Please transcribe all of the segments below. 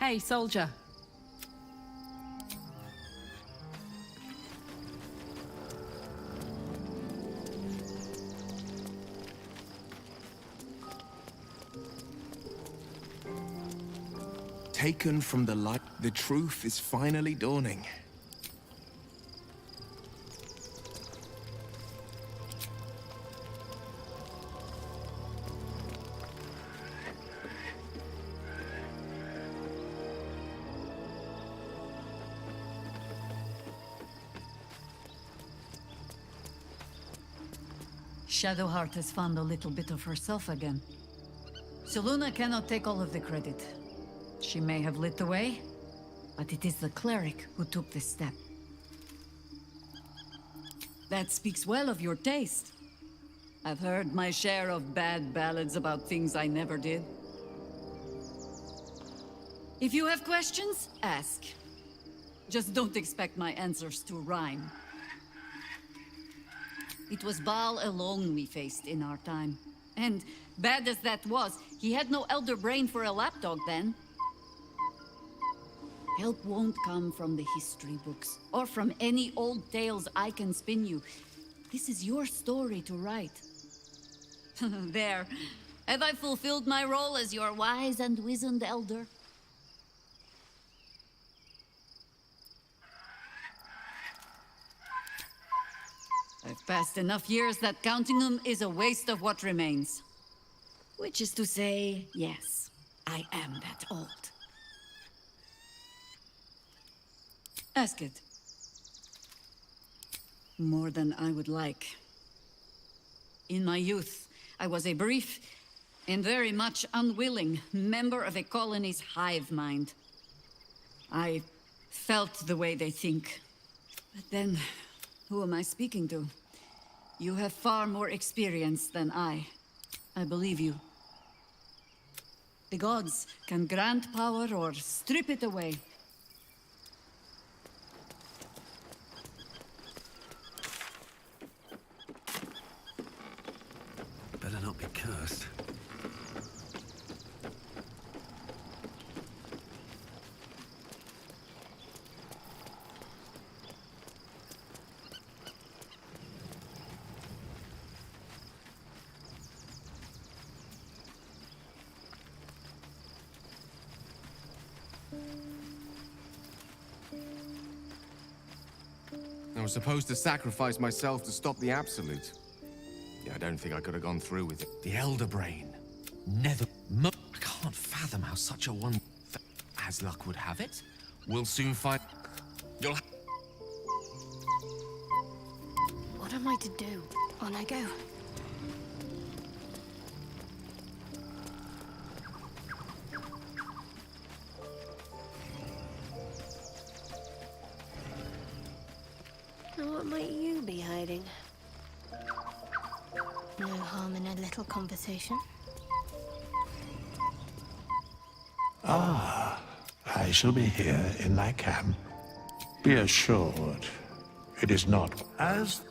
Hey, soldier. Taken from the light, the truth is finally dawning. Shadowheart has found a little bit of herself again. Selûne cannot take all of the credit. She may have lit the way, but it is the cleric who took this step. That speaks well of your taste. I've heard my share of bad ballads about things I never did. If you have questions, ask. Just don't expect my answers to rhyme. It was Baal alone we faced in our time. And bad as that was, he had no elder brain for a lapdog then. Help won't come from the history books, or from any old tales I can spin you. This is your story to write. There. Have I fulfilled my role as your wise and wizened elder? I've passed enough years that counting them is a waste of what remains. Which is to say, yes, I am that old. Ask it. More than I would like. In my youth, I was a brief and very much unwilling member of a colony's hive mind. I felt the way they think. But then, who am I speaking to? You have far more experience than I. I believe you. The gods can grant power or strip it away. Better not be cursed. I was supposed to sacrifice myself to stop the Absolute. Yeah, I don't think I could have gone through with it. The Elder Brain. I can't fathom how such a one... As luck would have it, we'll soon find... You'll... What am I to do? On I go. Now what might you be hiding? No harm in a little conversation. I shall be here in my camp. Be assured, it is not as...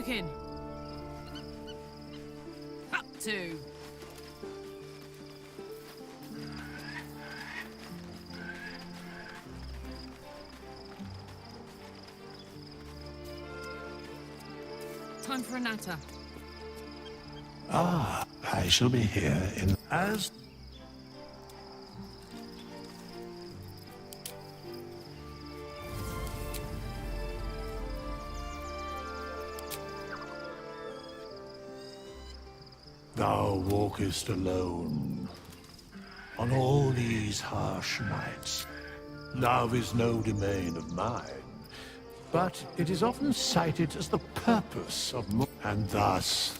cooking? Up to. Time for a natter. Ah, I shall be here in as thou walkest alone on all these harsh nights. Love is no domain of mine, but it is often cited as the purpose of and thus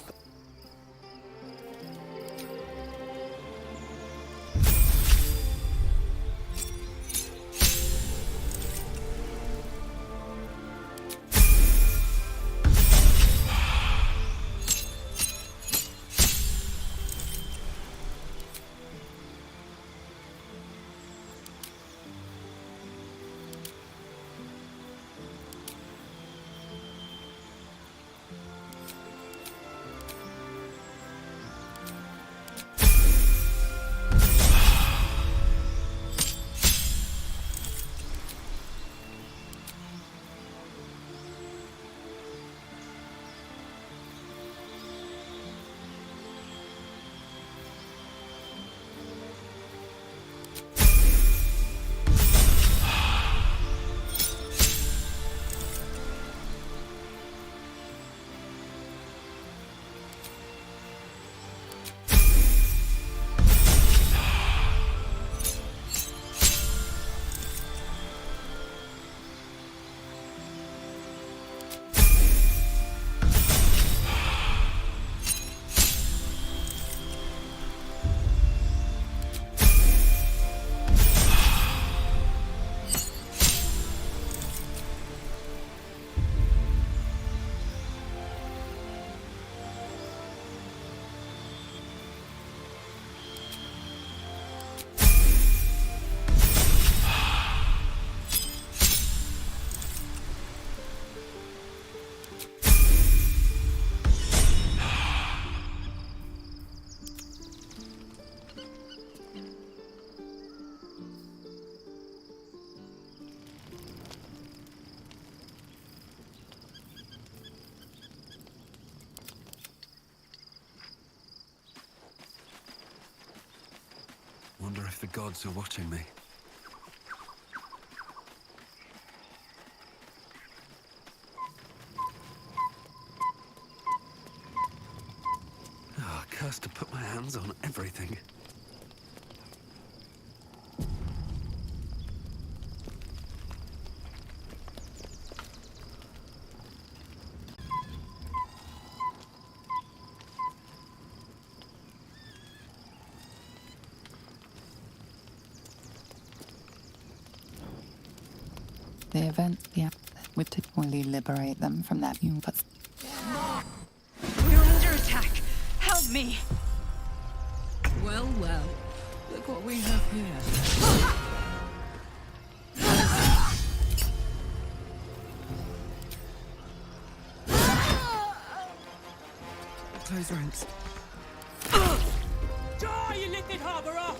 Wonder if the gods are watching me. Ah, cursed to put my hands on everything. The event, would typically liberate them from that new but We're under attack. Help me. Well, well. Look what we have here. Close ranks. Die, you lifted harborer!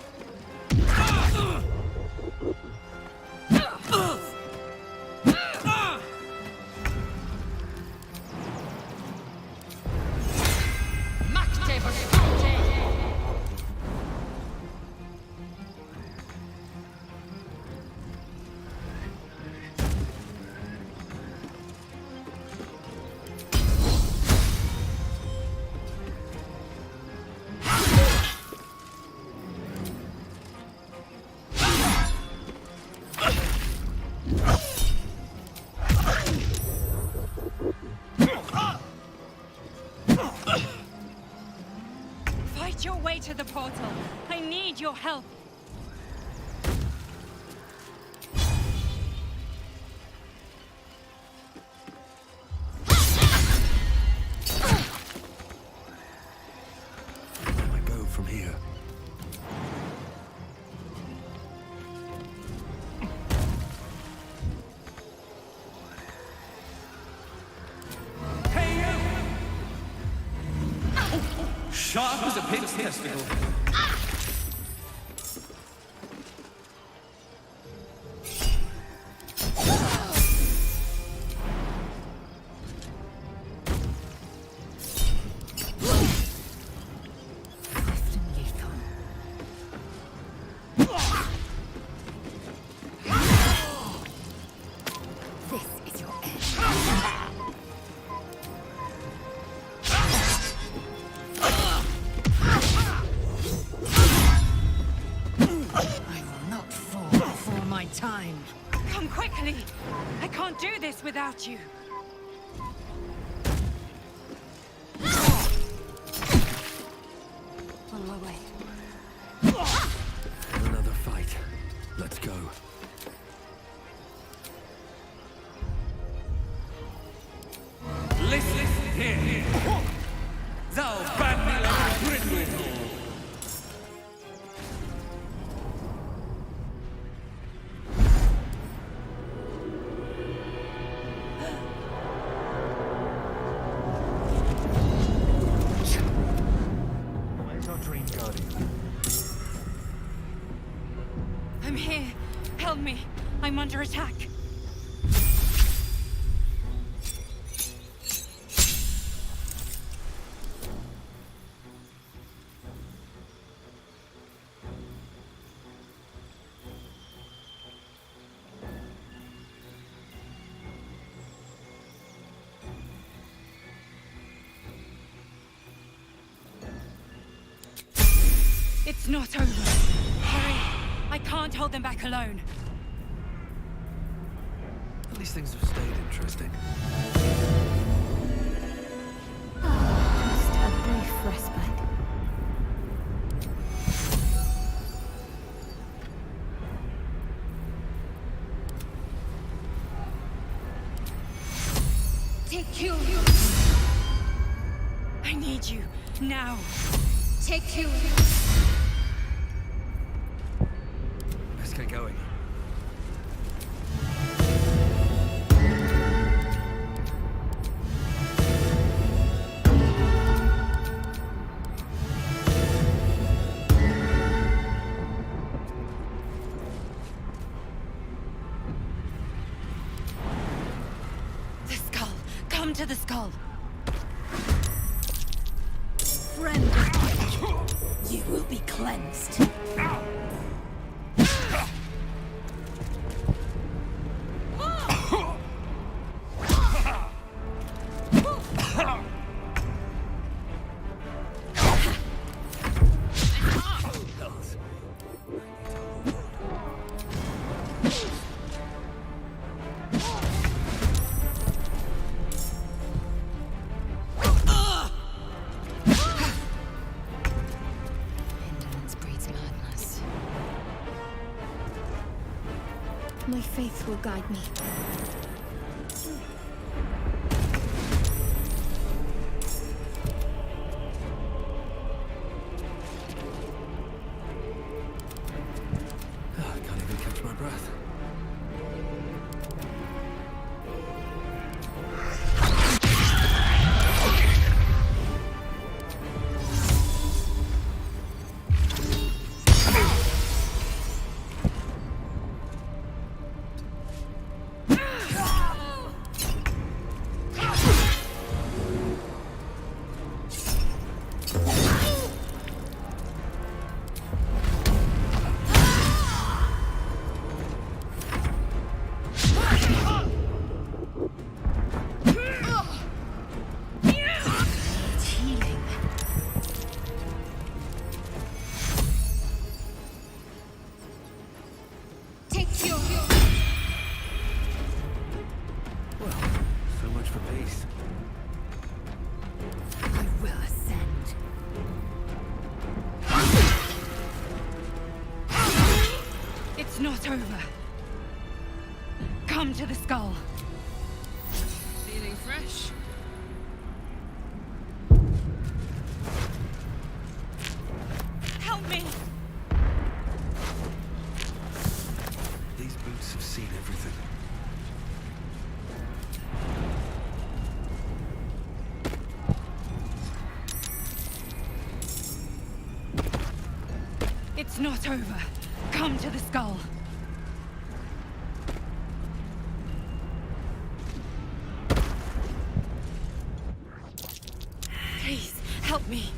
Fight your way to the portal. I need your help. Where do I go from here? Hey, you! Sharp as a pig's testicle. Time. Come quickly! I can't do this without you. On my way. Another fight. Let's go. Listen here. Thou bad me like a Gridwin. I'm here. Help me. I'm under attack. It's not over. Hurry. I can't hold them back alone. At least things have stayed interesting. Just a brief respite. Take you. I need you now. Take you. Let's get going. The skull. Come to the skull. Friend, you will be cleansed. Indolence breeds madness. My faith will guide me. I can't even catch my breath. Take you. Well, so much for peace. I will ascend. It's not over. Come to the skull. Feeling fresh? Help me! These boots have seen everything. It's not over. Come to the skull. Please, help me.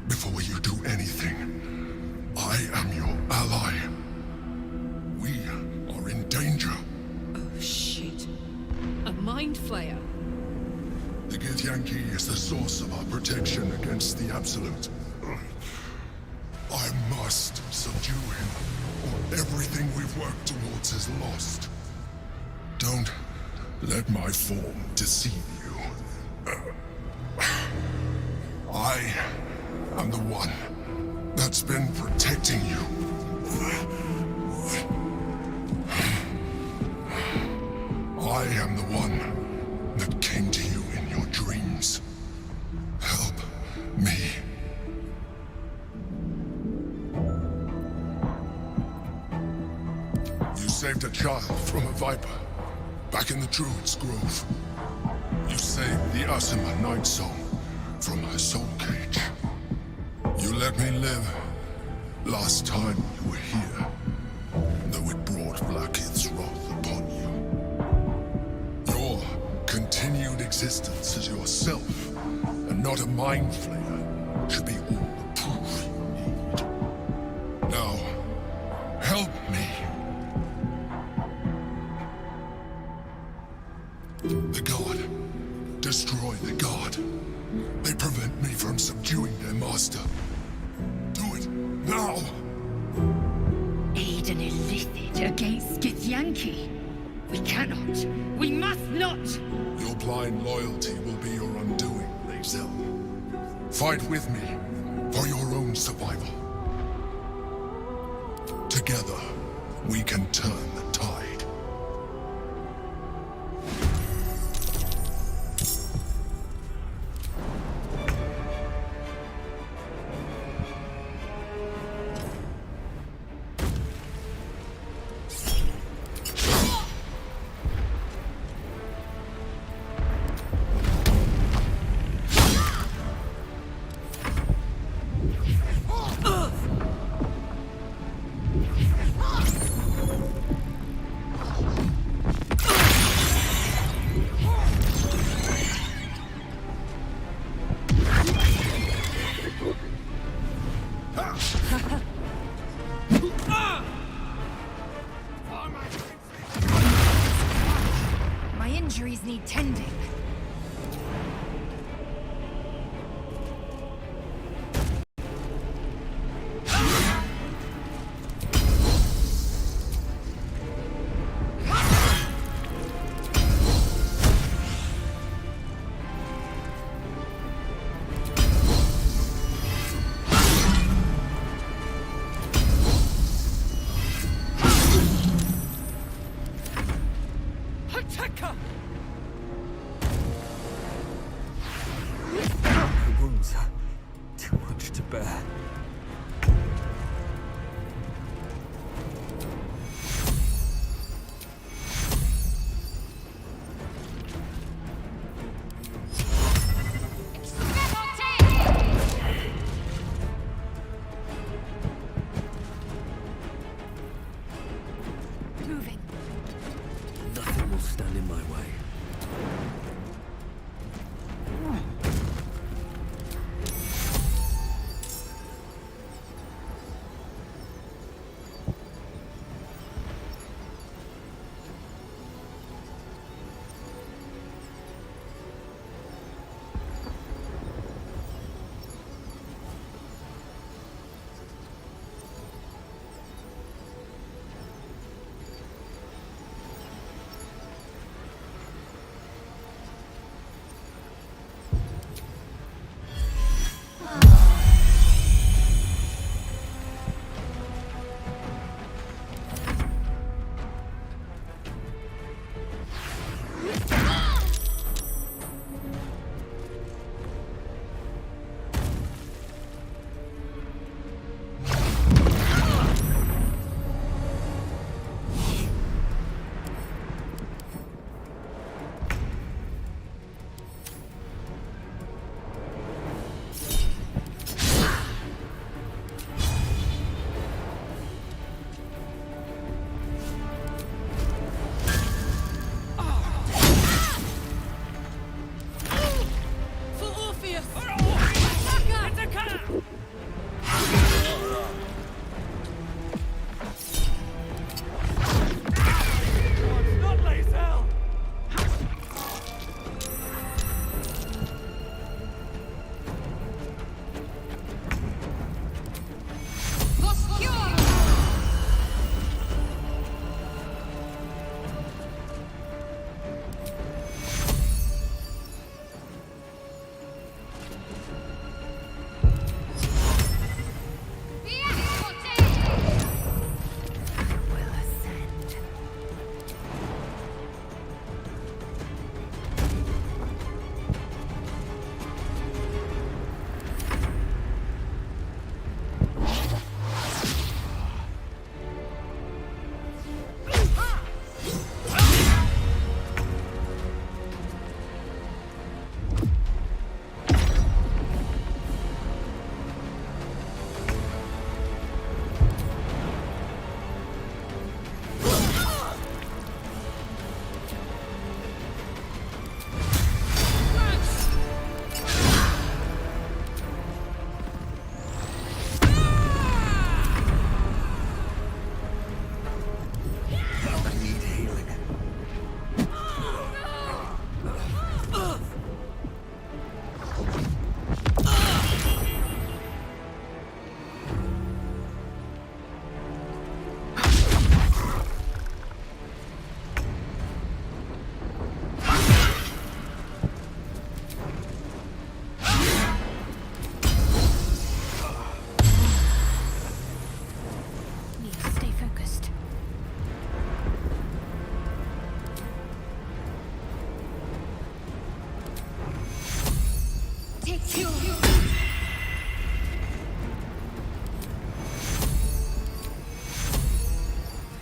Before you do anything, I am your ally. We are in danger. Oh, shit. A mind flayer. The Githyanki is the source of our protection against the Absolute. I must subdue him, or everything we've worked towards is lost. Don't let my form deceive you. I am the one that's been protecting you. I am the one that came to you in your dreams. Help me. You saved a child from a viper back in the Druid's Grove. You saved the Asima Night Song from her soul cage. You let me live last time you were here, though it brought Blackheath's wrath upon you. Your continued existence as yourself, and not a mind flayer, should be all the proof you need. Now, help me. The God. Destroy the God. They prevent me from subduing their master. Do it now! Aid an illithid against Githyanki. We cannot. We must not! Your blind loyalty will be your undoing, Lae'zel. Fight with me for your own survival. Together, we can turn the tide. My injuries need tending. The wounds are too much to bear. Moving. Nothing will stand in my way.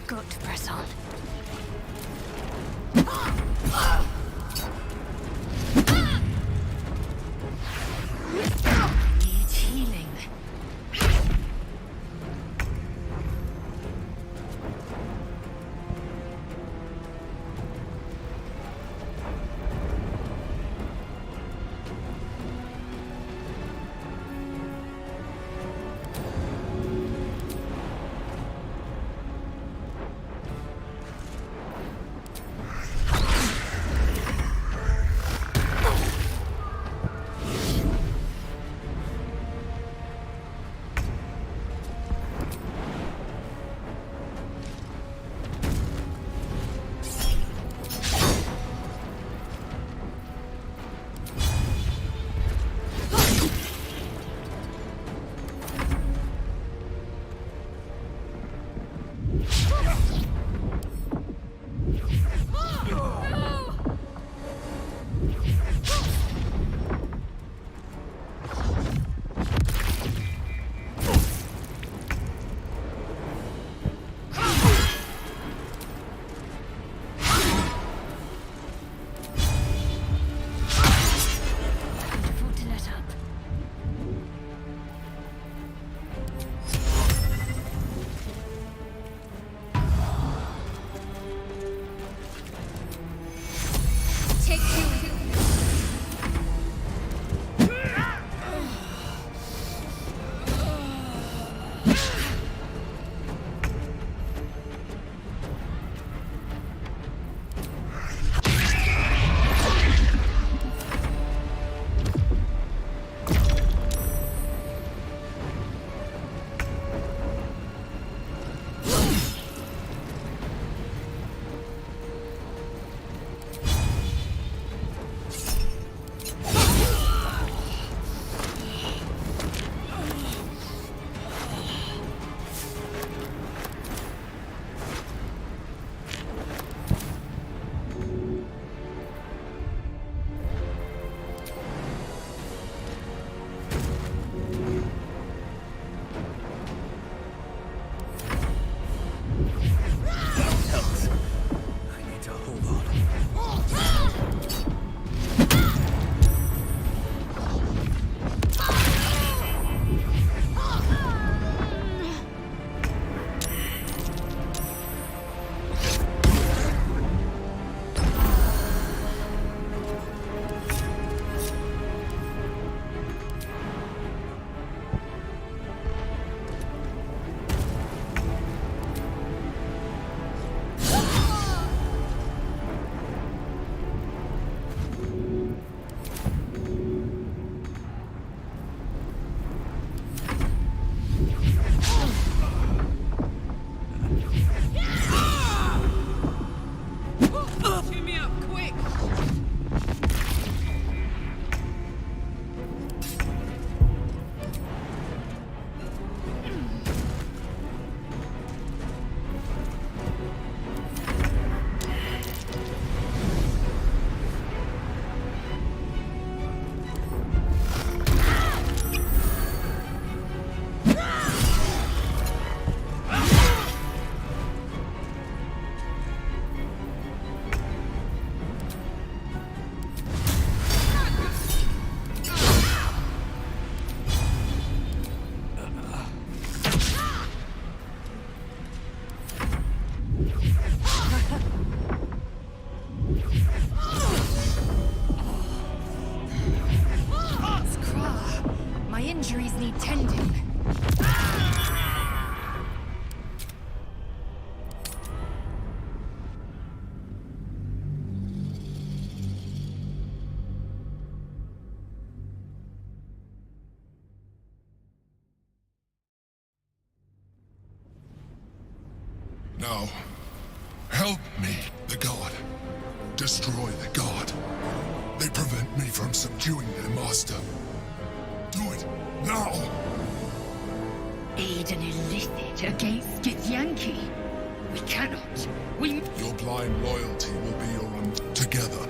We've got to press on. Needs healing. injuries need tending. Now, help me, the god. Destroy the god. They prevent me from subduing their master. Do it, now! Aid an illicit against Githyanki. We cannot. We... Your blind loyalty will be your together.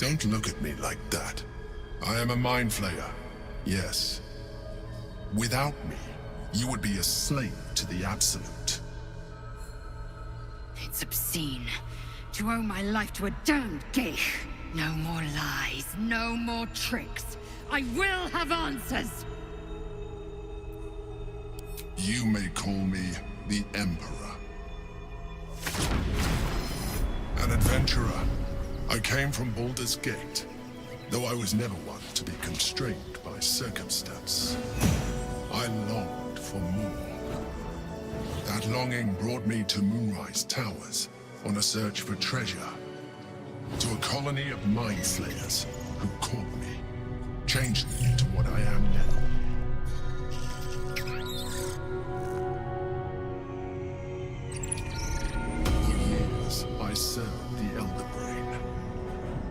Don't look at me like that. I am a mind flayer, yes. Without me, you would be a slave to the Absolute. It's obscene to owe my life to a damned geich. No more lies, no more tricks. I will have answers! You may call me the Emperor. An adventurer. I came from Baldur's Gate, though I was never one to be constrained by circumstance. I longed for more. That longing brought me to Moonrise Towers on a search for treasure. To a colony of mind flayers who caught me, changed me into what I am now. For years, I served the Elder Brain,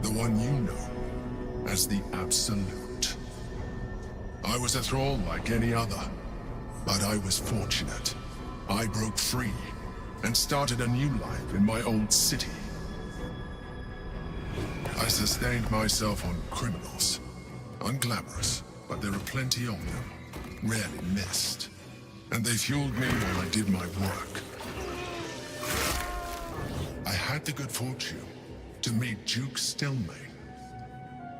the one you know as the Absolute. I was a thrall like any other, but I was fortunate. I broke free and started a new life in my old city. I sustained myself on criminals. Unglamorous, but there are plenty of them, rarely missed. And they fueled me while I did my work. I had the good fortune to meet Duke Stelmane.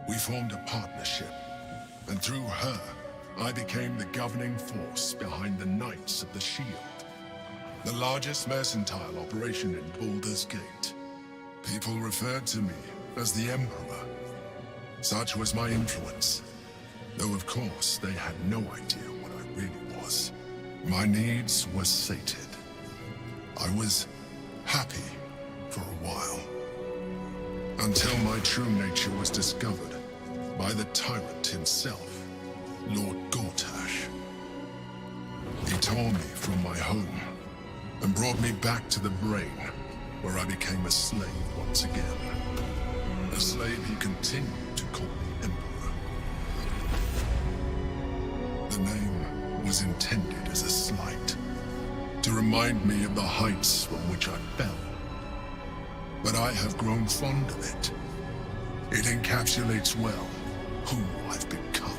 We formed a partnership, and through her, I became the governing force behind the Knights of the Shield, the largest mercantile operation in Baldur's Gate. People referred to me as the Emperor. Such was my influence, though of course they had no idea what I really was. My needs were sated. I was happy for a while, until my true nature was discovered by the tyrant himself, Lord Gortash. He tore me from my home and brought me back to the Brain, where I became a slave once again. A slave he continued to call me Emperor. The name was intended as a slight, to remind me of the heights from which I fell. But I have grown fond of it. It encapsulates well who I've become.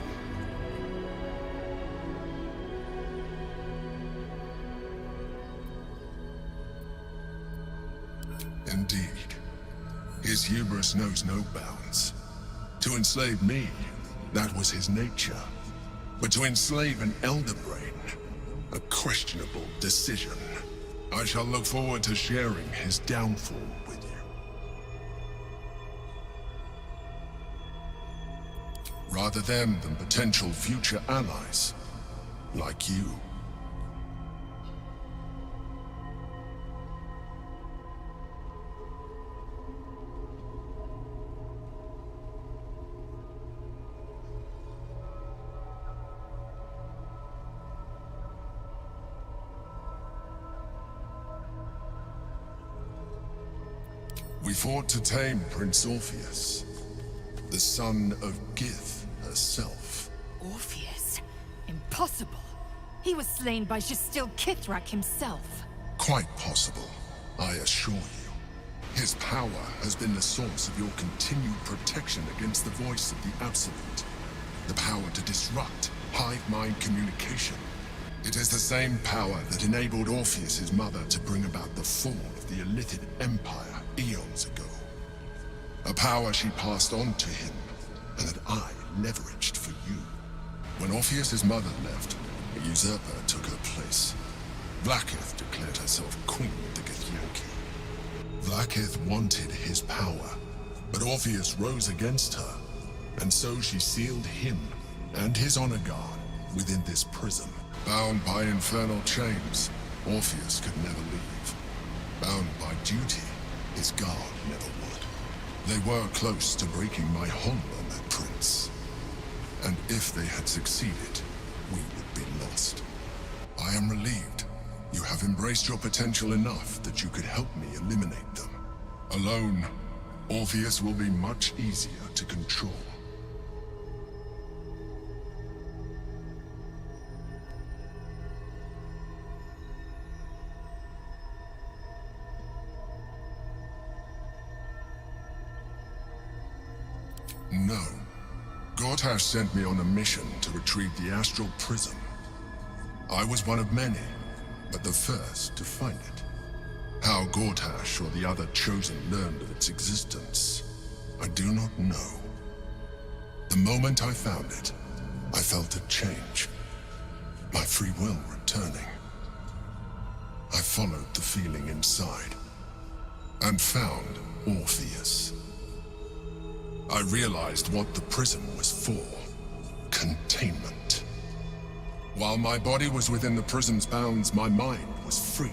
Indeed. His hubris knows no bounds. To enslave me, that was his nature. But to enslave an Elder Brain, a questionable decision. I shall look forward to sharing his downfall with you. Rather them than potential future allies, like you. We fought to tame Prince Orpheus, the son of Gith herself. Orpheus? Impossible. He was slain by Justil Kithrak himself. Quite possible, I assure you. His power has been the source of your continued protection against the voice of the Absolute. The power to disrupt hive mind communication. It is the same power that enabled Orpheus's mother to bring about the fall of the Illithid Empire eons ago. A power she passed on to him, and that I leveraged for you. When Orpheus's mother left, a usurper took her place. Vlaakith declared herself Queen of the Githyanki. Vlaakith wanted his power, but Orpheus rose against her, and so she sealed him and his honor guard within this prison. Bound by infernal chains, Orpheus could never leave. Bound by duty, his guard never would. They were close to breaking my hold on that prince. And if they had succeeded, we would be lost. I am relieved. You have embraced your potential enough that you could help me eliminate them. Alone, Orpheus will be much easier to control. No. Gortash sent me on a mission to retrieve the astral prism. I was one of many, but the first to find it. How Gortash or the other chosen learned of its existence, I do not know. The moment I found it, I felt a change. My free will returning. I followed the feeling inside, and found Orpheus. I realized what the prism was for. Containment. While my body was within the prism's bounds, my mind was free.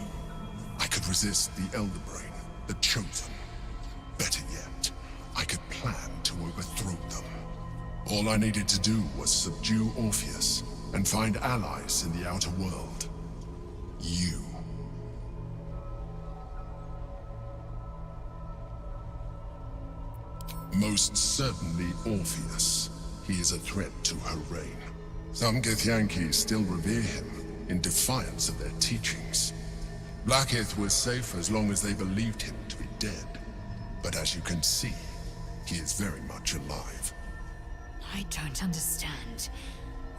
I could resist the Elder Brain, the Chosen. Better yet, I could plan to overthrow them. All I needed to do was subdue Orpheus and find allies in the outer world. You. Most certainly Orpheus. He is a threat to her reign. Some Githyanki still revere him, in defiance of their teachings. Blackith was safe as long as they believed him to be dead. But as you can see, he is very much alive. I don't understand.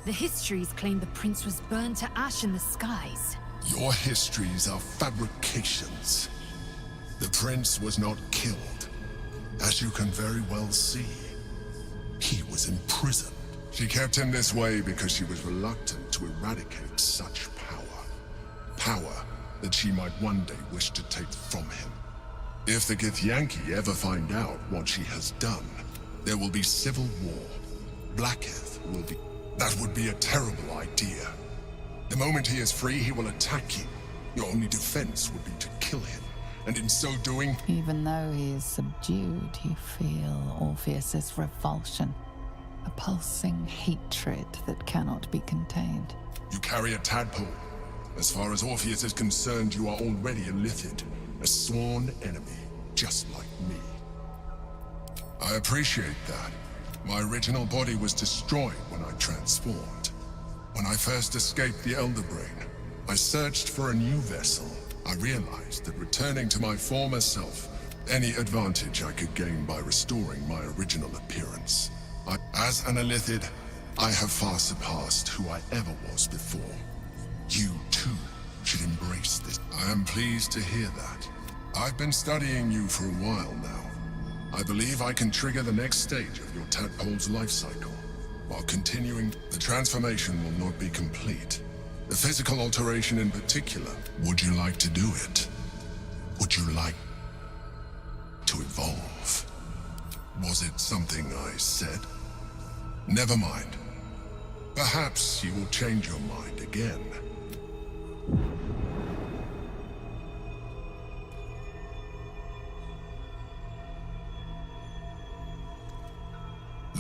The histories claim the prince was burned to ash in the skies. Your histories are fabrications. The prince was not killed. As you can very well see, he was imprisoned. She kept him this way because she was reluctant to eradicate such power. Power that she might one day wish to take from him. If the Githyanki ever find out what she has done, there will be civil war. Blackith will be... That would be a terrible idea. The moment he is free, he will attack you. Your only defense would be to kill him. And in so doing... Even though he is subdued, you feel Orpheus's revulsion. A pulsing hatred that cannot be contained. You carry a tadpole. As far as Orpheus is concerned, you are already a Lithid. A sworn enemy, just like me. I appreciate that. My original body was destroyed when I transformed. When I first escaped the Elder Brain, I searched for a new vessel. I realized that returning to my former self, any advantage I could gain by restoring my original appearance. As an Illithid, I have far surpassed who I ever was before. You, too, should embrace this. I am pleased to hear that. I've been studying you for a while now. I believe I can trigger the next stage of your tadpole's life cycle. While continuing, the transformation will not be complete. The physical alteration in particular. Would you like to do it? Would you like to evolve? Was it something I said? Never mind. Perhaps you will change your mind again.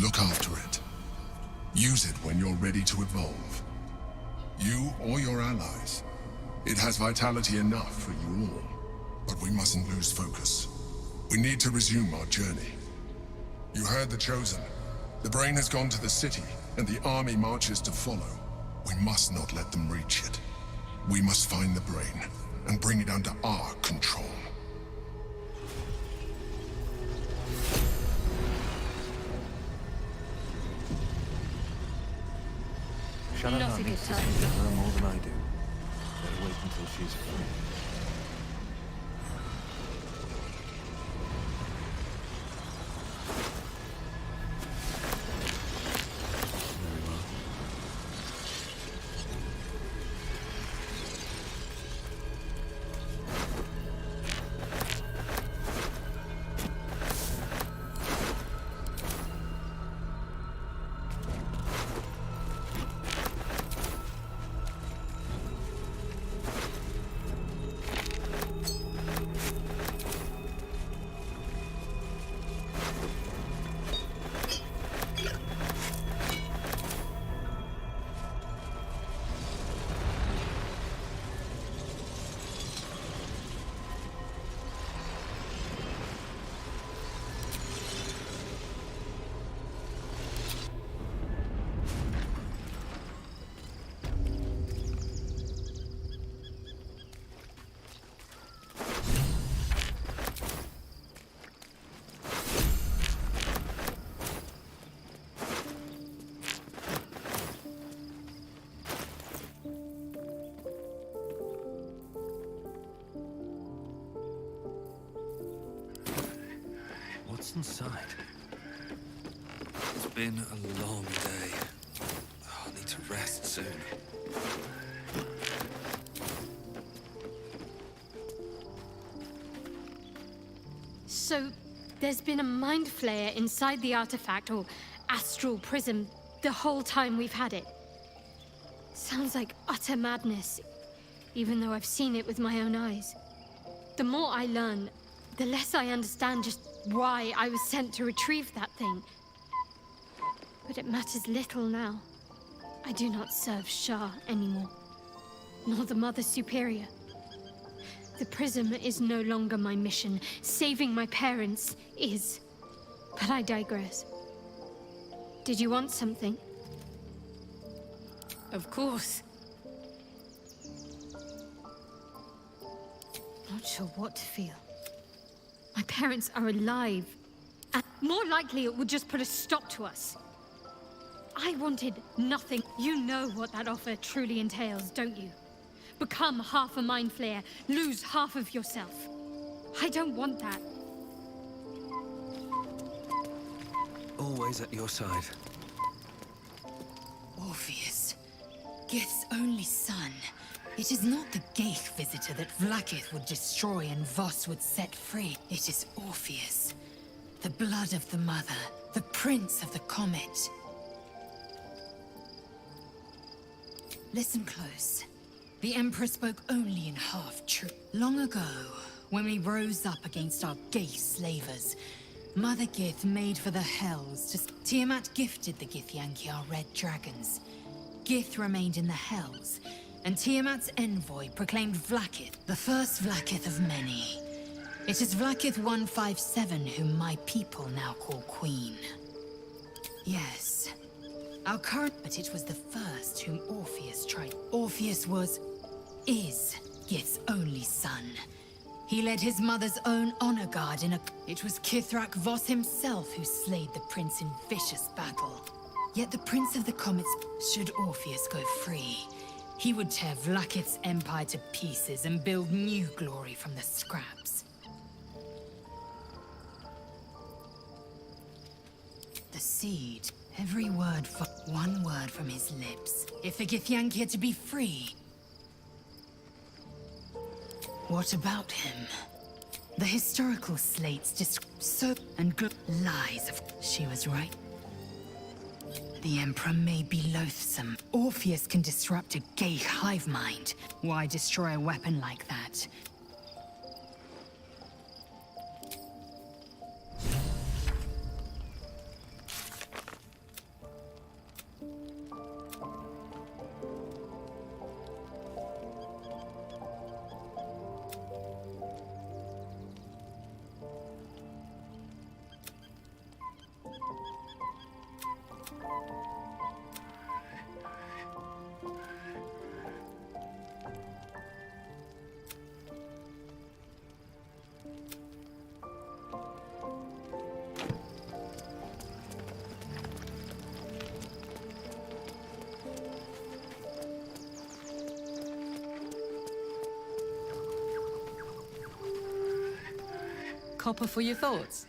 Look after it. Use it when you're ready to evolve. You or your allies. It has vitality enough for you all. But we mustn't lose focus. We need to resume our journey. You heard the Chosen. The Brain has gone to the city, and the army marches to follow. We must not let them reach it. We must find the Brain, and bring it under our control. Not a good time. Her more than I do. Better wait until she's free. What's inside? It's been a long day. I'll need to rest soon. So, there's been a mind flayer inside the artifact, or astral prism, the whole time we've had it. Sounds like utter madness, even though I've seen it with my own eyes. The more I learn, the less I understand just why I was sent to retrieve that thing. But it matters little now. I do not serve Shah anymore, nor the Mother Superior. The prism is no longer my mission. Saving my parents is. But I digress. Did you want something? Of course. Not sure what to feel. My parents are alive. And more likely it would just put a stop to us. I wanted nothing. You know what that offer truly entails, don't you? Become half a mind flayer, lose half of yourself. I don't want that. Always at your side. Orpheus, Gith's only son. It is not the Geich visitor that Vlaakith would destroy and Voss would set free. It is Orpheus, the blood of the mother, the prince of the comet. Listen close. The Emperor spoke only in half-truth. Long ago, when we rose up against our Geich slavers, Mother Gith made for the Hells to... Tiamat gifted the Githyanki our red dragons. Gith remained in the Hells, and Tiamat's envoy proclaimed Vlaakith, the first Vlaakith of many. It is Vlaakith 157 whom my people now call Queen. Yes, our current... But it was the first whom Orpheus tried. Orpheus is Gith's only son. He led his mother's own honor guard in a... It was Kithrak Voss himself who slayed the prince in vicious battle. Yet the Prince of the Comets, should Orpheus go free, he would tear Vlaakith's empire to pieces and build new glory from the scraps. The seed, every word, one word from his lips. If the Githyanki are to be free, what about him? The historical slates describe lies of... She was right. The Emperor may be loathsome. Orpheus can disrupt a Geich hive mind. Why destroy a weapon like that? Copper for your thoughts.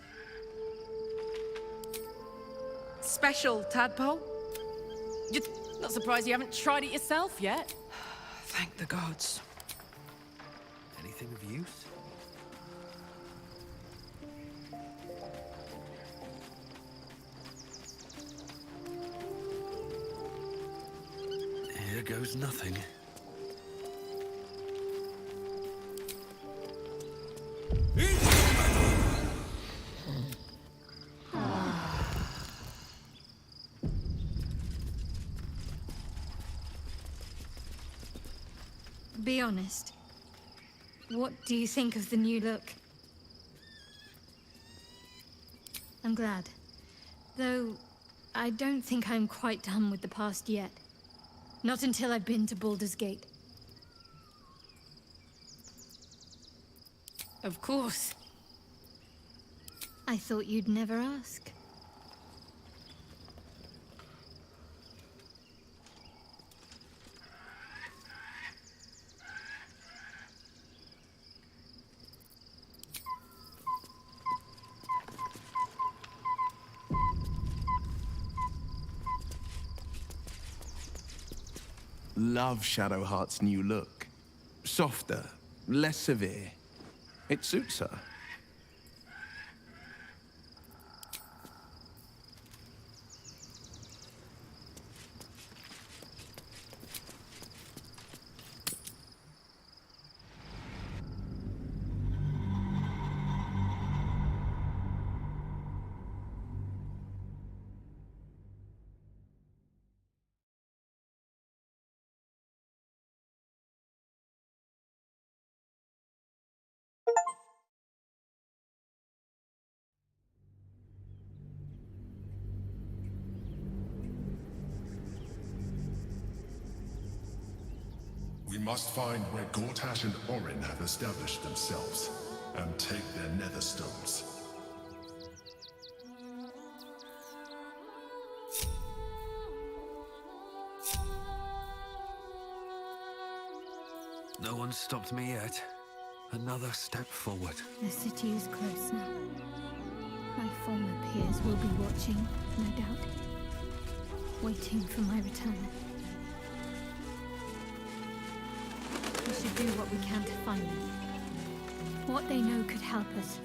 Special, tadpole? You're not surprised you haven't tried it yourself yet? Thank the gods. Anything of use? Here goes nothing. Be honest. What do you think of the new look? I'm glad. Though, I don't think I'm quite done with the past yet. Not until I've been to Baldur's Gate. Of course. I thought you'd never ask. love Shadowheart's new look. Softer, less severe. It suits her. We must find where Gortash and Orin have established themselves, and take their nether stones. No one's stopped me yet. Another step forward. The city is close now. My former peers will be watching, no doubt. Waiting for my return. We should do what we can to find them. What they know could help us.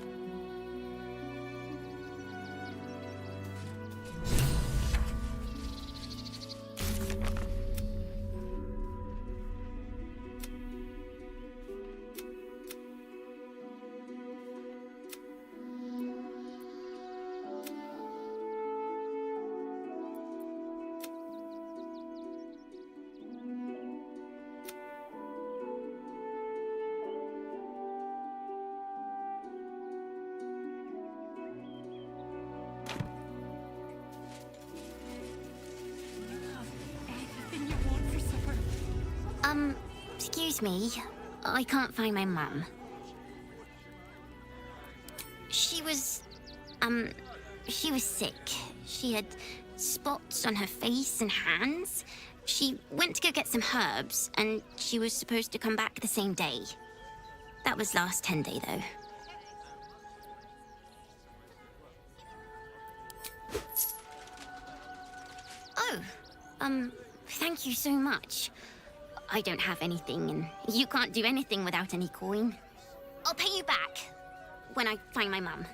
Excuse me. I can't find my mum. She was sick. She had spots on her face and hands. She went to go get some herbs, and she was supposed to come back the same day. That was last 10 day, though. Oh, thank you so much. I don't have anything, and you can't do anything without any coin. I'll pay you back when I find my mum.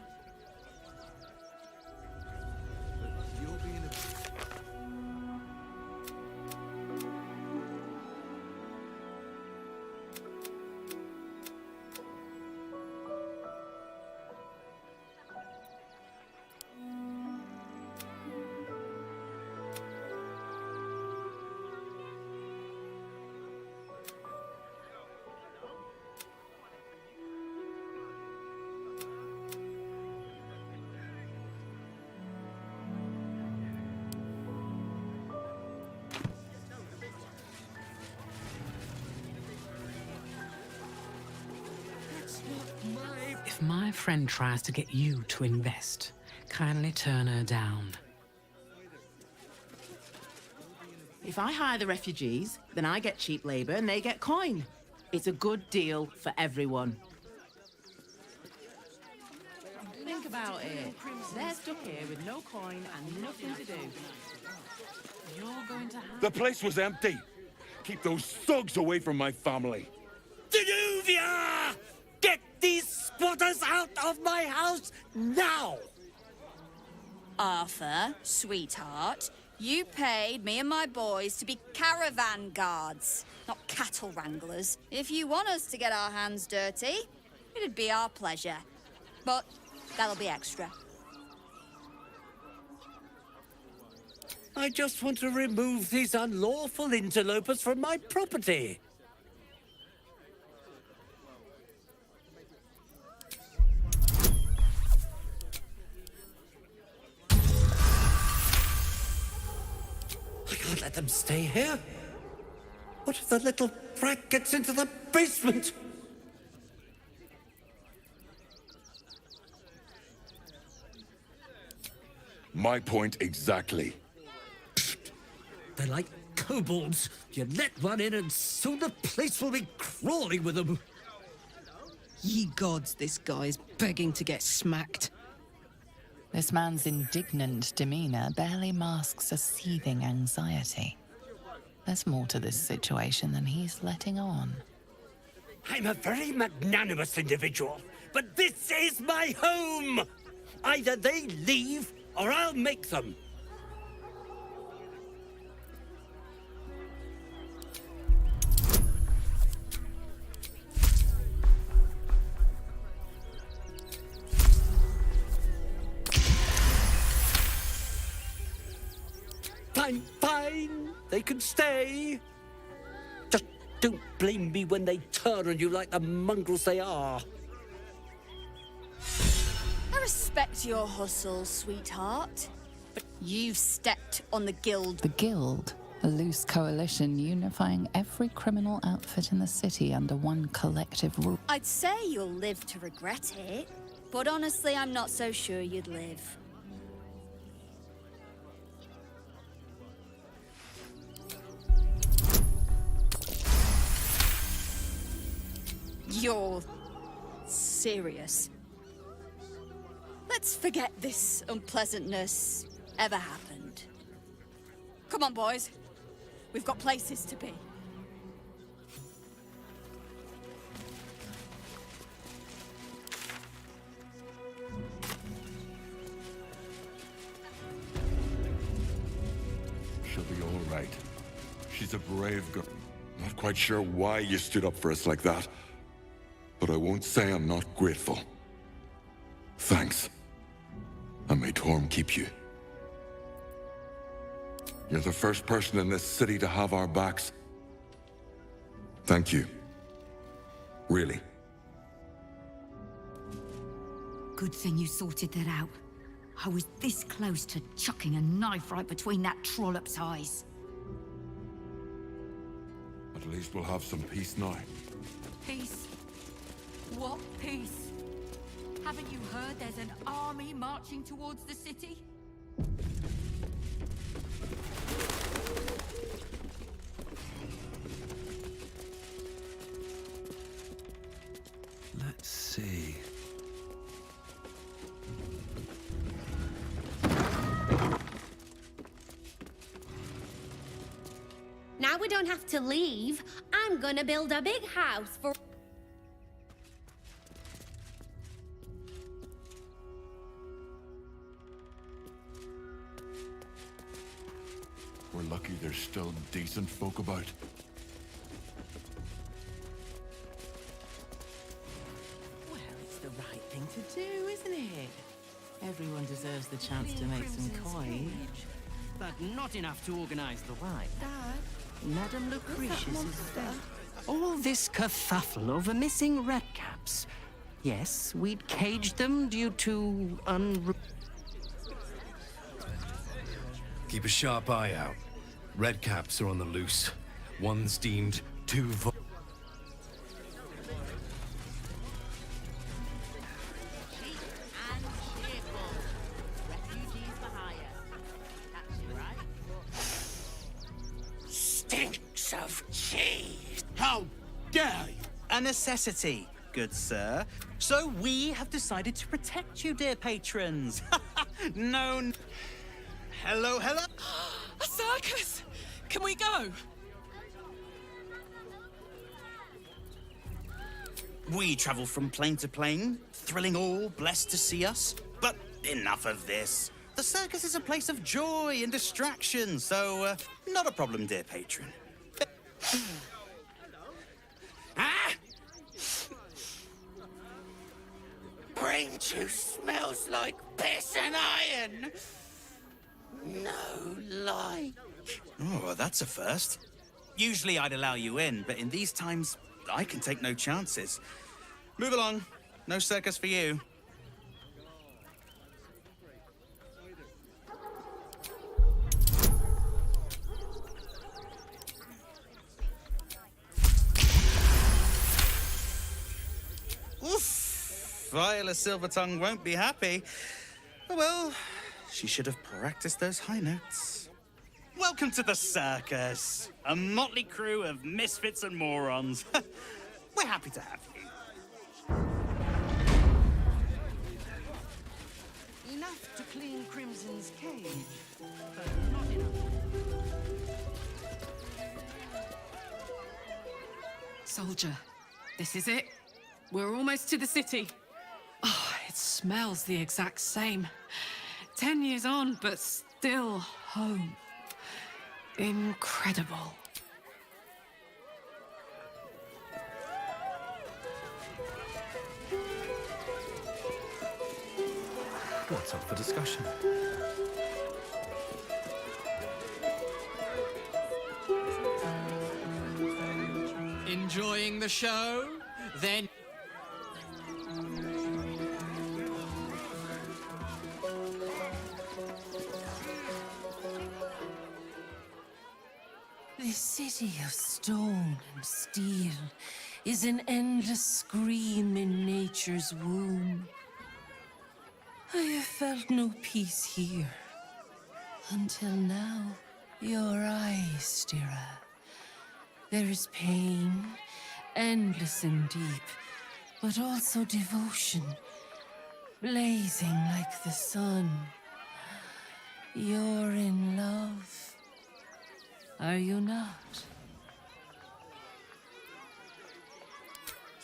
If my friend tries to get you to invest, kindly turn her down. If I hire the refugees, then I get cheap labor and they get coin. It's a good deal for everyone. Think about it. They're stuck here with no coin and nothing to do. You're going to have... The place was empty. Keep those thugs away from my family. Denuvia! Get these squatters out of my house now! Arthur, sweetheart, you paid me and my boys to be caravan guards, not cattle wranglers. If you want us to get our hands dirty, it'd be our pleasure. But that'll be extra. I just want to remove these unlawful interlopers from my property. I can't let them stay here. What if the little brat gets into the basement? My point exactly. They're like kobolds. You let one in and soon the place will be crawling with them. Ye gods, this guy's begging to get smacked. This man's indignant demeanor barely masks a seething anxiety. There's more to this situation than he's letting on. I'm a very magnanimous individual, but this is my home! Either they leave, or I'll make them. Fine. They can stay. Just don't blame me when they turn on you like the mongrels they are. I respect your hustle, sweetheart. But you've stepped on the guild. The Guild, a loose coalition unifying every criminal outfit in the city under one collective rule. I'd say you'll live to regret it, but honestly, I'm not so sure you'd live. You're serious? Let's forget this unpleasantness ever happened. Come on, boys. We've got places to be. She'll be all right. She's a brave girl. Not quite sure why you stood up for us like that. But I won't say I'm not grateful. Thanks. And may Torm keep you. You're the first person in this city to have our backs. Thank you. Really. Good thing you sorted that out. I was this close to chucking a knife right between that trollop's eyes. At least we'll have some peace now. Peace? What peace? Haven't you heard there's an army marching towards the city? Let's see. Now we don't have to leave. I'm gonna build a big house for... We're lucky there's still decent folk about. Well, it's the right thing to do, isn't it? Everyone deserves the chance to make some coin. But not enough to organize the wine. Dad, Madame Lucretius is dead. All this kerfuffle over missing redcaps. Yes, we'd caged them due to Keep a sharp eye out. Redcaps are on the loose. One's deemed too Stinks of cheese! How dare you! A necessity, good sir. So we have decided to protect you, dear patrons. No. Hello. A circus! Can we go? We travel from plane to plane, thrilling all blessed to see us. But enough of this. The circus is a place of joy and distraction, so not a problem, dear patron. Brain juice smells like piss and iron! No lie. Oh, that's a first. Usually I'd allow you in, but in these times, I can take no chances. Move along. No circus for you. Oof! Viola Silvertongue won't be happy. Oh well, she should have practiced those high notes. Welcome to the circus. A motley crew of misfits and morons. We're happy to have you. Enough to clean Crimson's cage, but not enough. Soldier, this is it. We're almost to the city. Oh, it smells the exact same. 10 years on, but still home. Incredible. What's up for discussion? Enjoying the show? Then... This city of stone and steel is an endless scream in nature's womb. I have felt no peace here. Until now, your eyes, Stira. There is pain, endless and deep, but also devotion, blazing like the sun. You're in love, are you not?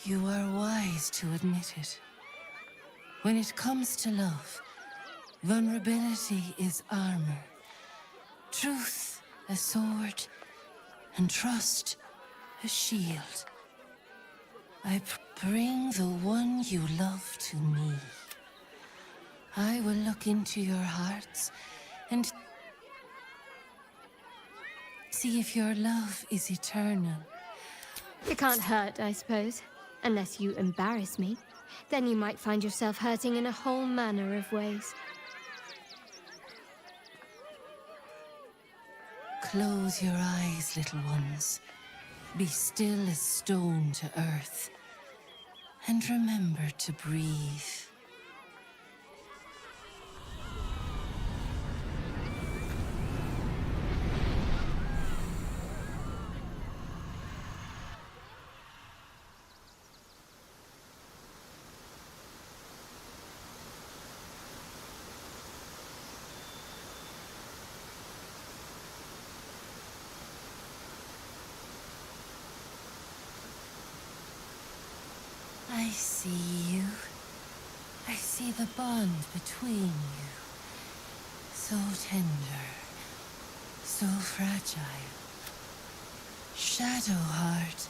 You are wise to admit it. When it comes to love, vulnerability is armor, truth a sword, and trust a shield. I bring the one you love to me. I will look into your hearts and see if your love is eternal. It can't hurt, I suppose. Unless you embarrass me. Then you might find yourself hurting in a whole manner of ways. Close your eyes, little ones. Be still as stone to earth. And remember to breathe. I see you. I see the bond between you. So tender. So fragile. Shadowheart.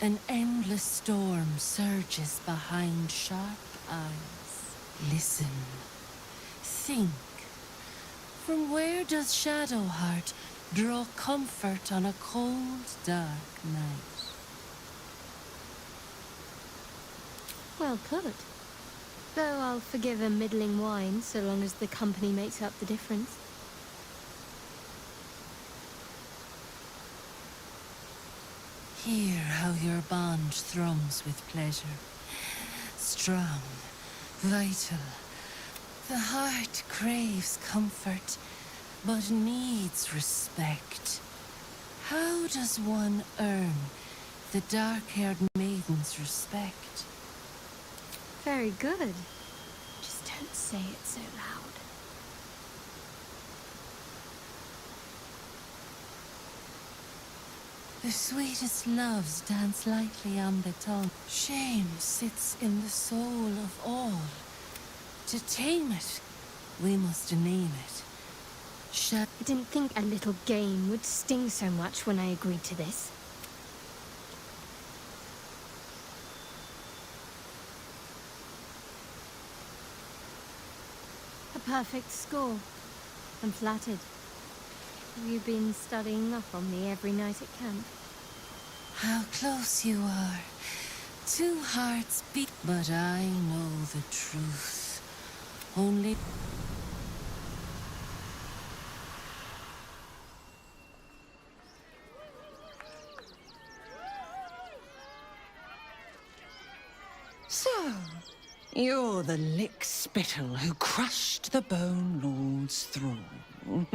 An endless storm surges behind sharp eyes. Listen. Think. From where does Shadowheart draw comfort on a cold, dark night? Well put. Though I'll forgive a middling wine so long as the company makes up the difference. Hear how your bond thrums with pleasure. Strong, vital. The heart craves comfort, but needs respect. How does one earn the dark-haired maiden's respect? Very good. Just don't say it so loud. The sweetest loves dance lightly on the tongue. Shame sits in the soul of all. To tame it, we must name it. I didn't think a little game would sting so much when I agreed to this. A perfect score. I'm flattered. Have you been studying up on me every night at camp? How close you are. Two hearts beat, but I know the truth. Only... So, you're the lick-spittle who crushed the Bone Lord's throne. Oh,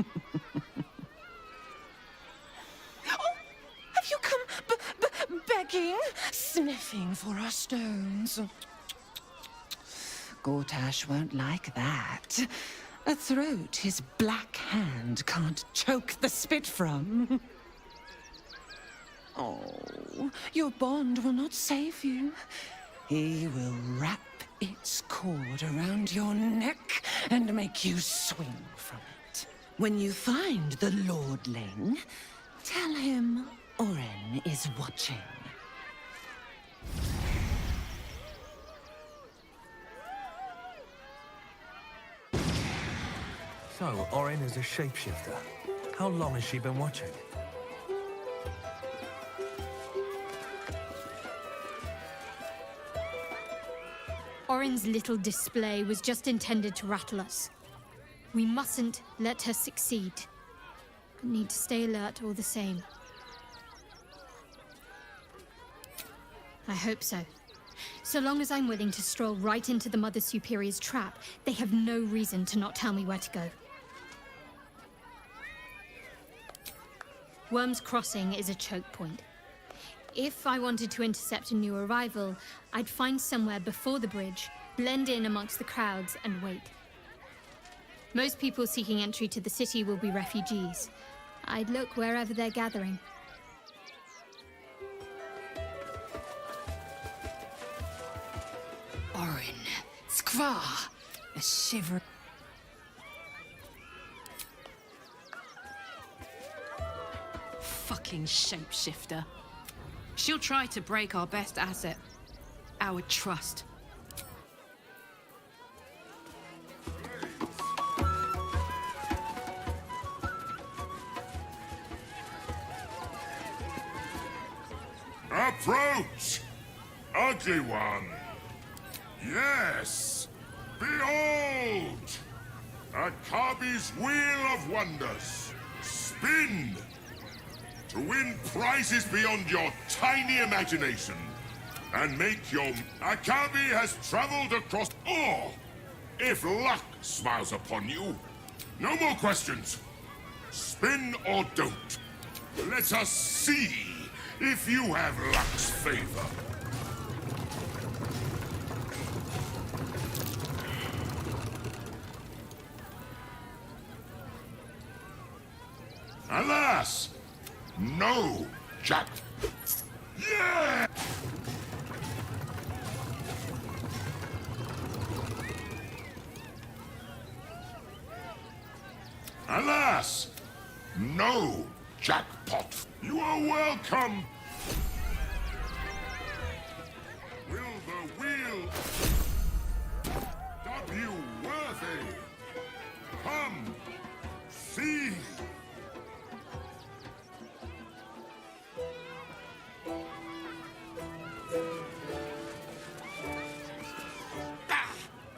have you come begging, sniffing for our stones? Gortash won't like that. A throat his black hand can't choke the spit from. Oh, your bond will not save you. He will wrap its cord around your neck and make you swing from it. When you find the lordling, tell him Oren is watching. So, Orin is a shapeshifter. How long has she been watching? Orin's little display was just intended to rattle us. We mustn't let her succeed. But need to stay alert all the same. I hope so. So long as I'm willing to stroll right into the Mother Superior's trap, they have no reason to not tell me where to go. Worm's Crossing is a choke point. If I wanted to intercept a new arrival, I'd find somewhere before the bridge, blend in amongst the crowds, and wait. Most people seeking entry to the city will be refugees. I'd look wherever they're gathering. Orin, Skra, a shiver. Fucking shapeshifter. She'll try to break our best asset, our trust. Approach, ugly one. Yes, behold, Akabi's Wheel of Wonders. Spin to win prizes beyond your tiny imagination and make your... Akabi has traveled across... Oh, if luck smiles upon you, no more questions. Spin or don't. Let us see if you have luck's favor. Alas! No, Jack. Yeah! Alas! No, jackpot. You are welcome. Will the wheel dub you worthy? Come, see.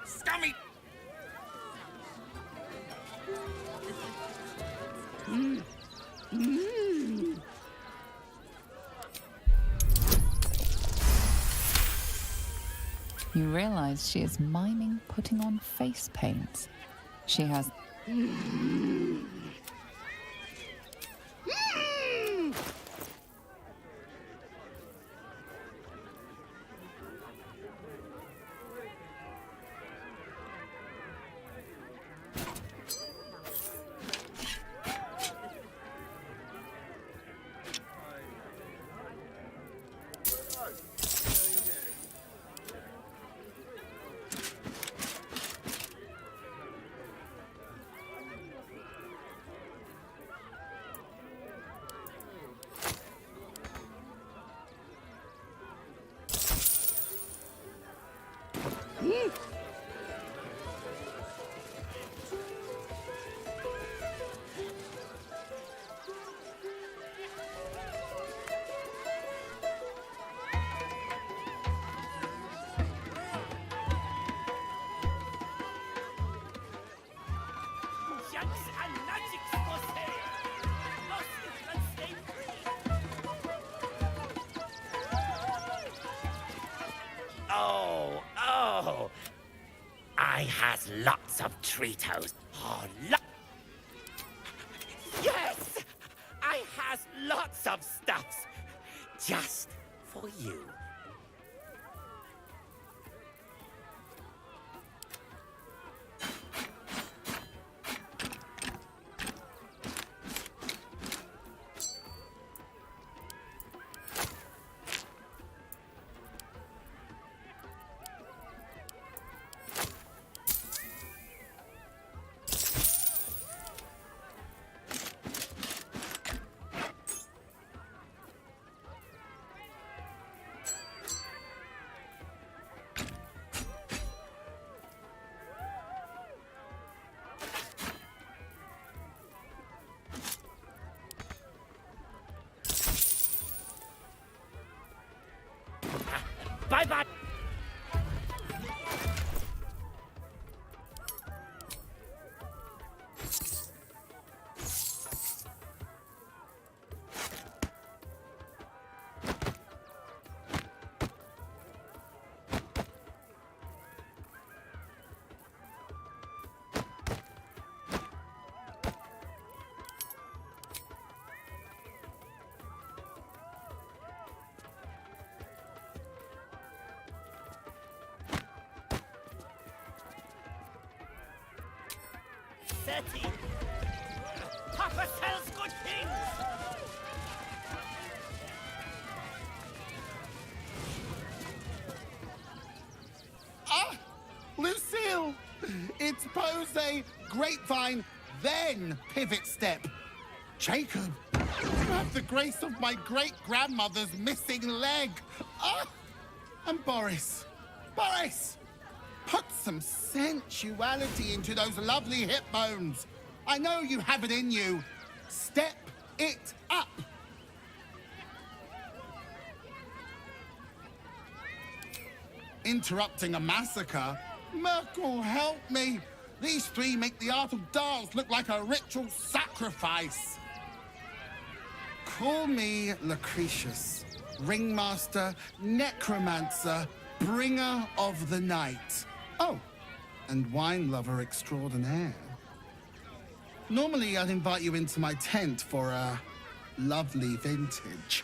Scummy! You realize she is miming putting on face paint. She has... Oh, I has lots of Treatos. Oh, yes! I has lots of stuffs. Just for you. Bye-bye. Setty! Papa sells good things! Ah! Lucille! It's pose grapevine, then pivot step. Jacob, you have the grace of my great-grandmother's missing leg. Ah! And Boris. Boris! Put some sensuality into those lovely hip bones. I know you have it in you. Step it up. Interrupting a massacre? Merkel, help me. These three make the art of dance look like a ritual sacrifice. Call me Lucretius, ringmaster, necromancer, bringer of the night. Oh, and wine lover extraordinaire. Normally, I'd invite you into my tent for a lovely vintage,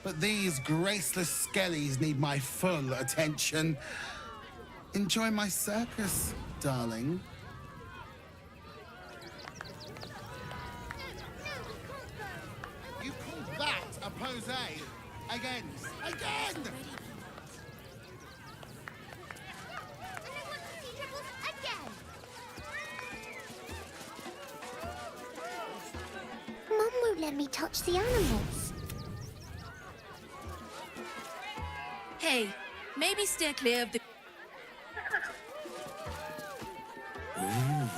but these graceless skellies need my full attention. Enjoy my circus, darling. You call that a pose? Again. Again! Mum won't let me touch the animals. Hey, maybe steer clear of the... Ooh.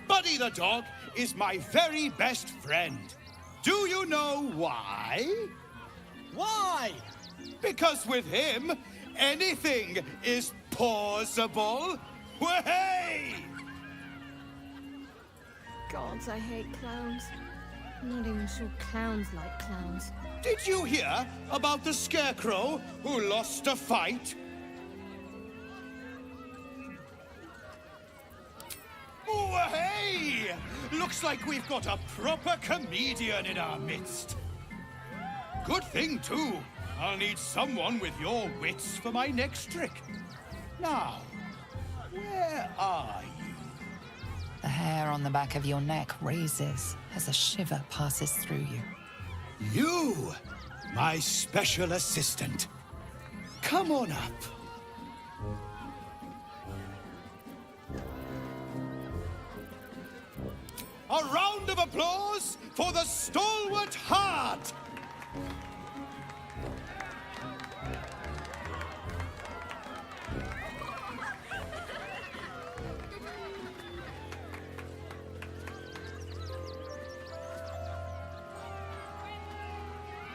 Buddy the dog is my very best friend. Do you know why? Why? Because with him, anything is possible. Way! Gods, I hate clowns. I'm not even sure clowns like clowns. Did you hear about the scarecrow who lost a fight? Oh, hey! Looks like we've got a proper comedian in our midst. Good thing, too. I'll need someone with your wits for my next trick. Now, where are you? The hair on the back of your neck raises as a shiver passes through you. You, my special assistant. Come on up. A round of applause for the stalwart heart!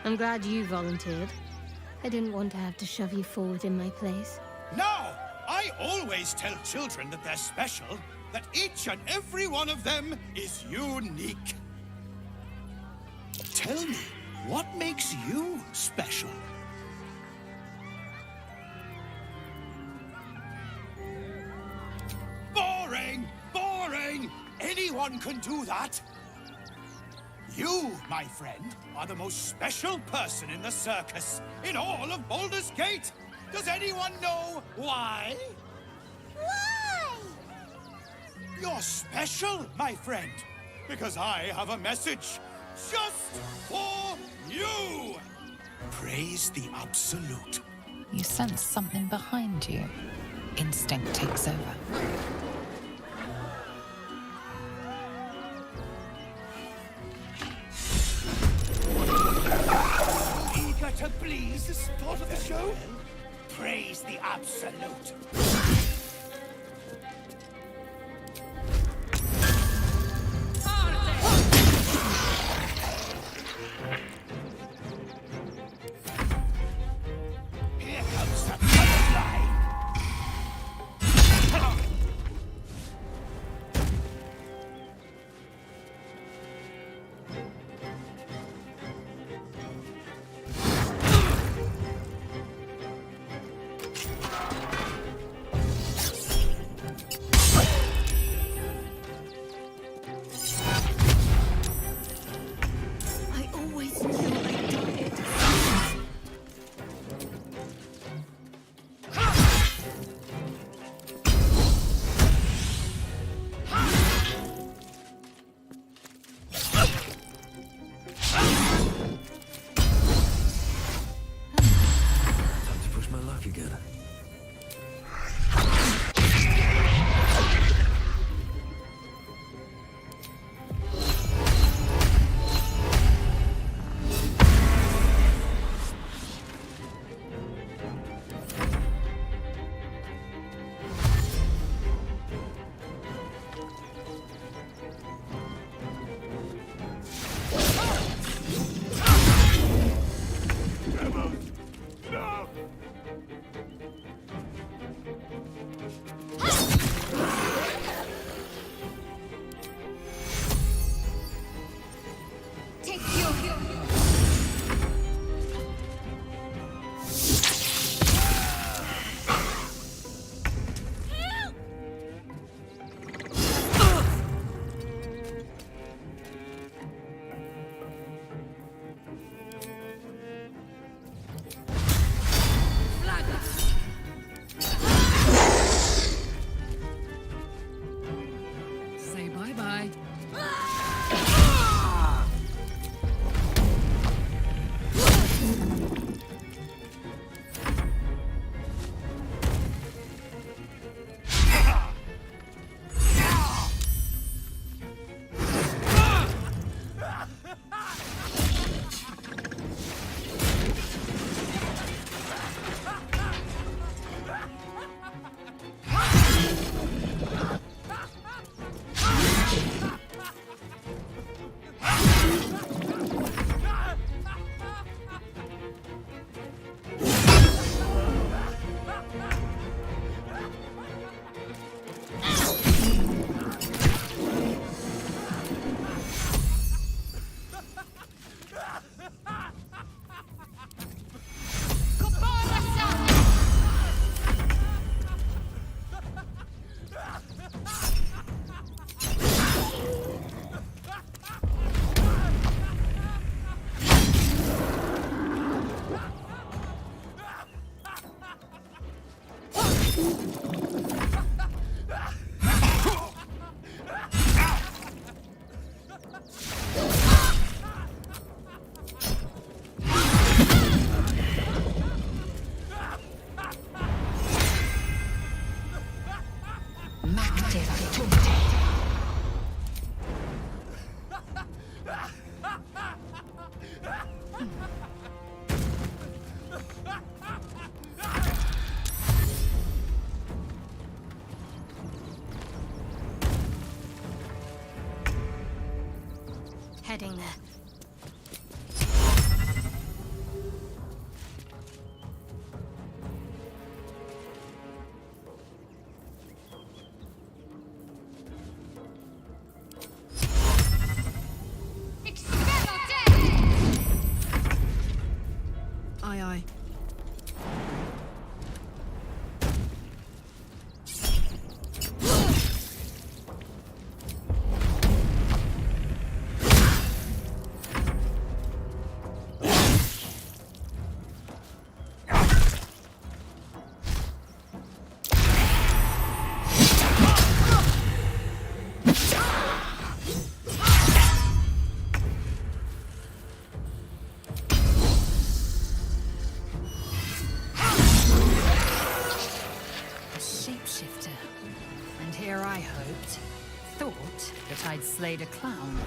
I'm glad you volunteered. I didn't want to have to shove you forward in my place. Now, I always tell children that they're special, that each and every one of them is unique. Tell me, what makes you special? Boring! Boring! Anyone can do that. You, my friend, are the most special person in the circus, in all of Baldur's Gate. Does anyone know why? Why? You're special, my friend, because I have a message just for you. Praise the Absolute. You sense something behind you. Instinct takes over. Eager to please the spot of the show? praise the Absolute. Here comes the butterfly. I always knew I'd died. Time to push my luck again. Take your... Say bye-bye. Heading there. Aye, aye. that I'd slayed a clown.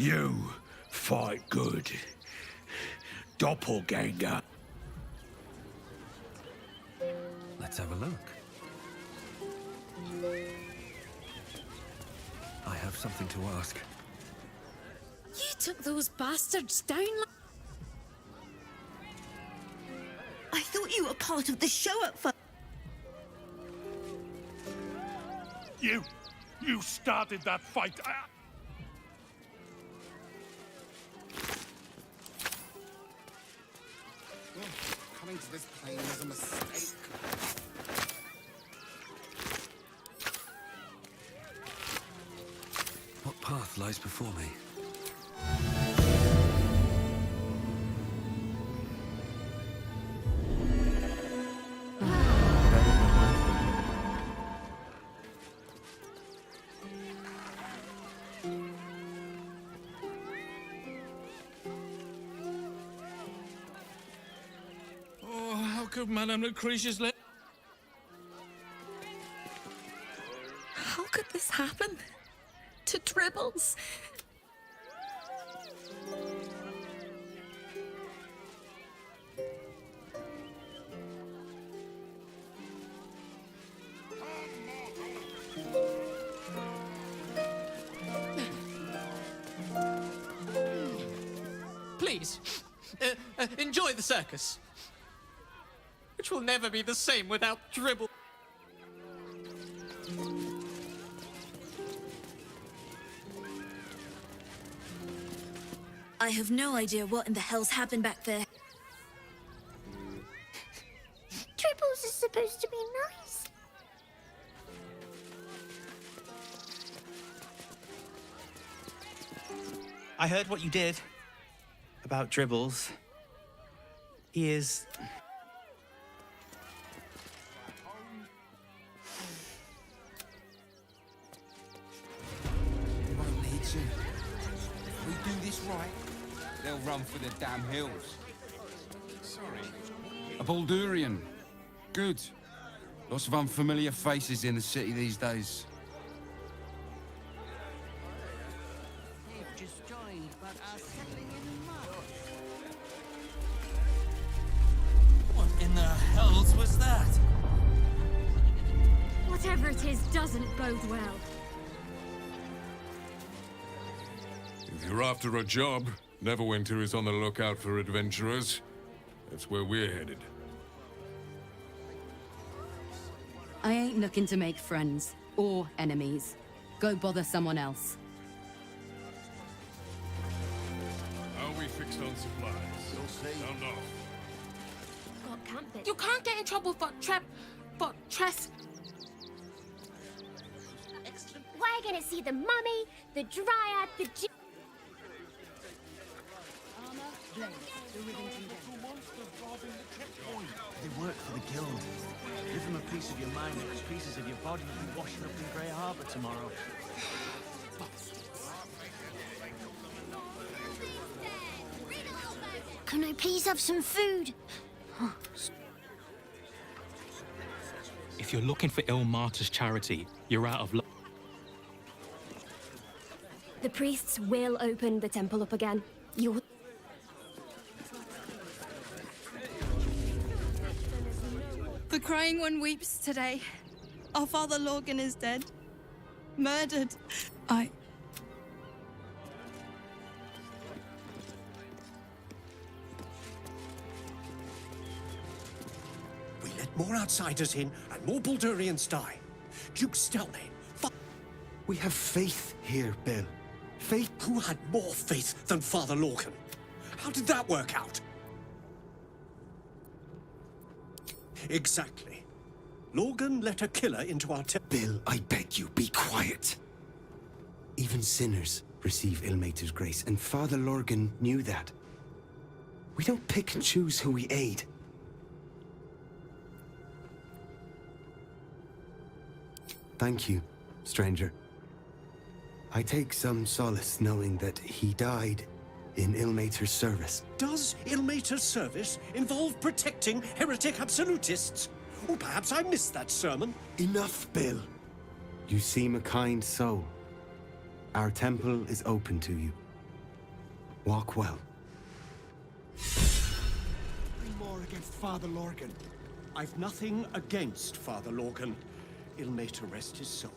You fight good. Doppelganger. Let's have a look. I have something to ask. You took those bastards down. I thought you were part of the show at first. You started that fight. Coming to this plane was a mistake. What path lies before me? Oh, how could Madame Lucretius let... How could this happen? To Dribbles? Please, enjoy the circus, which will never be the same without Dribble. I have no idea what in the hell's happened back there. Dribbles is supposed to be nice. I heard what you did about Dribbles. He is... They won't need to. If we do this right, they'll run for the damn hills. Sorry. A Baldurian. Good. Lots of unfamiliar faces in the city these days. They've just joined, but are settling in March. What in the hells was that? Whatever it is doesn't bode well. If you're after a job, Neverwinter is on the lookout for adventurers. That's where we're headed. I ain't looking to make friends or enemies. Go bother someone else. How are we fixed on supplies? You'll see. Don't know. You can't get in trouble for tres. We're gonna see the mummy, the dryad, the... They work for the guild. Give them a piece of your mind, pieces of your body will be washing up in Grey Harbour tomorrow. Can I please have some food? If you're looking for Ilmater's charity, you're out of luck. The priests will open the temple up again. You'll... The crying one weeps today. Our father Lorgan is dead. Murdered. We let more outsiders in, and more Baldurians die. Duke Stelmane, we have faith here, Bill. Faith? Who had more faith than Father Lorcan? How did that work out? Exactly. Lorgan let a killer into our Bill, I beg you, be quiet. Even sinners receive Ilmater's grace, and Father Lorgan knew that. We don't pick and choose who we aid. Thank you, stranger. I take some solace knowing that he died in Ilmater's service. Does Ilmater's service involve protecting heretic absolutists? Or perhaps I missed that sermon. Enough, Bill. You seem a kind soul. Our temple is open to you. Walk well. Nothing more against Father Lorgan. I've nothing against Father Lorgan. Ilmater rest his soul.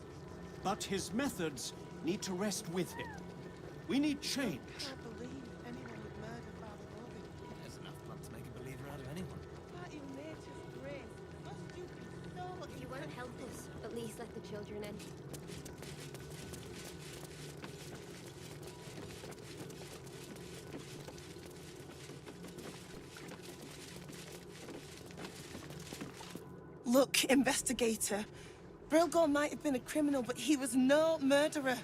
But his methods need to rest with him. We need change. I can't believe anyone would murder Father Lorgan. There's enough blood to make a believer out of anyone. That Ilmater's grace must you be so much. You won't help us. At least let the children in. Look, investigator. Brilgor might have been a criminal, but he was no murderer.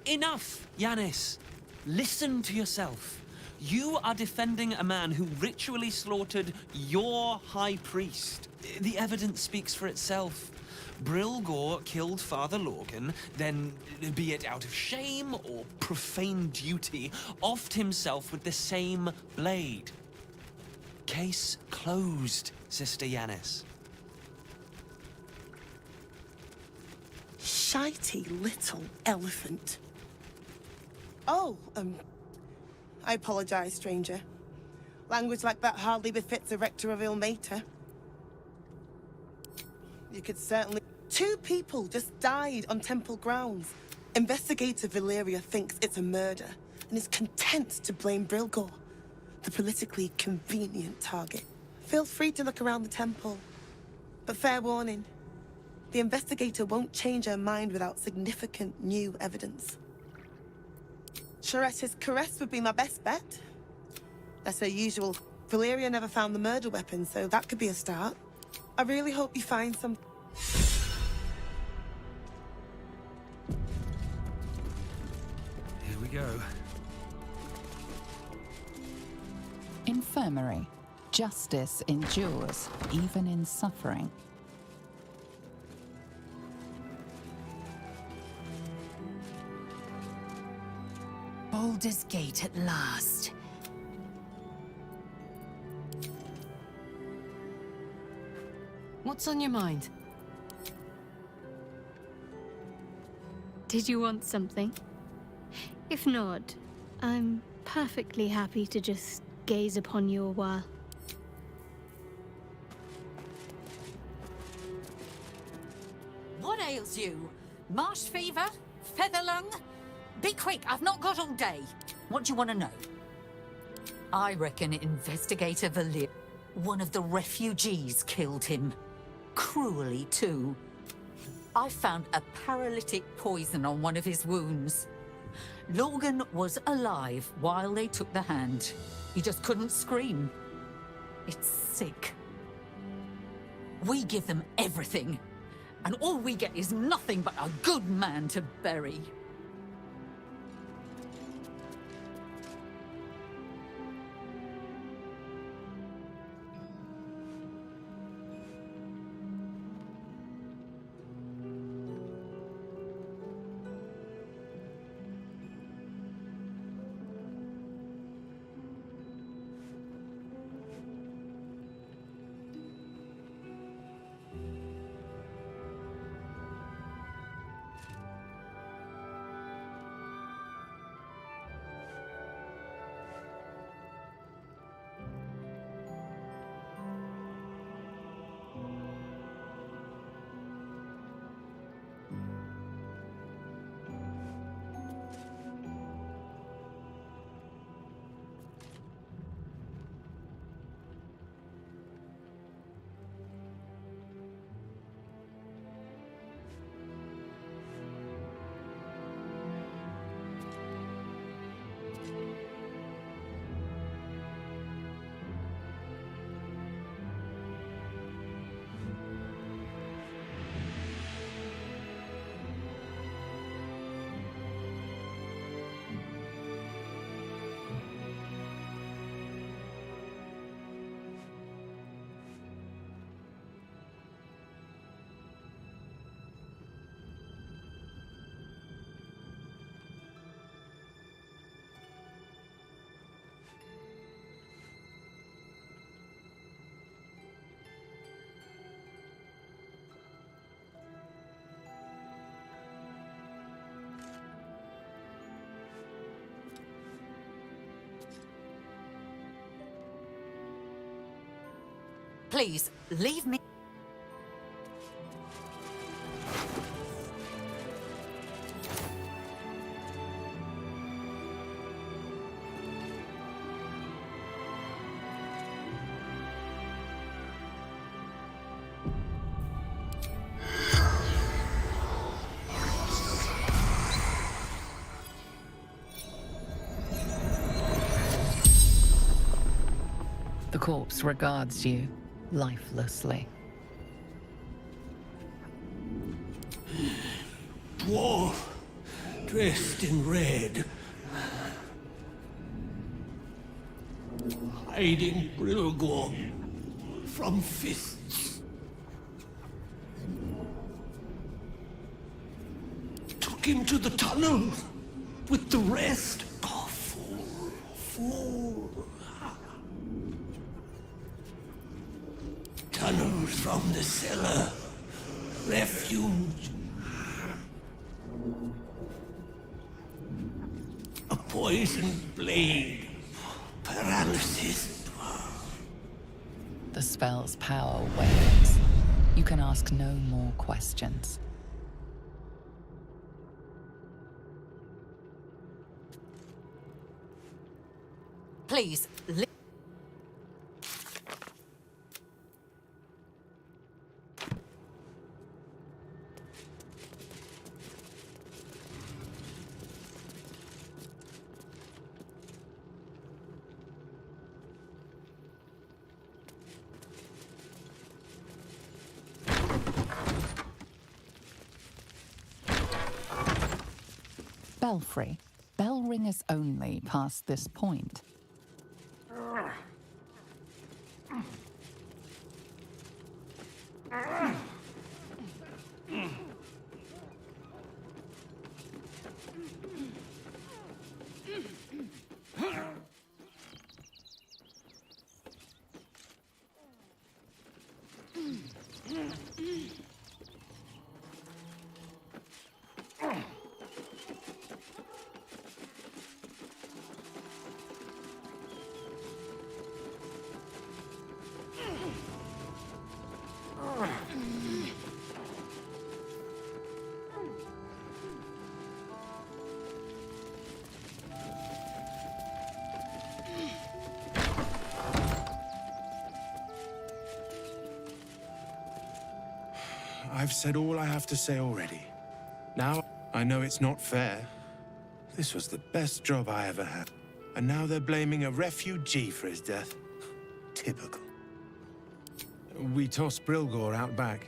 Enough, Yanis. Listen to yourself. You are defending a man who ritually slaughtered your high priest. The evidence speaks for itself. Brilgor killed Father Lorgan, then, be it out of shame or profane duty, offed himself with the same blade. Case closed, Sister Yanis. Shitey little elephant. Oh, I apologize, stranger. Language like that hardly befits a rector of Ilmater. You could certainly... 2 people just died on temple grounds. Investigator Valeria thinks it's a murder and is content to blame Brilgor, the politically convenient target. Feel free to look around the temple. But fair warning, the investigator won't change her mind without significant new evidence. Charette's caress would be my best bet. That's her usual. Valeria never found the murder weapon, so that could be a start. I really hope you find some... Here we go. Infirmary. Justice endures, even in suffering. Baldur's Gate at last. What's on your mind? Did you want something? If not, I'm perfectly happy to just gaze upon you a while. What ails you? Marsh fever? Feather lung? Be quick, I've not got all day. What do you want to know? I reckon Investigator Valir, one of the refugees, killed him. Cruelly, too. I found a paralytic poison on one of his wounds. Lorgan was alive while they took the hand. He just couldn't scream. It's sick. We give them everything, and all we get is nothing but a good man to bury. Please, leave me. The corpse regards you lifelessly. Dwarf, dressed in red, hiding Brilgor from fists. Took him to the tunnel with the rest. Oh, fool. Tunnels from the cellar. Refuge. A poisoned blade. Paralysis. The spell's power wanes. You can ask no more questions. Please, Belfry. Bell ringers only past this point. I've said all I have to say already. Now, I know it's not fair. This was the best job I ever had. And now they're blaming a refugee for his death. Typical. We tossed Brilgor out back.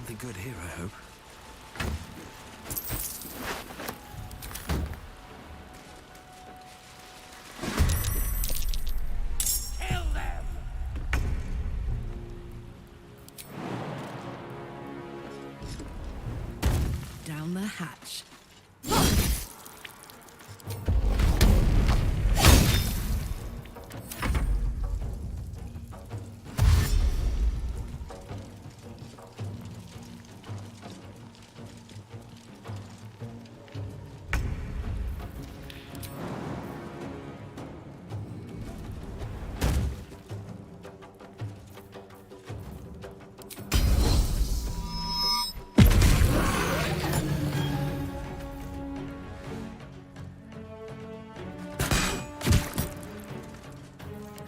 something good here, I hope. Kill them! Down the hatch.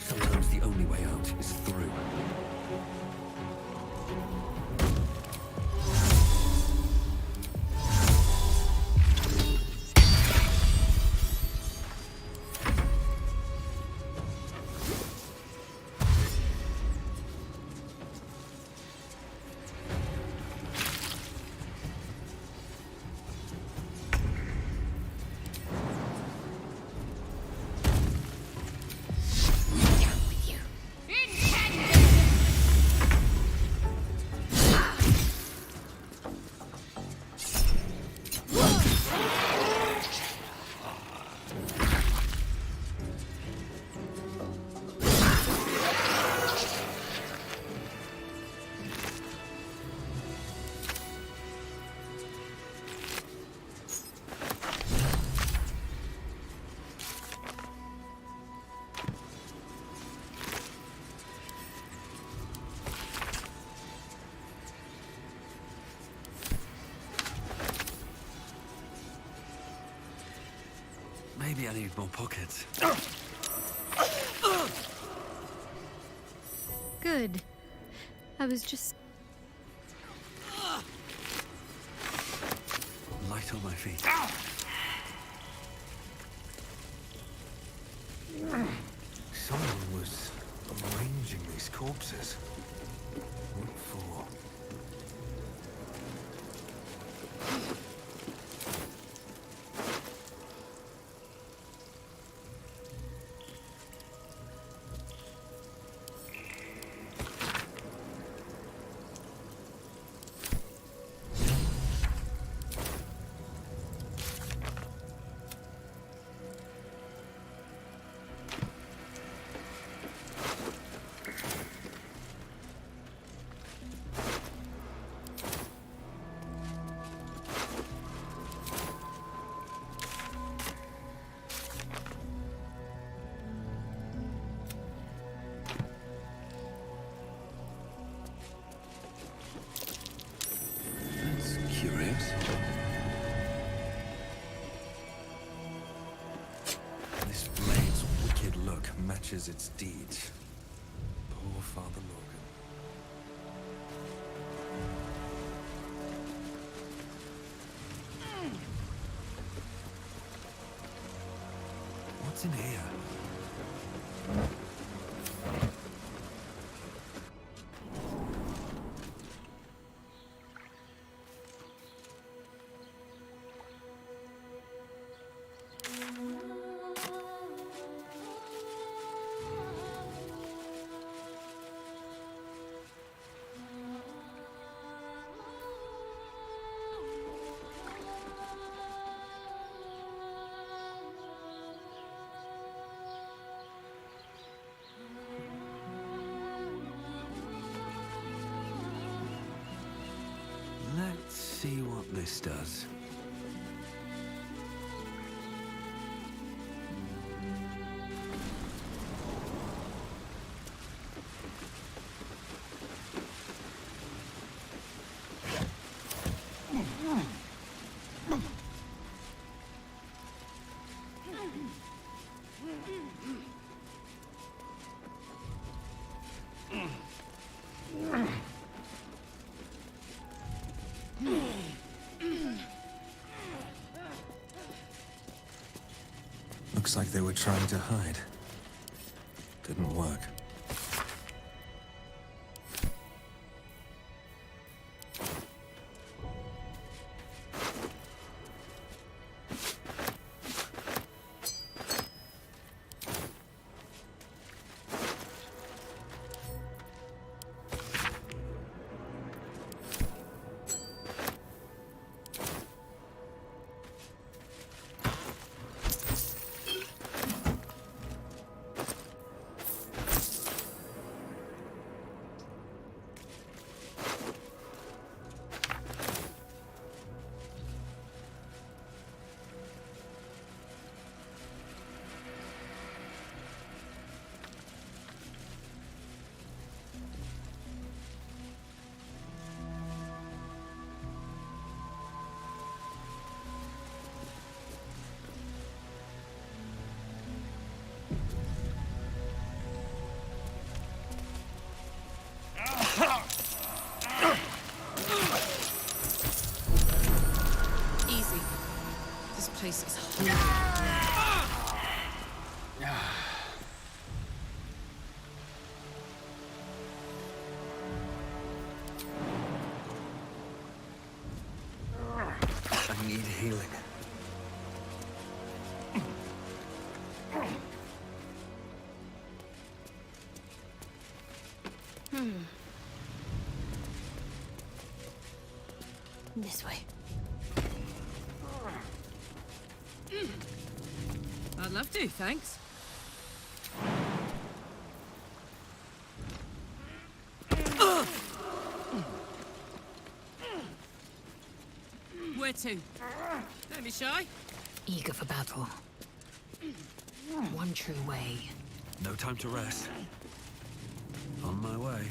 Sometimes the only way out is through. Maybe I need more pockets. Good. I was just... Light on my feet. Someone was arranging these corpses. What for? Curious. This blade's wicked look matches its deeds. Poor Father Lorgan. What's in here? Let's see what this does. Looks like they were trying to hide. Didn't work. place is hungry. I need healing. This way. I'd love to, thanks. Where to? Don't be shy. Eager for battle. One true way. No time to rest. On my way.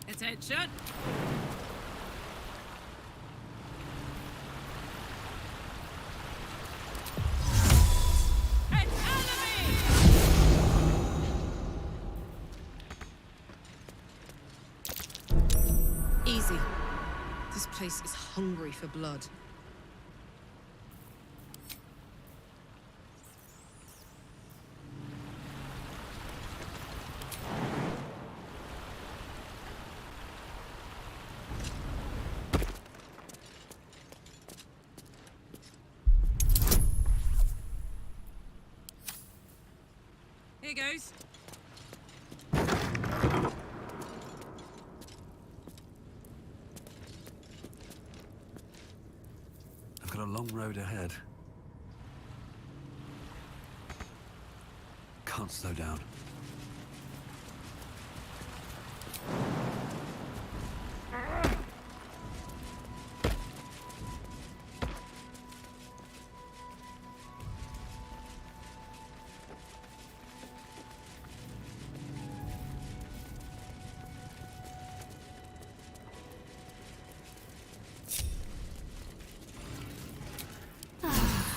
Attention! An enemy! Easy. This place is hungry for blood. Here goes. I've got a long road ahead. Can't slow down.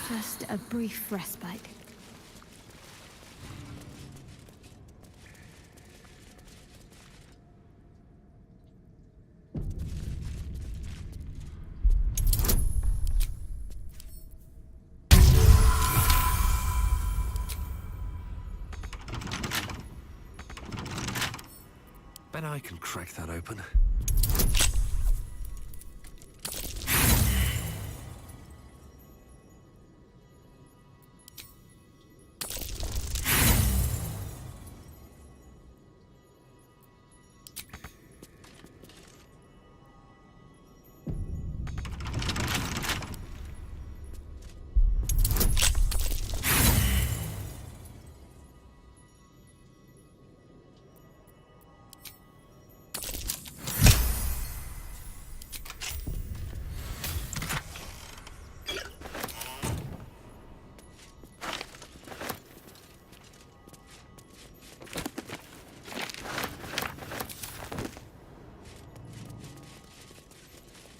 Just a brief respite. Bet I can crack that open.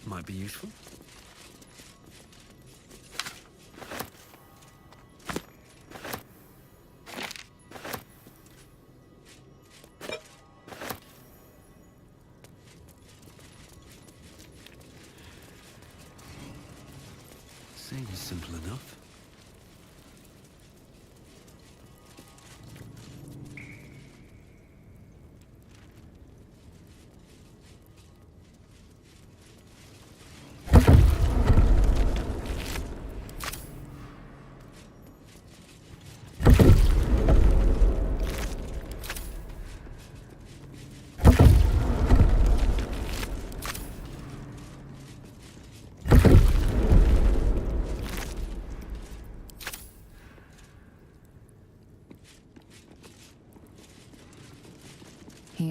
Might be useful. Seems simple enough.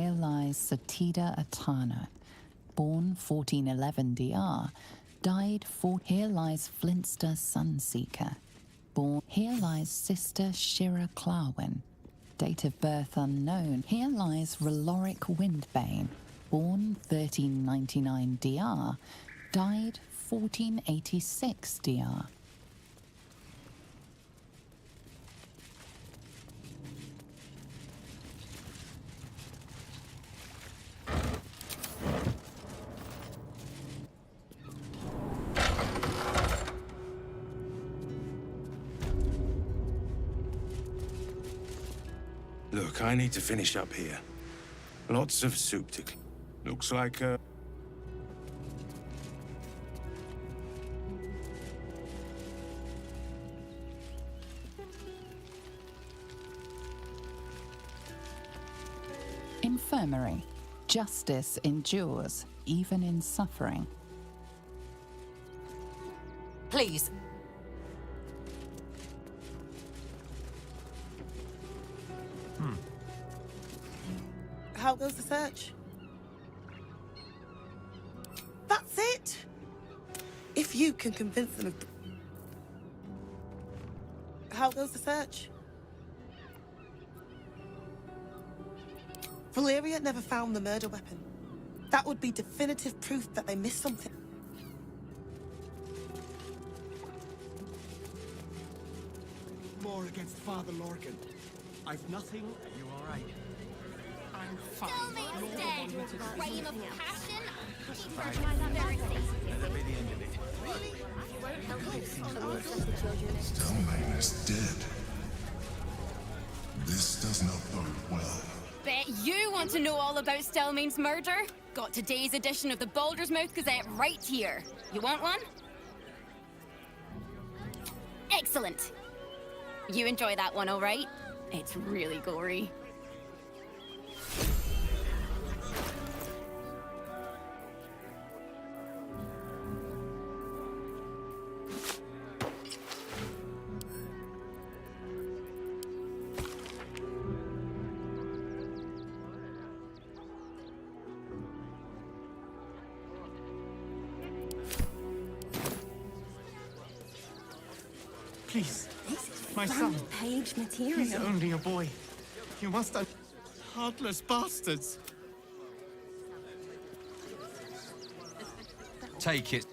Here lies Satida Atana, born 1411 DR, died Here lies Flintster Sunseeker, born. Here lies Sister Shira Clarwin, date of birth unknown. Here lies Reloric Windbane, born 1399 DR, died 1486 DR. Look, I need to finish up here. Lots of soup to clean. Looks like Infirmary. Justice endures, even in suffering. Please. How goes the search? That's it! If you can convince them of... How goes the search? Valeria never found the murder weapon. That would be definitive proof that they missed something. More against Father Lorcan. I've nothing. Are you all right? I'm fine. Soulmate's dead. Flame of passion. That'll be the end of it. Really? Won't help us. The children. Stillman is dead. This does not bode well. Bet you want to know all about Stillmane's murder? Got today's edition of the Baldur's Mouth Gazette right here. You want one? Excellent. You enjoy that one, all right? It's really gory. Please, my son. Page material. He's only a boy. You must heartless bastards. Take it.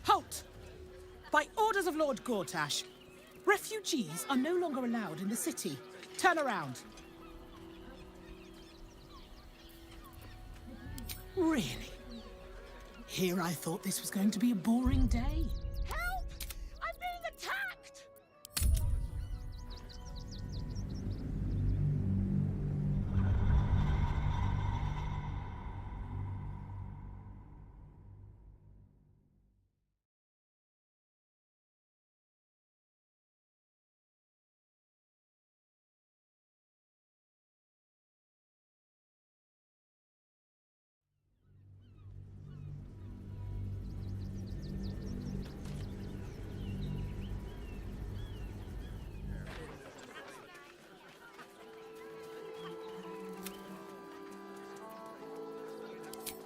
Halt! By orders of Lord Gortash, refugees are no longer allowed in the city. Turn around. Really? Here I thought this was going to be a boring day. Help! I'm being attacked!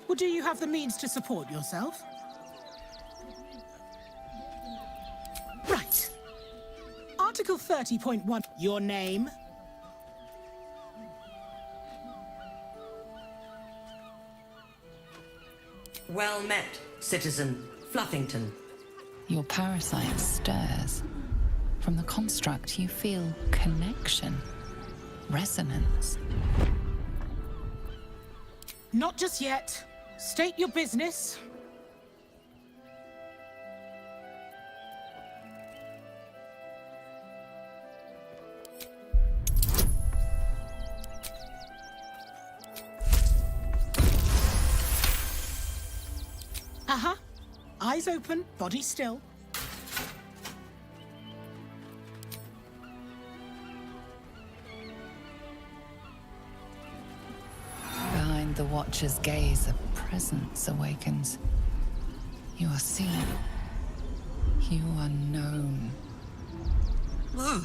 Or do you have the means to support yourself? Right. Article 30.1. Your name? Well met, Citizen Fluffington. Your parasite stirs. From the construct, you feel connection, resonance. Not just yet. State your business. Eyes open, body still. Behind the Watcher's gaze, a presence awakens. You are seen. You are known. Whoa.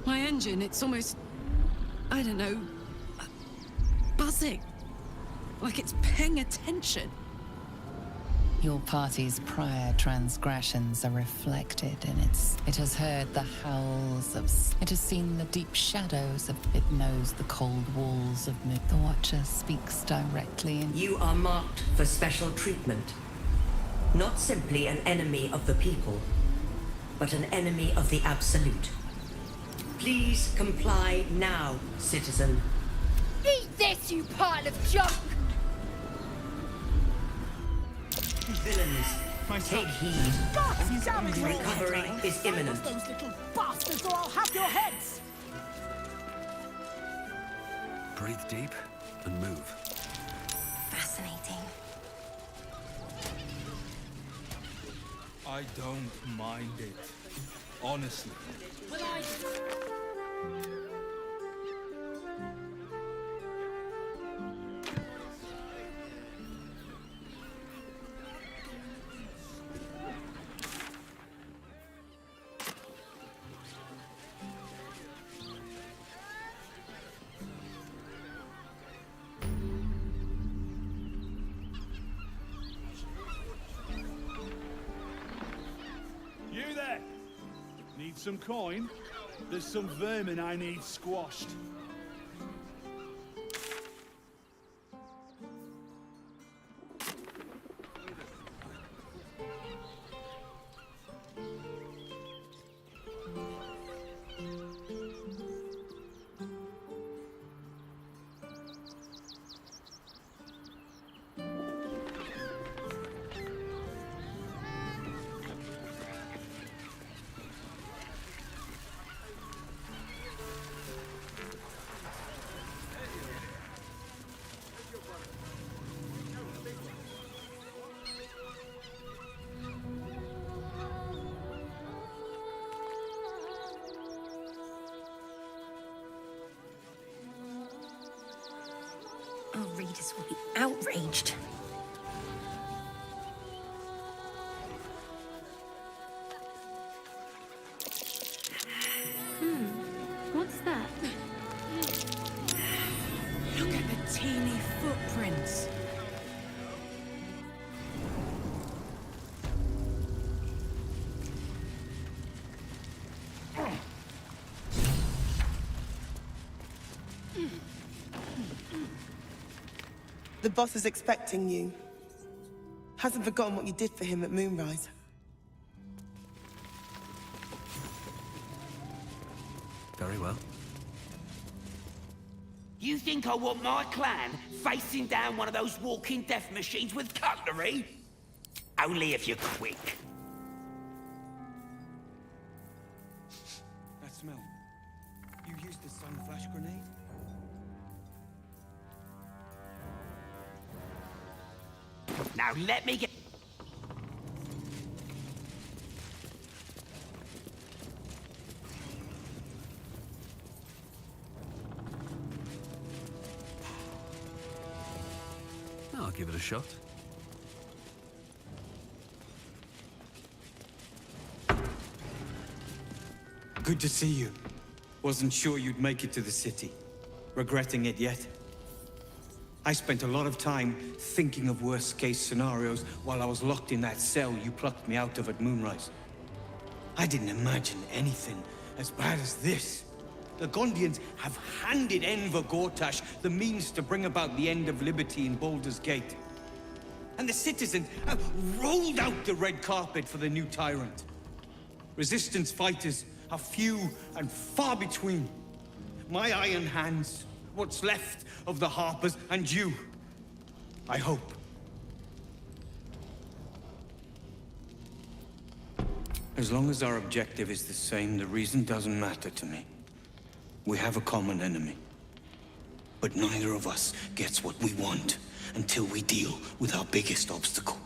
My engine, it's almost... I don't know... buzzing. Like it's paying attention. Your party's prior transgressions are reflected in its... It has heard the howls of... It has seen the deep shadows of... It knows the cold walls of... The Watcher speaks directly in... You are marked for special treatment. Not simply an enemy of the people, but an enemy of the Absolute. Please comply now, citizen. Eat this, you pile of junk! Villains, take heed. God damn it! Recovery is imminent. Those little bastards, or I'll have your heads! Breathe deep and move. Fascinating. I don't mind it. Honestly. But I... You there? Need some coin? There's some vermin I need squashed. Our readers will be outraged. What's that? Look at the teeny footprints. The boss is expecting you. Hasn't forgotten what you did for him at Moonrise. Very well. You think I want my clan facing down one of those walking death machines with cutlery? Only if you're quick. That smell. You used the sun flash grenade? Now let me get... I'll give it a shot. Good to see you. Wasn't sure you'd make it to the city. Regretting it yet? I spent a lot of time thinking of worst-case scenarios while I was locked in that cell you plucked me out of at Moonrise. I didn't imagine anything as bad as this. The Gondians have handed Enver Gortash the means to bring about the end of liberty in Baldur's Gate. And the citizens have rolled out the red carpet for the new tyrant. Resistance fighters are few and far between. My iron hands, what's left of the Harpers, and you, I hope. As long as our objective is the same, the reason doesn't matter to me. We have a common enemy. But neither of us gets what we want until we deal with our biggest obstacle.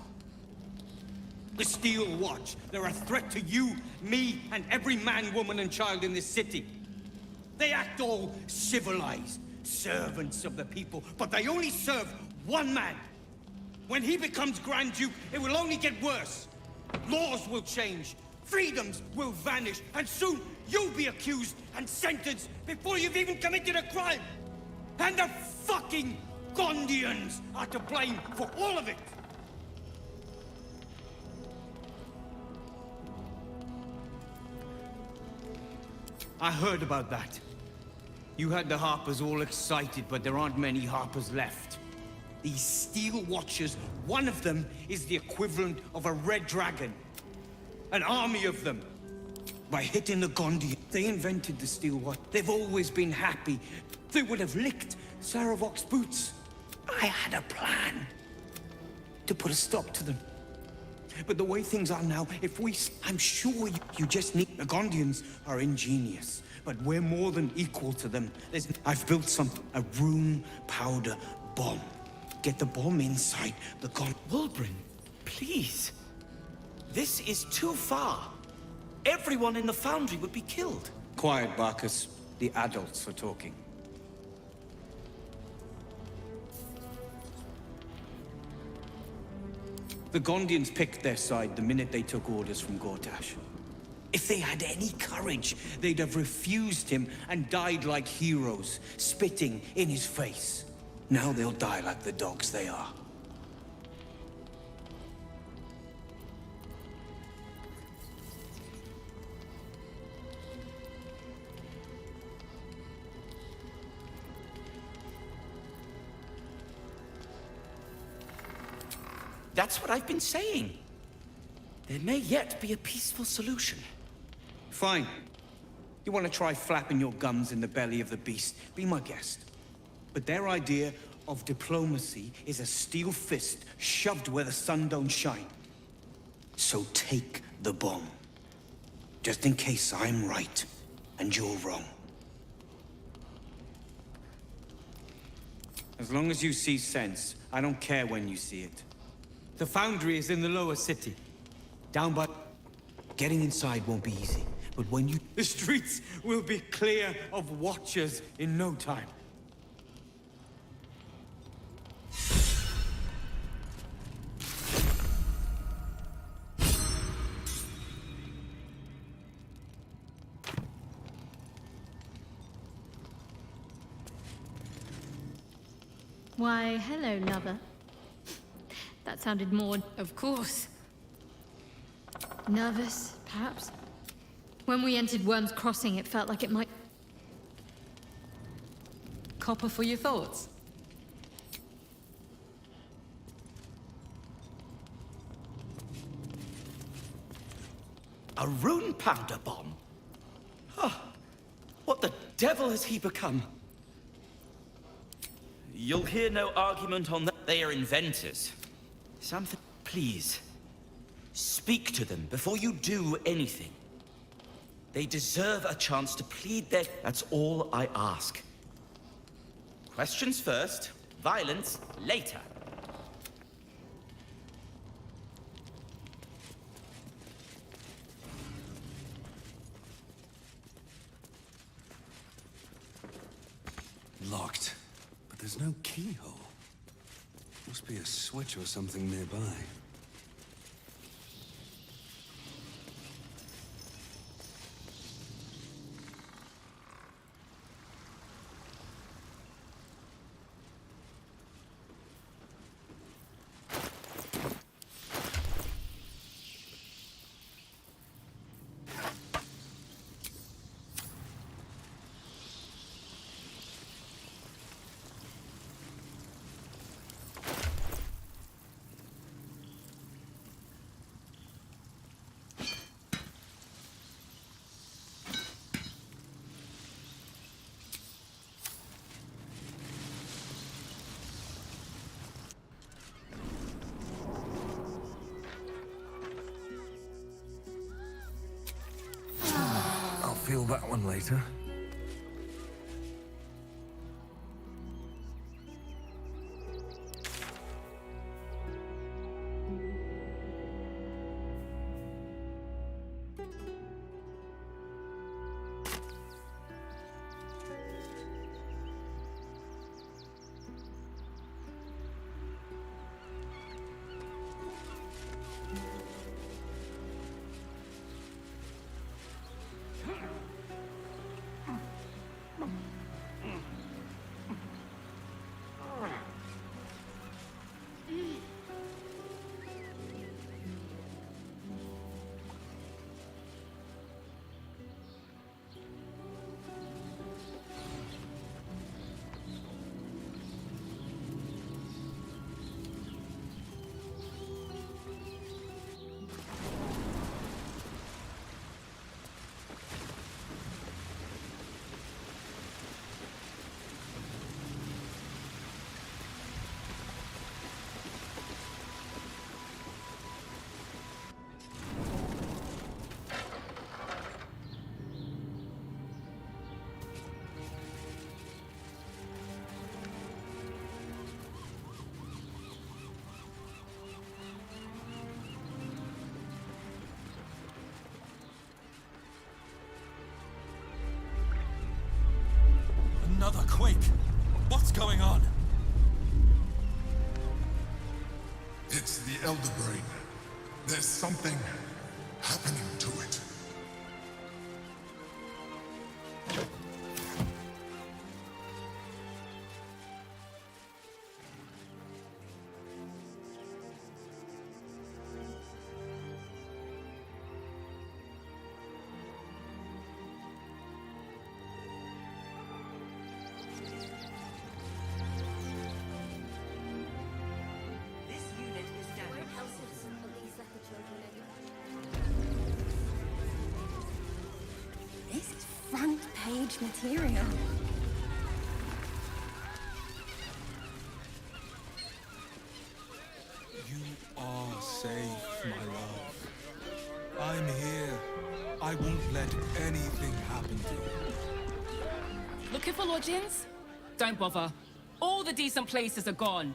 The Steel Watch. They're a threat to you, me, and every man, woman, and child in this city. They act all civilized, servants of the people, but they only serve one man. When he becomes Grand Duke, it will only get worse. Laws will change, freedoms will vanish, and soon you'll be accused and sentenced before you've even committed a crime. And the fucking Gondians are to blame for all of it. I heard about that. You had the Harpers all excited, but there aren't many Harpers left. These Steel Watchers, one of them is the equivalent of a red dragon. An army of them. By hitting the Gondians, they invented the Steel Watch. They've always been happy. They would have licked Saravok's boots. I had a plan to put a stop to them. But the way things are now, I'm sure you just need... The Gondians are ingenious, but we're more than equal to them. I've built something, a rune powder bomb. Get the bomb inside the Wulbren, please. This is too far. Everyone in the Foundry would be killed. Quiet, Barcus. The adults are talking. The Gondians picked their side the minute they took orders from Gortash. If they had any courage, they'd have refused him and died like heroes, spitting in his face. Now they'll die like the dogs they are. That's what I've been saying. There may yet be a peaceful solution. Fine. You want to try flapping your gums in the belly of the beast? Be my guest. But their idea of diplomacy is a steel fist shoved where the sun don't shine. So take the bomb. Just in case I'm right and you're wrong. As long as you see sense, I don't care when you see it. The Foundry is in the lower city. Down by... Getting inside won't be easy, but when you... The streets will be clear of Watchers in no time. Why, hello, lover. That sounded more... Of course. Nervous, perhaps? When we entered Worm's Crossing, it felt like it might... Copper for your thoughts? A rune powder bomb? Huh. What the devil has he become? You'll hear no argument on that. They are inventors. Something... Please. Speak to them before you do anything. They deserve a chance to plead their... That's all I ask. Questions first, violence later. Locked, but there's no keyhole. Must be a switch or something nearby. Feel that one later. quick! What's going on? It's the Elder Brain. There's something happening to it. This is front page material. You are safe, my love. I'm here. I won't let anything happen to you. Looking for lodgings? Don't bother. All the decent places are gone.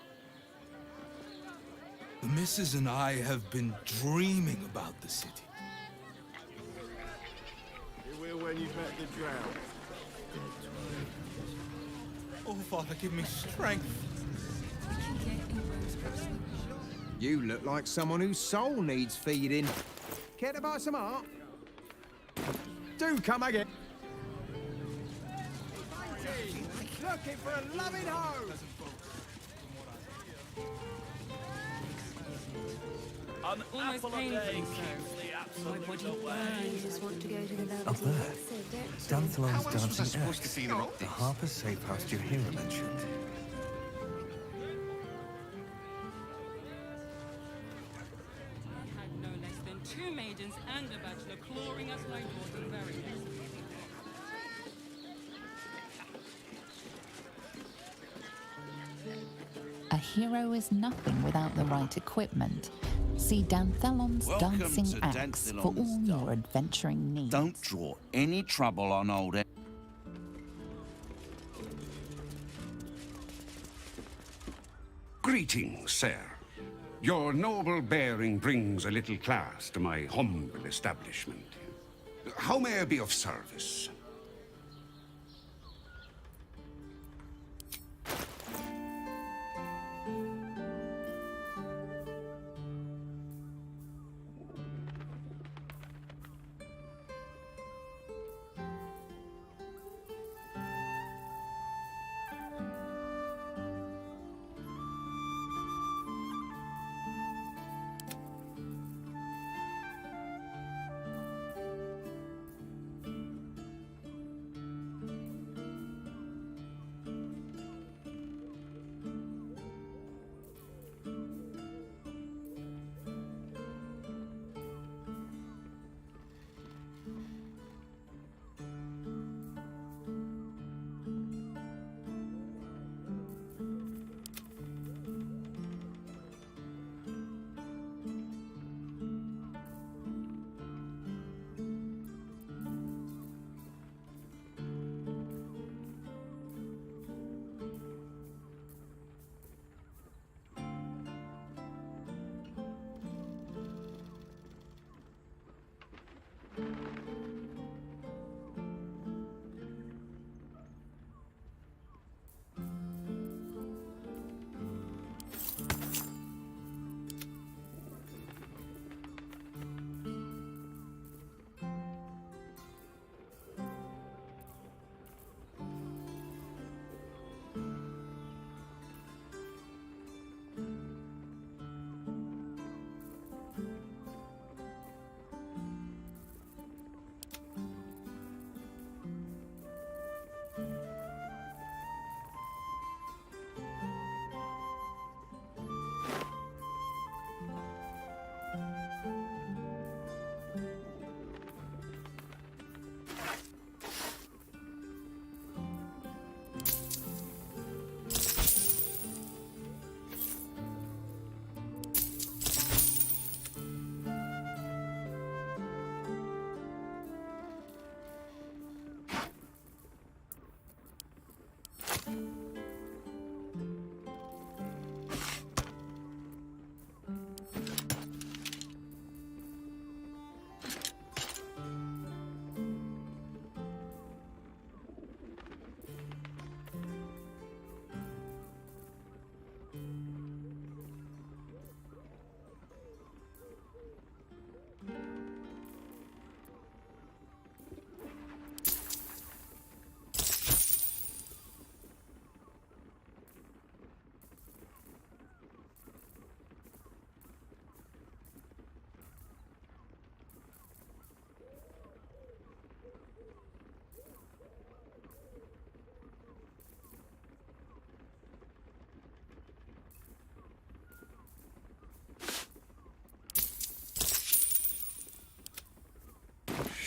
The missus and I have been dreaming about the city. You will when you've met the drought. Oh, Father, give me strength. You look like someone whose soul needs feeding. Care to buy some art? Do come again. Looking for a loving home. I'm almost painfully so. My body burns. Just want to go to the A bird. Danthelon's dancing axe. The Harper's safe house Jahira mentioned. I had no less than 2 maidens and a bachelor clawing at my door the very next day. A hero is nothing without the right equipment. See Danthelon's dancing axe for all your adventuring needs. Don't draw any trouble on old... Greetings, sir. Your noble bearing brings a little class to my humble establishment. How may I be of service?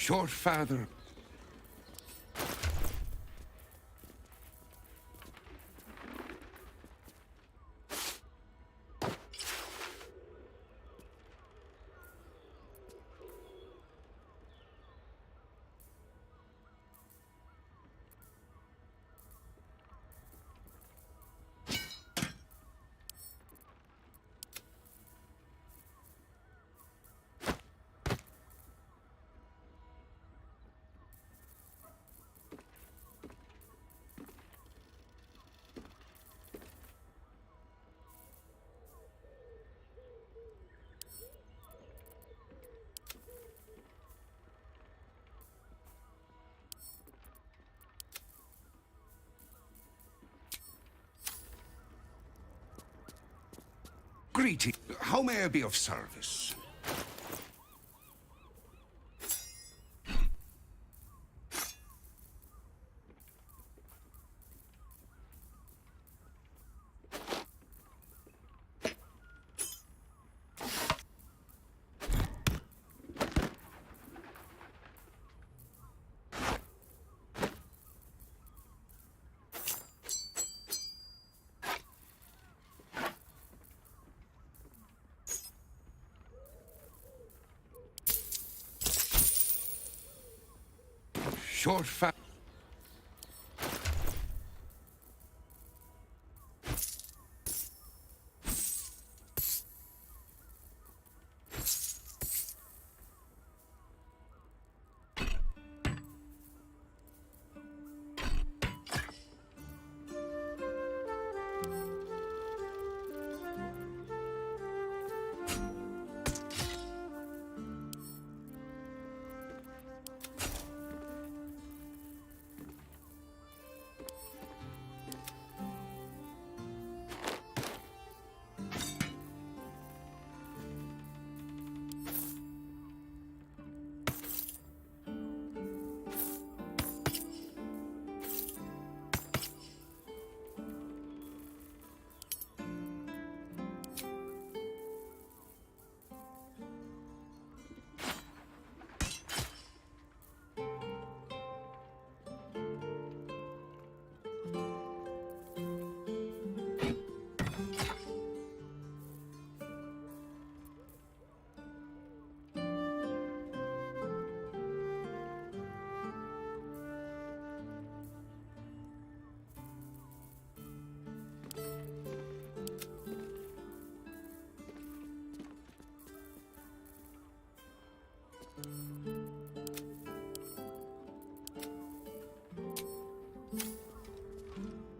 Short father. Greeting. How may I be of service? Short fat.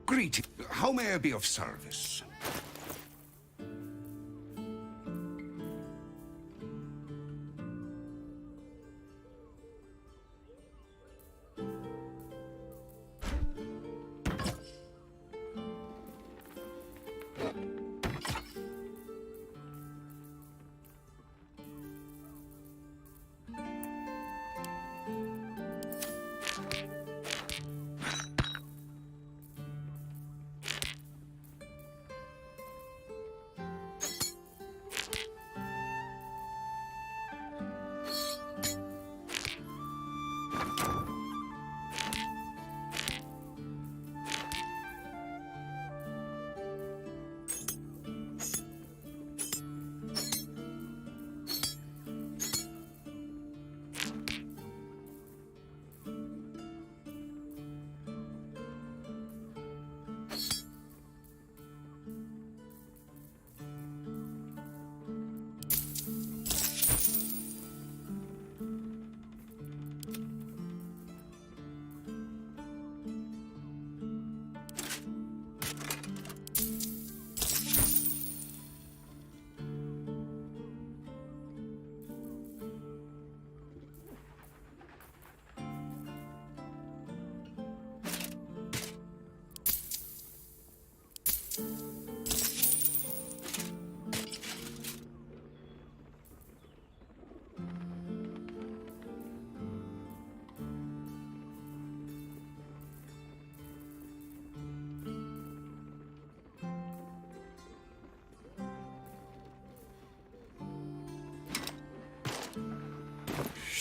Greeting. How may I be of service?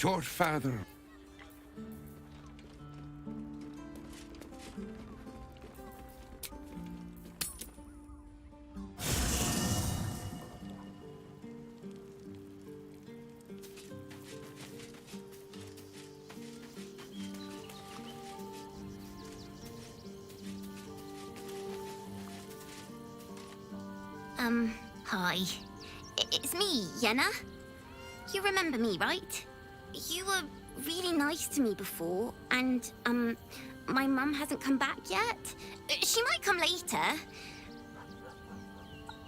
Short father. Hi. It's me, Yenna. You remember me, right? You were really nice to me before, and, my mum hasn't come back yet. She might come later.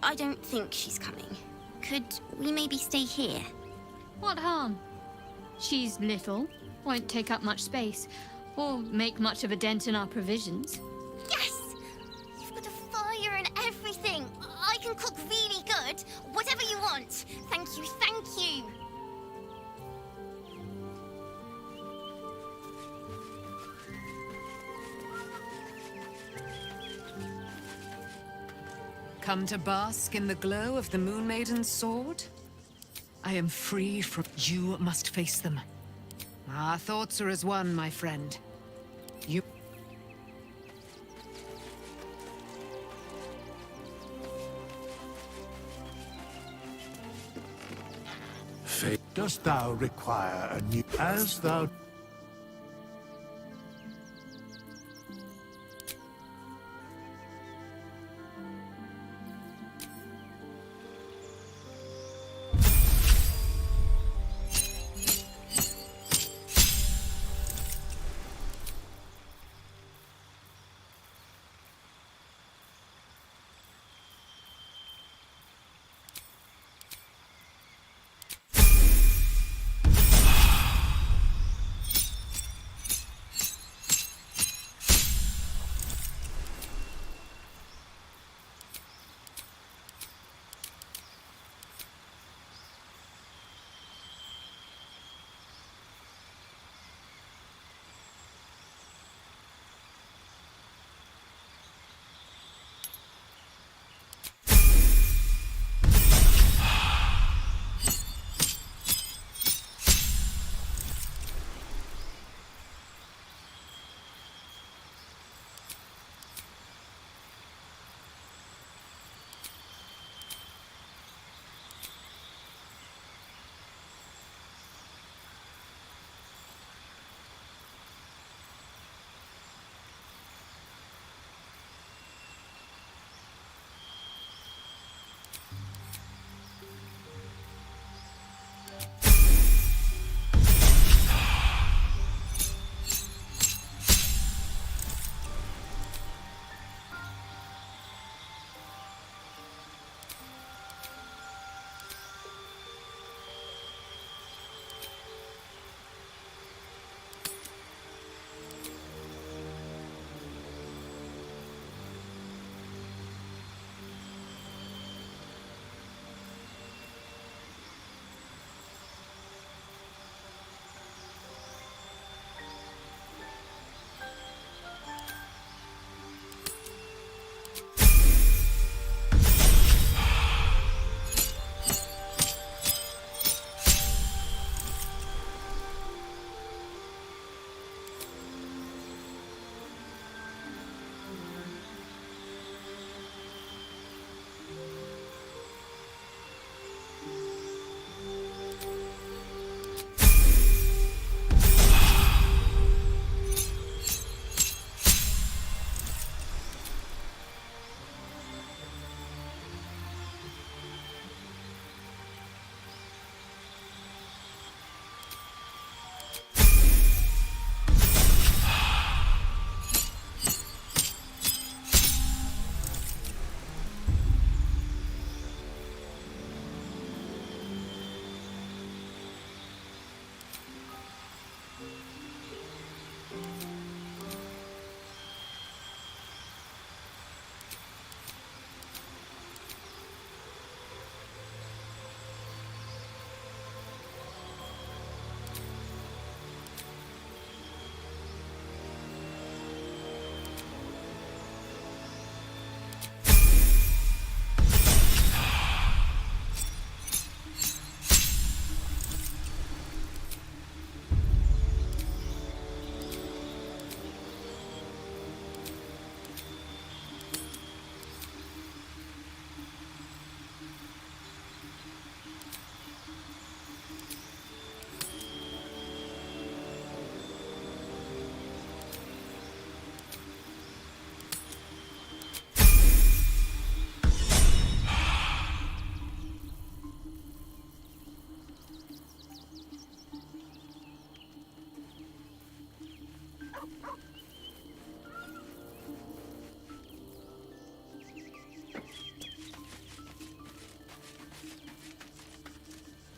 I don't think she's coming. Could we maybe stay here? What harm? She's little, won't take up much space, or make much of a dent in our provisions. Yes! You've got a fire and everything. I can cook really good. Whatever you want. Thank you, thank you. Come to bask in the glow of the Moon Maiden's sword? I am free from... You must face them. Our thoughts are as one, my friend. You... Fate, dost thou require a new... As thou...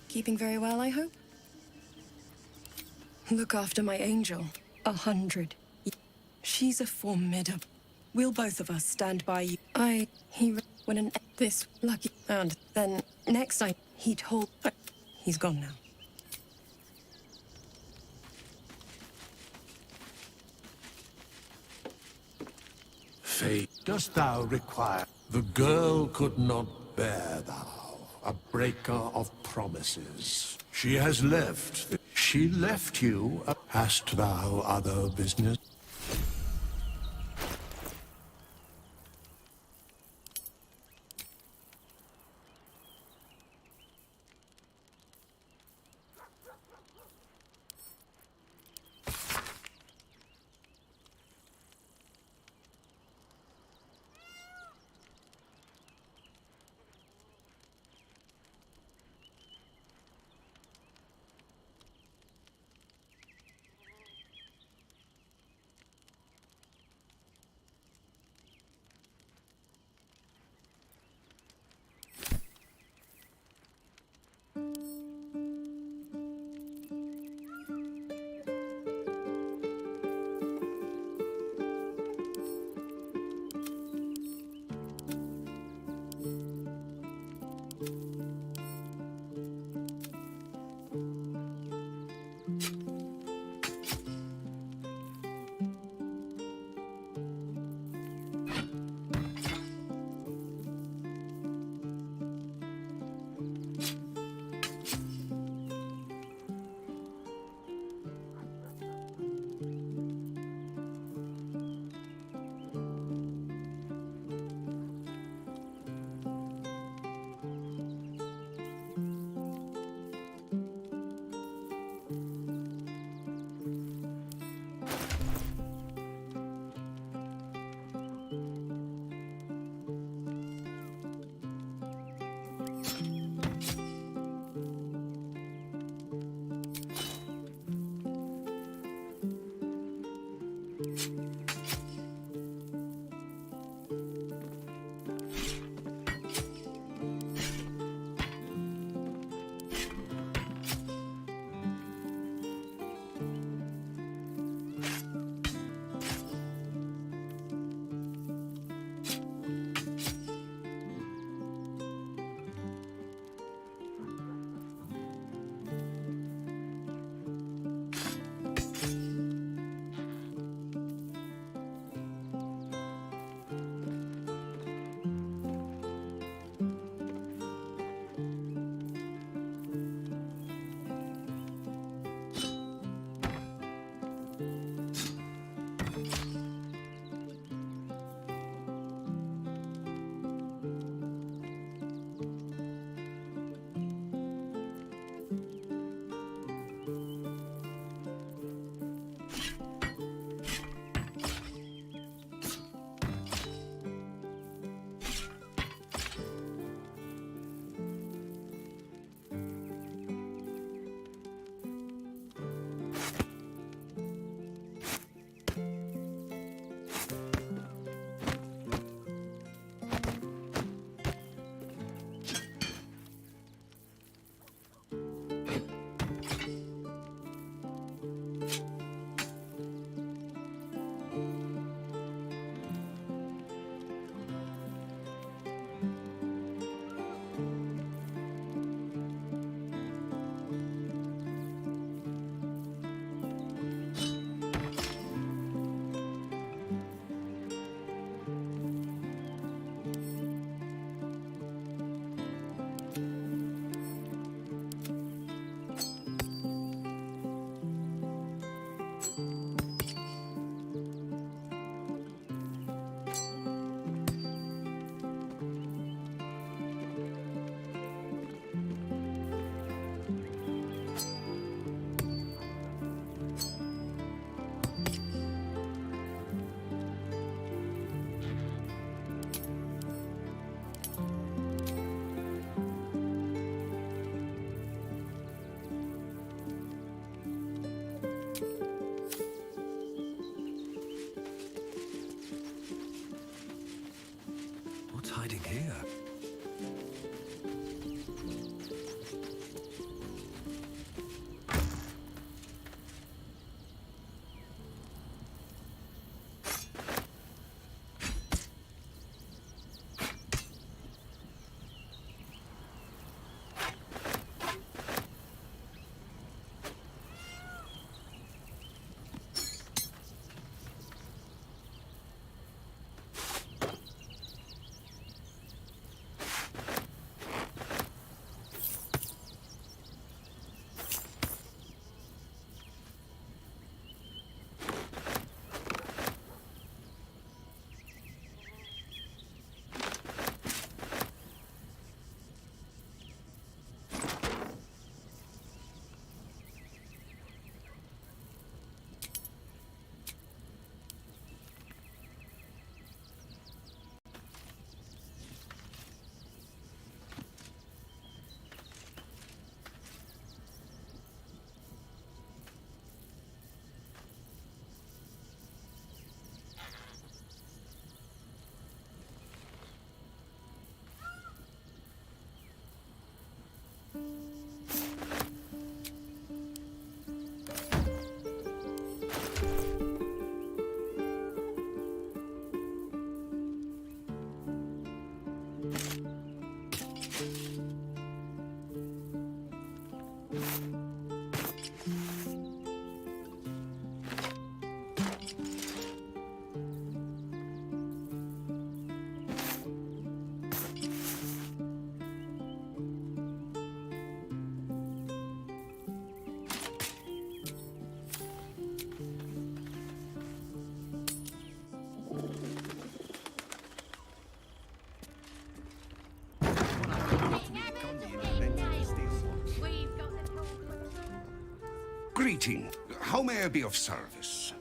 Keeping very well, I hope? Look after my angel. 100. She's a formidable. We'll both of us stand by you. When this lucky, and then next time he told, he's gone now. Fate, dost thou require? The girl could not bear thou, a breaker of promises. She has left. She left you. Hast thou other business? I be of service?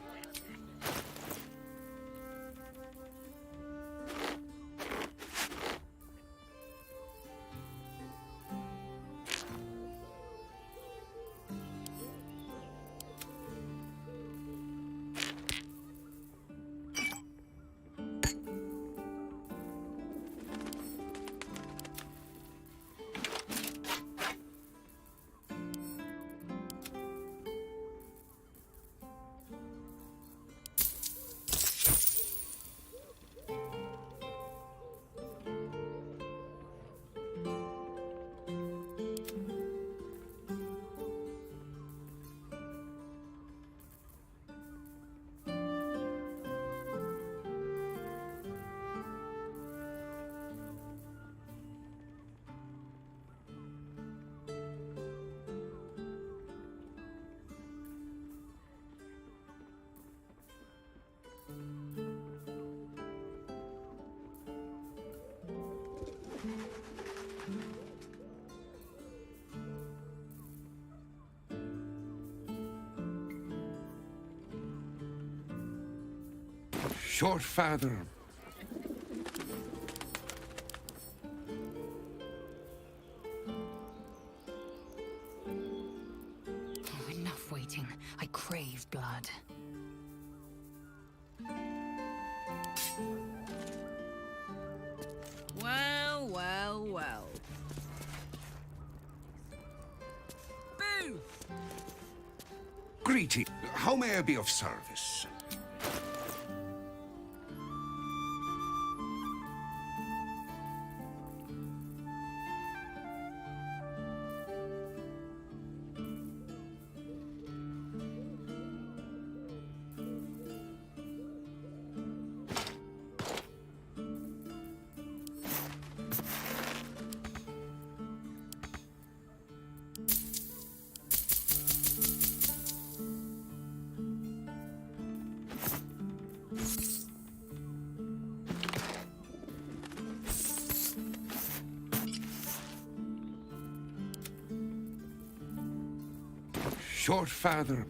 Short father. Oh, enough waiting. I crave blood. Well, well, well. Boo! Greeting. How may I be of service? Short father.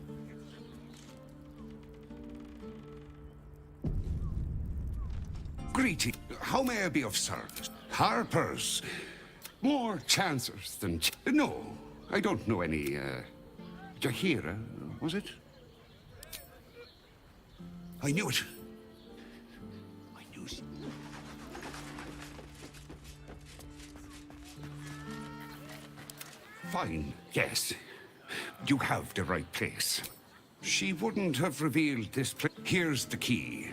Greeting. How may I be of service? Harpers. More chancers than... No, I don't know any, Jahira, was it? I knew it. I knew it. Fine, yes. You have the right place. She wouldn't have revealed this place. Here's the key.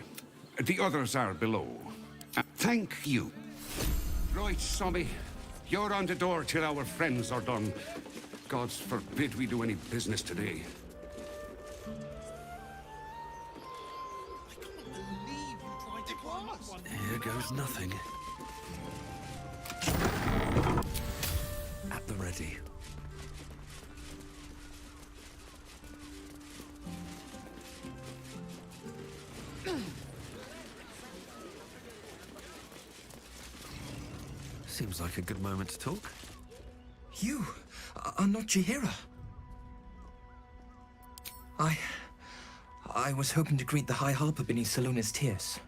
The others are below. Thank you. Right, Sommy. You're on the door till our friends are done. Gods forbid we do any business today. Here goes nothing. At the ready. Seems like a good moment to talk. You are not Jahira. I was hoping to greet the High Harper beneath Salona's tears.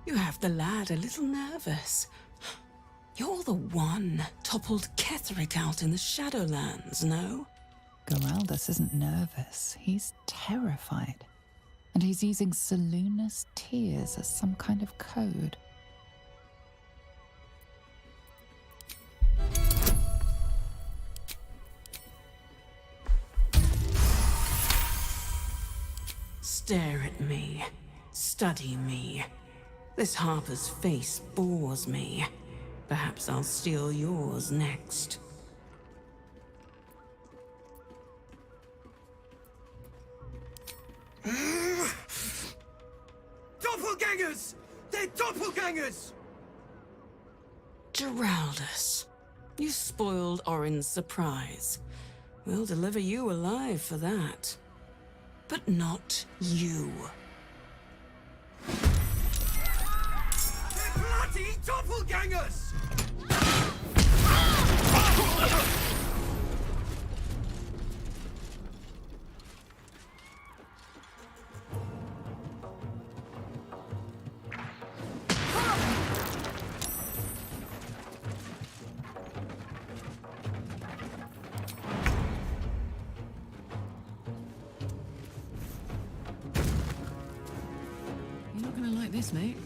You have the lad a little nervous. You're the one toppled Ketheric out in the Shadowlands, no? Geraldus isn't nervous. He's terrified. And he's using Salona's tears as some kind of code. Stare at me. Study me. This Harper's face bores me. Perhaps I'll steal yours next. Doppelgangers! They're doppelgangers! Geraldus, you spoiled Orin's surprise. We'll deliver you alive for that. But not you. They're bloody doppelgangers! this, mate.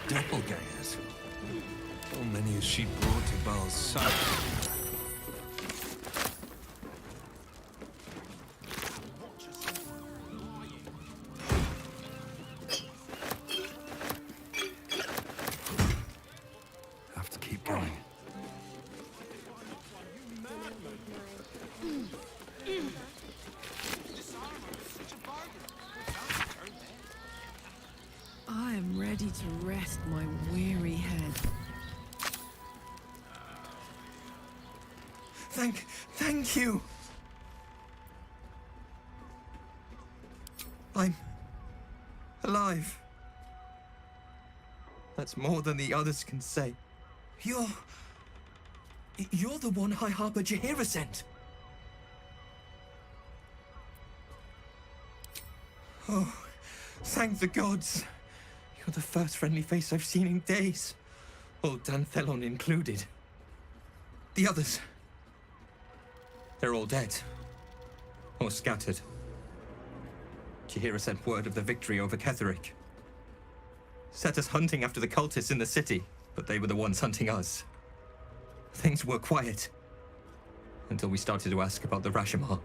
Doppelgangers. So many as she brought to Bal's side. Have to keep going. I am ready to rest my weary head. Thank you! I'm alive. That's more than the others can say. You're the one High Harper Jaheira sent. Oh, thank the gods. You're the first friendly face I've seen in days. Old Danthelon included. The others, they're all dead. Or scattered. Jaheira sent word of the victory over Ketheric. Set us hunting after the cultists in the city, but they were the ones hunting us. Things were quiet. Until we started to ask about the Rashomar.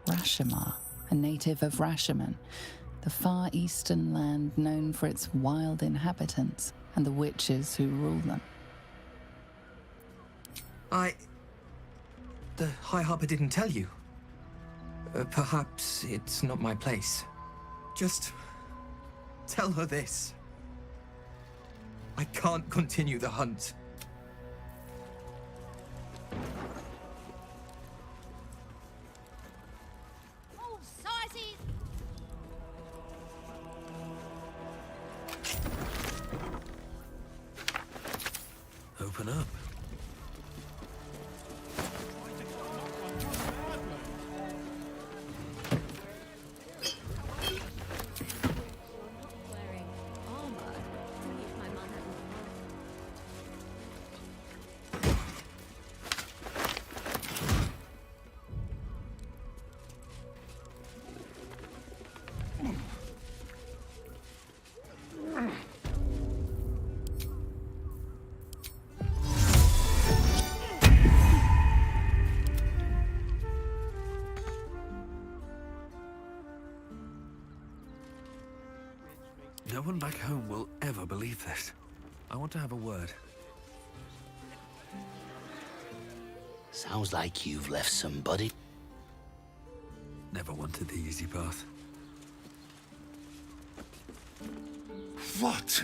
Rashomar, a native of Rashomon, the far eastern land known for its wild inhabitants and the witches who rule them. The High Harper didn't tell you. Perhaps it's not my place. Just tell her this. I can't continue the hunt. All sizes! Open up. No one back home will ever believe this. I want to have a word. Sounds like you've left somebody. Never wanted the easy path. What?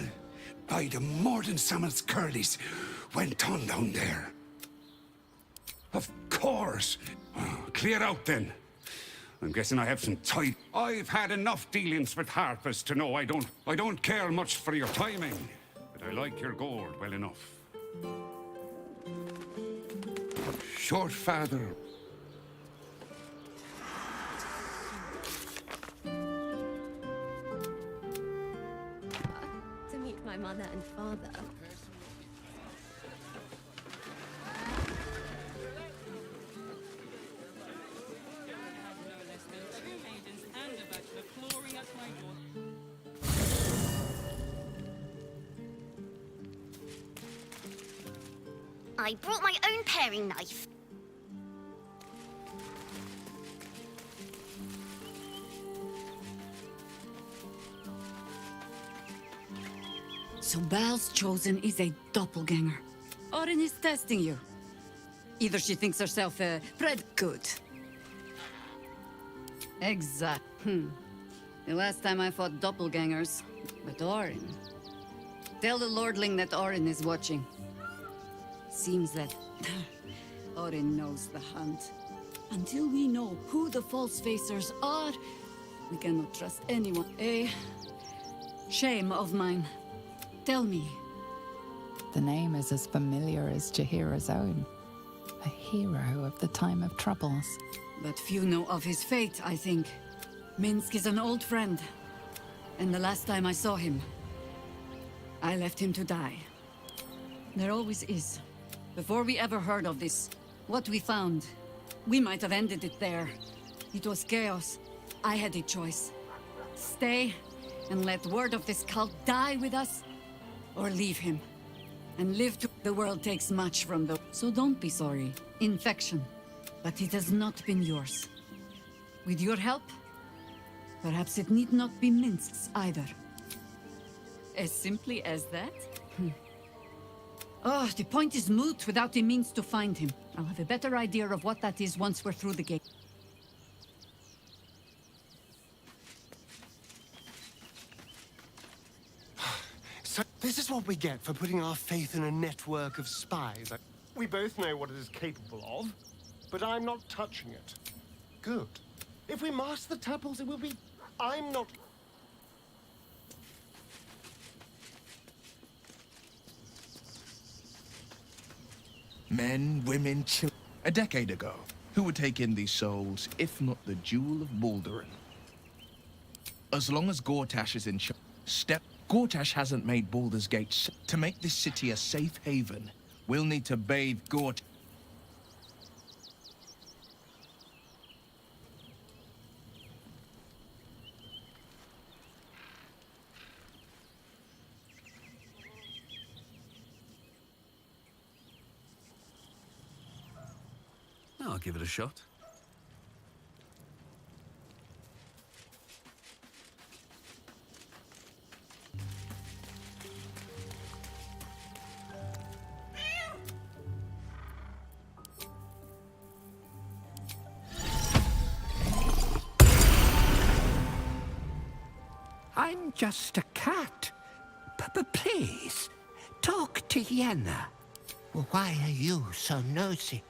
By the Morden Sammon's curlies went on down there. Of course. Oh, clear out then. I'm guessing I have some time. I've had enough dealings with harpers to know I don't care much for your timing, but I like your gold well enough. Short father. To meet my mother and father. I brought my own paring knife. So Bal's chosen is a doppelganger. Orin is testing you. Either she thinks herself a good. Exact. The last time I fought doppelgangers, with Orin. Tell the Lordling that Orin is watching. Seems that Orin knows the hunt. Until we know who the false facers are, we cannot trust anyone. A shame of mine. Tell me. The name is as familiar as Jaheira's own. A hero of the time of troubles. But few know of his fate, I think. Minsk is an old friend. And the last time I saw him, I left him to die. There always is. Before we ever heard of this, what we found, we might have ended it there. It was chaos. I had a choice. Stay and let word of this cult die with us, or leave him and live to... The world takes much from the... So don't be sorry. Infection. But it has not been yours. With your help, perhaps it need not be Minsk's either. As simply as that? Oh, the point is moot without a means to find him. I'll have a better idea of what that is once we're through the gate. So this is what we get for putting our faith in a network of spies. We both know what it is capable of, but I'm not touching it. Good. If we master the tadpoles, it will be... I'm not... Men, women, children. A decade ago, who would take in these souls, if not the Jewel of Baldur? As long as Gortash is in charge, Gortash hasn't made Baldur's Gate. To make this city a safe haven, we'll need to bathe Gortash. I'll give it a shot. I'm just a cat. But please, talk to Yenna. Why are you so nosy?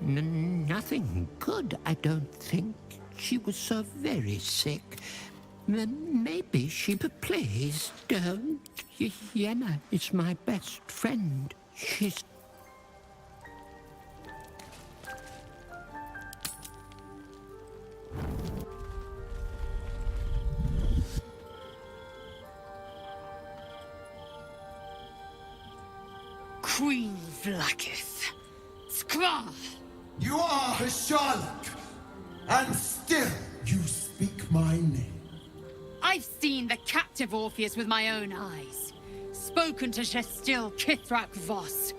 Nothing good, I don't think. She was so very sick. Maybe she... Please, don't. Yenna is my best friend. She's... Queen Vlakith. Skvar! You are Hasharlak, and still you speak my name. I've seen the captive Orpheus with my own eyes. Spoken to Shestil Kithrak Voss.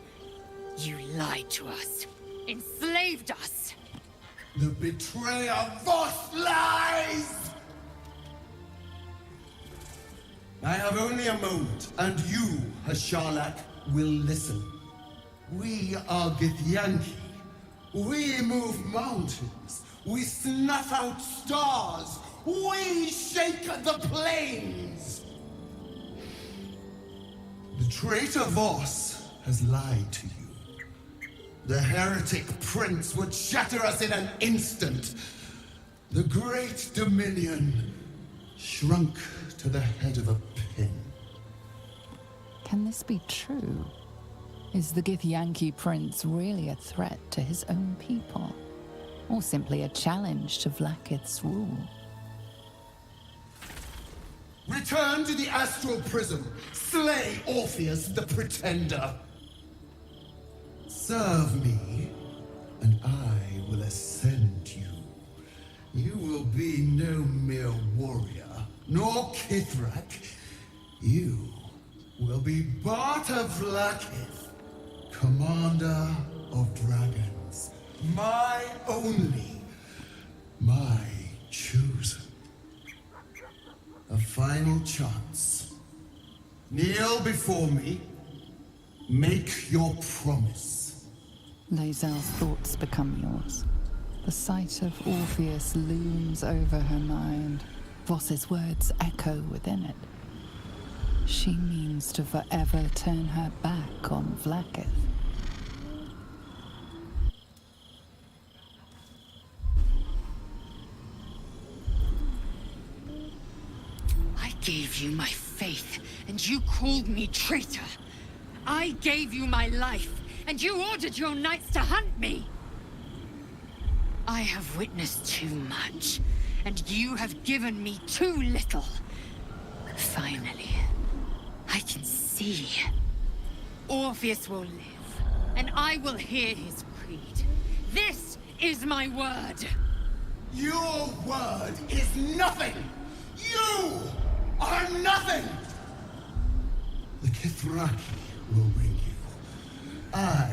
You lied to us. Enslaved us. The betrayer Voss lies! I have only a moment, and you, Hasharlak, will listen. We are Githyanki. We move mountains. We snuff out stars. We shake the plains. The traitor Voss has lied to you. The heretic prince would shatter us in an instant. The great Dominion shrunk to the head of a pin. Can this be true? Is the Githyanki prince really a threat to his own people? Or simply a challenge to Vlaakith's rule? Return to the astral prism. Slay Orpheus the Pretender. Serve me, and I will ascend you. You will be no mere warrior, nor Kithrak. You will be Barta Vlaakith, commander of dragons. My only, my chosen. A final chance. Kneel before me. Make your promise. Lae'zel's thoughts become yours. The sight of Orpheus looms over her mind. Voss's words echo within it. She means to forever turn her back on Vlaakith. I gave you my faith, and you called me traitor. I gave you my life, and you ordered your knights to hunt me. I have witnessed too much, and you have given me too little. Finally, I can see. Orpheus will live, and I will hear his creed. This is my word. Your word is nothing! You are nothing! The Kithraki will bring you. I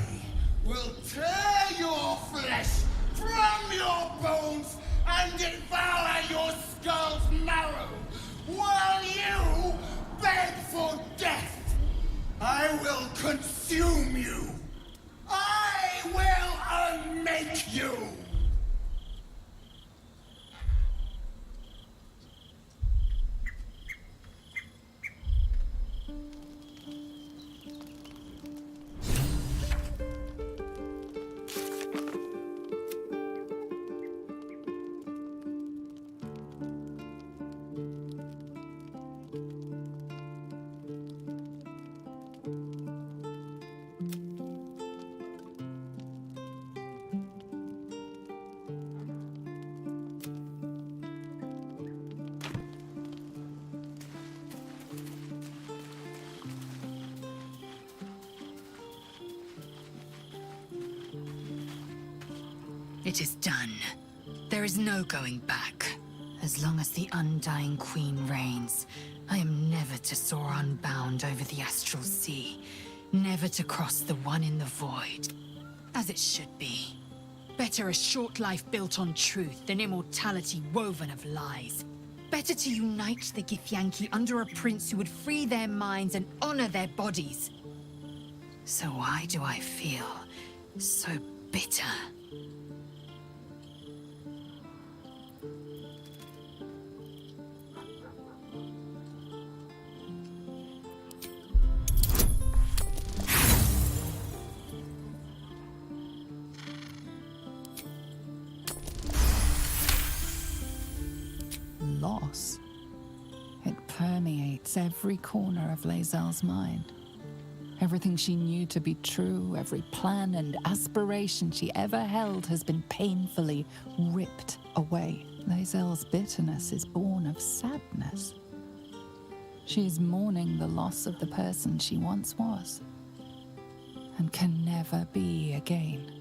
will tear your flesh from your bones and devour your skull's marrow, while you beg for death. I will consume you. I will unmake you. It is done. There is no going back. As long as the Undying Queen reigns, I am never to soar unbound over the astral sea. Never to cross the one in the void. As it should be. Better a short life built on truth than immortality woven of lies. Better to unite the Githyanki under a prince who would free their minds and honor their bodies. So why do I feel so bitter? Loss. It permeates every corner of Lae'zel's mind. Everything she knew to be true, every plan and aspiration she ever held has been painfully ripped away. Lae'zel's bitterness is born of sadness. She is mourning the loss of the person she once was, and can never be again.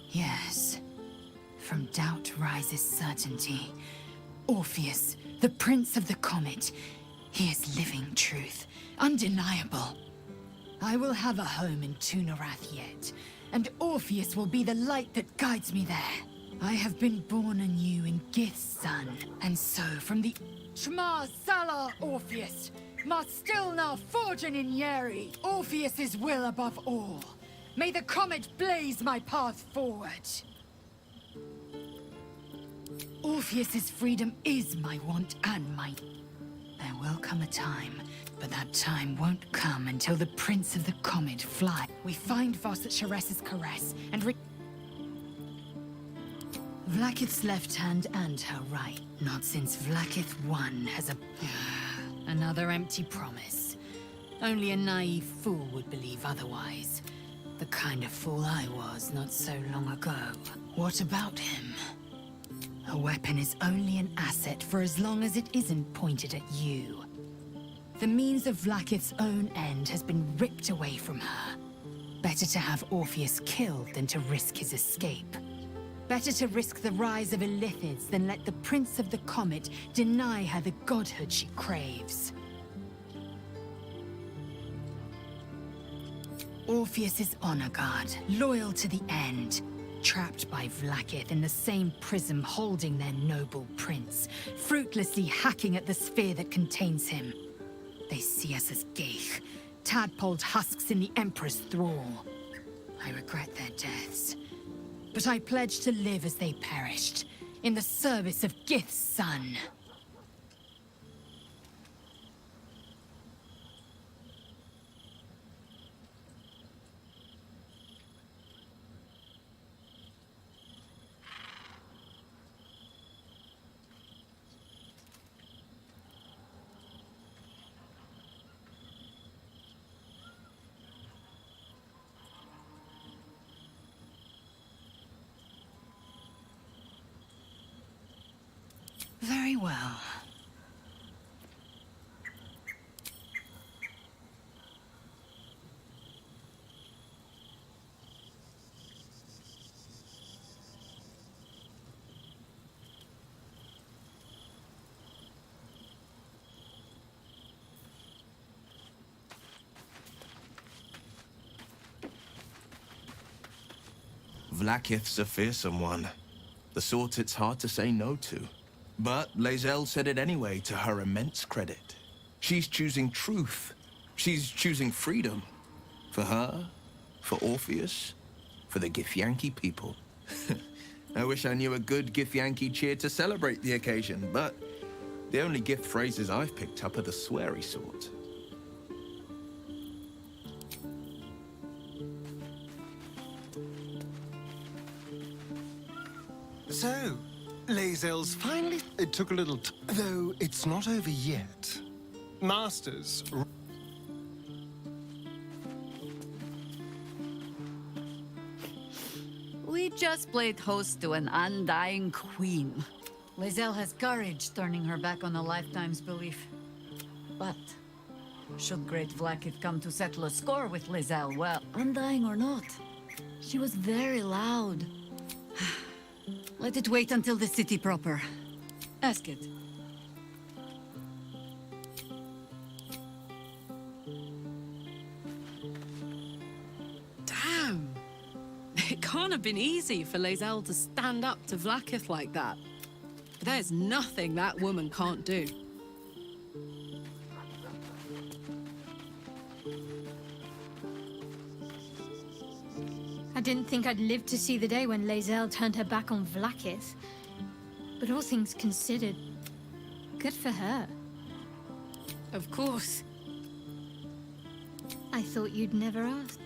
Yes. From doubt rises certainty. Orpheus, the Prince of the Comet. He is living truth. Undeniable. I will have a home in Tunarath yet, and Orpheus will be the light that guides me there. I have been born anew in Gith's son, and so from the... Shma Salah Orpheus, Mastilna Forgin in Yeri, Orpheus's will above all. May the comet blaze my path forward. Orpheus's freedom is my want and my... There will come a time, but that time won't come until the Prince of the Comet fly. We find Voss at Sharess's caress, and Vlaakith's left hand and her right. Not since Vlaakith I has a... Another empty promise. Only a naive fool would believe otherwise. The kind of fool I was not so long ago. What about him? A weapon is only an asset for as long as it isn't pointed at you. The means of Vlaakith's own end has been ripped away from her. Better to have Orpheus killed than to risk his escape. Better to risk the rise of Illithids than let the Prince of the Comet deny her the godhood she craves. Orpheus is honor guard, loyal to the end. Trapped by Vlaakith in the same prism holding their noble prince, fruitlessly hacking at the sphere that contains him. They see us as geich, tadpoled husks in the Emperor's thrall. I regret their deaths, but I pledge to live as they perished, in the service of Gith's son. Very well. Vlaakith's a fearsome one. The sort it's hard to say no to. But Lae'zel said it anyway, to her immense credit. She's choosing truth. She's choosing freedom. For her, for Orpheus, for the Githyanki people. I wish I knew a good Githyanki cheer to celebrate the occasion, but the only Gith phrases I've picked up are the sweary sort. So, Lae'zel's finally... It took a little though it's not over yet. Masters... We just played host to an undying queen. Lae'zel has courage, turning her back on a lifetime's belief. But, should great Vlaakith come to settle a score with Lae'zel, well, undying or not, she was very loud. Let it wait until the city proper. Ask it. Damn! It can't have been easy for Lae'zel to stand up to Vlaakith like that. But there's nothing that woman can't do. I didn't think I'd live to see the day when Lae'zel turned her back on Vlaakith. But all things considered, good for her. Of course. I thought you'd never ask.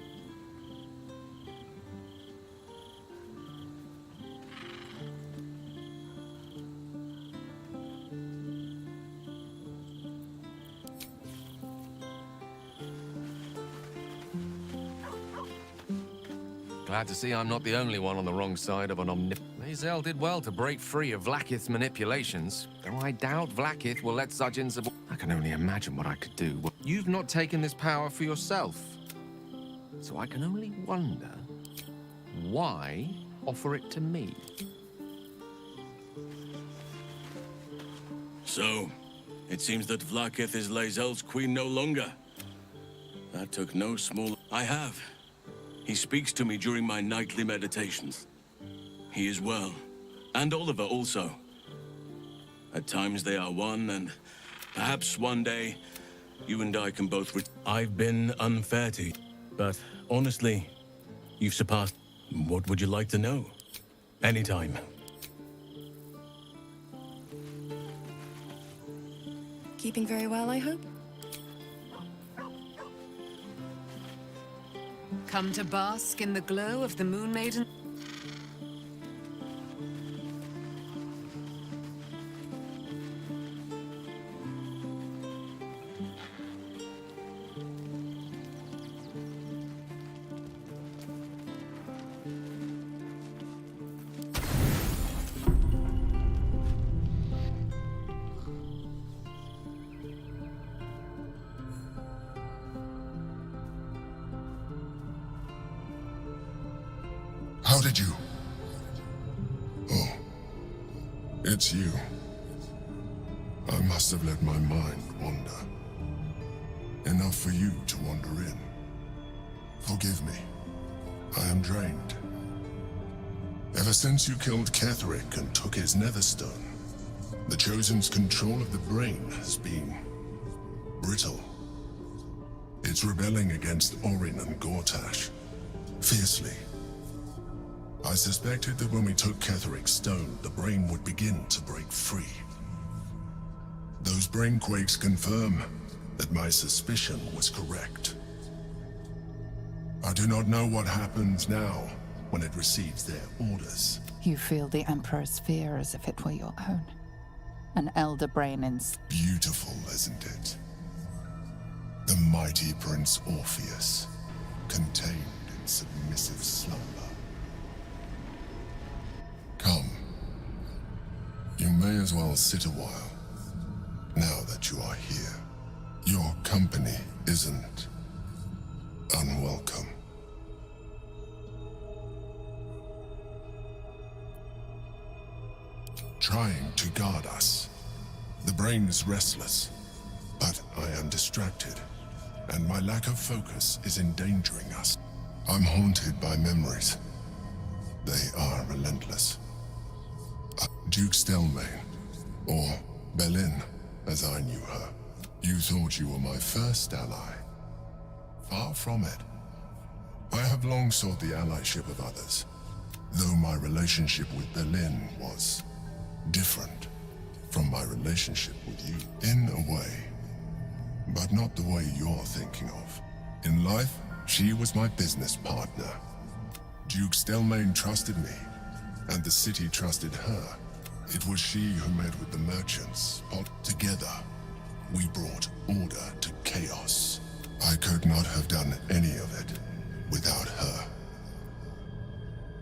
Glad to see I'm not the only one on the wrong side of an Lae'zel did well to break free of Vlaakith's manipulations, though I doubt Vlaakith will let Zudgeon's... I can only imagine what I could do. You've not taken this power for yourself, so I can only wonder why offer it to me? So, it seems that Vlaakith is Lae'zel's queen no longer. That took no small... I have. He speaks to me during my nightly meditations. He is well, And Oliver also. At times they are one, and perhaps one day, you and I can both I've been unfair to you, but honestly, you've surpassed. What would you like to know? Anytime. Keeping very well, I hope? Come to bask in the glow of the Moon Maiden? How did you? Oh, it's you. I must have let my mind wander. Enough for you to wander in. Forgive me. I am drained. Ever since you killed Ketheric and took his Netherstone, the Chosen's control of the brain has been brittle. It's rebelling against Orin and Gortash, fiercely. I suspected that when we took Ketheric's stone, the brain would begin to break free. Those brain quakes confirm that my suspicion was correct. I do not know what happens now when it receives their orders. You feel the Emperor's fear as if it were your own. An elder brain in... Beautiful, isn't it? The mighty Prince Orpheus, contained in submissive slumber. Come. You may as well sit a while, now that you are here. Your company isn't unwelcome. Trying to guard us. The brain is restless, but I am distracted, and my lack of focus is endangering us. I'm haunted by memories. They are relentless. Duke Stelmane, or Belin, as I knew her. You thought you were my first ally. Far from it. I have long sought the allyship of others, though my relationship with Belin was different from my relationship with you. In a way, but not the way you're thinking of. In life, she was my business partner. Duke Stelmane trusted me, and the city trusted her. It was she who met with the merchants. Together, we brought order to chaos. I could not have done any of it without her.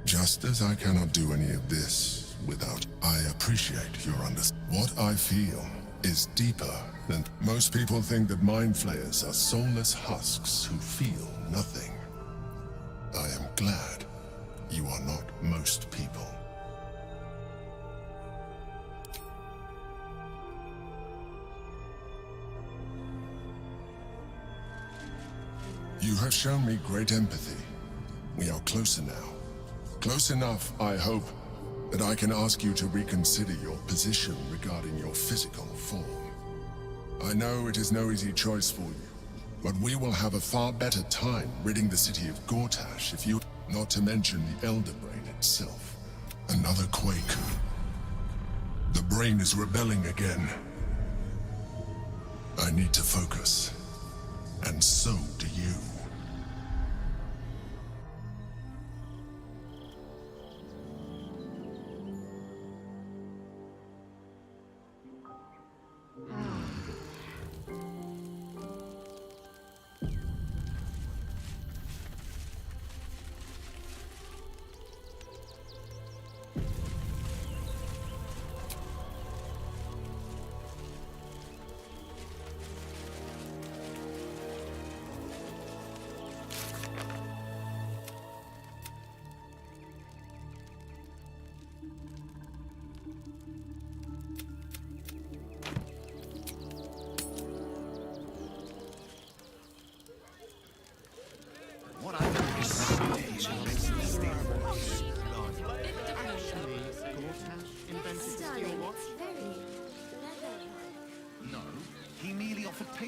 Just as I cannot do any of this without... I appreciate your understanding. What I feel is deeper than... Most people think that mind flayers are soulless husks who feel nothing. I am glad you are not most people. You have shown me great empathy. We are closer now. Close enough, I hope, that I can ask you to reconsider your position regarding your physical form. I know it is no easy choice for you, but we will have a far better time ridding the city of Gortash if you... Not to mention the Elder Brain itself. Another quake. The brain is rebelling again. I need to focus. And so do you.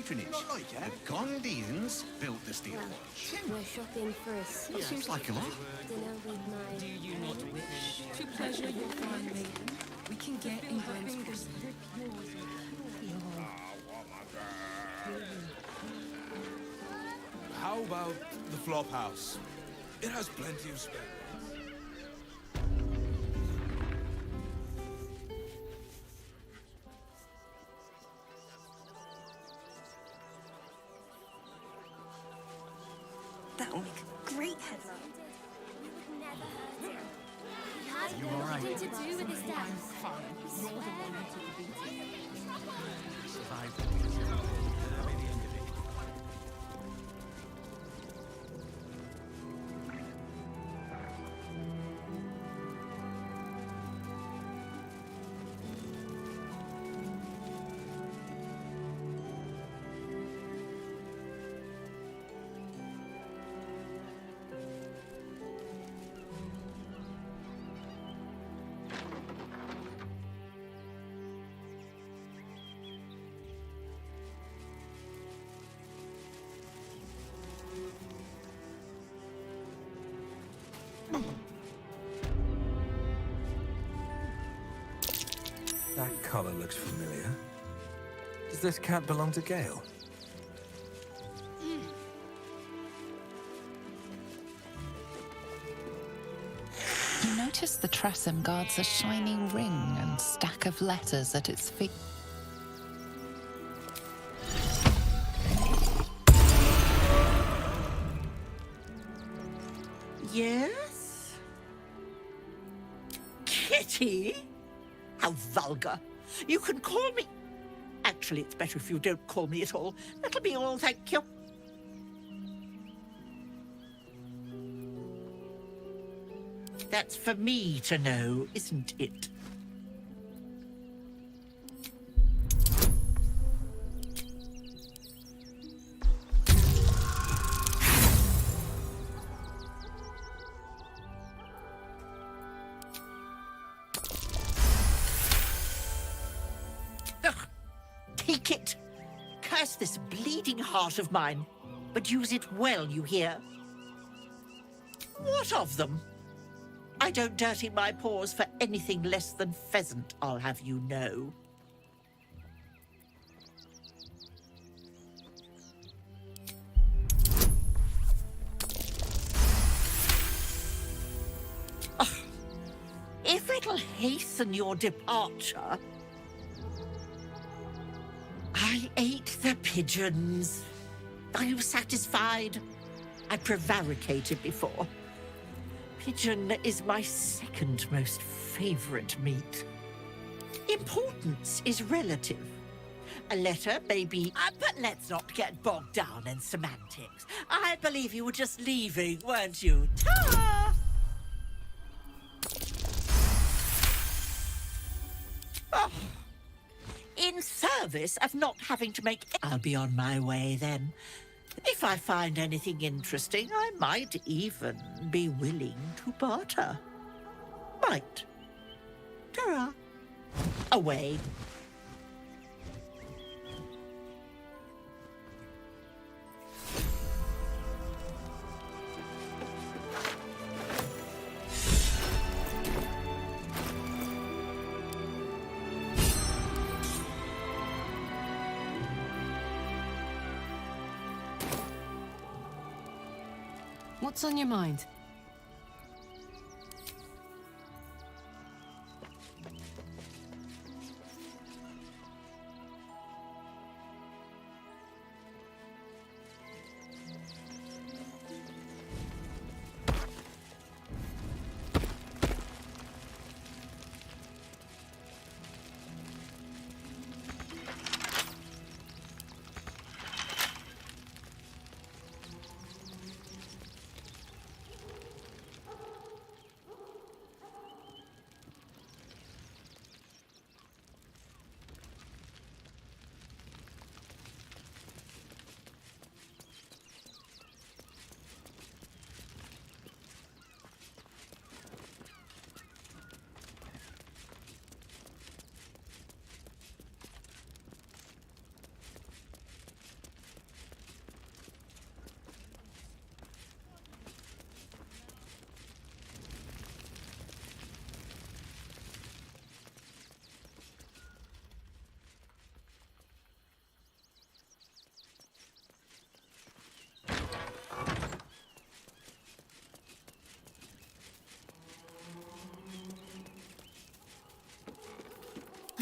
patronage. The Gondians built the steel watch. We're shopping for a suit. That seems like a lot. Dinner with my... Do you not wish to pleasure your fine maiden? We can get England's... How about the flop house? It has plenty of space. That will make a great headline. You all right? Nothing to do with his death. Fine. You're the one who took the beating. Survived. That collar looks familiar. Does this cat belong to Gale? You notice the Tressum guards a shining ring and stack of letters at its feet. Yes? Kitty? How vulgar. You can call me... Actually, it's better if you don't call me at all. That'll be all, thank you. That's for me to know, isn't it? Ugh. Take it. Curse this bleeding heart of mine, but use it well, you hear? What of them? I don't dirty my paws for anything less than pheasant, I'll have you know. Ugh. If it'll hasten your departure... I ate the pigeons. Are you satisfied? I prevaricated before. Pigeon is my second most favorite meat. Importance is relative. A letter may be... but let's not get bogged down in semantics. I believe you were just leaving, weren't you? Ta! Oh. In service of not having to make... I'll be on my way then. If I find anything interesting, I might even be willing to barter. Might. Ta-ra. Away. What's on your mind?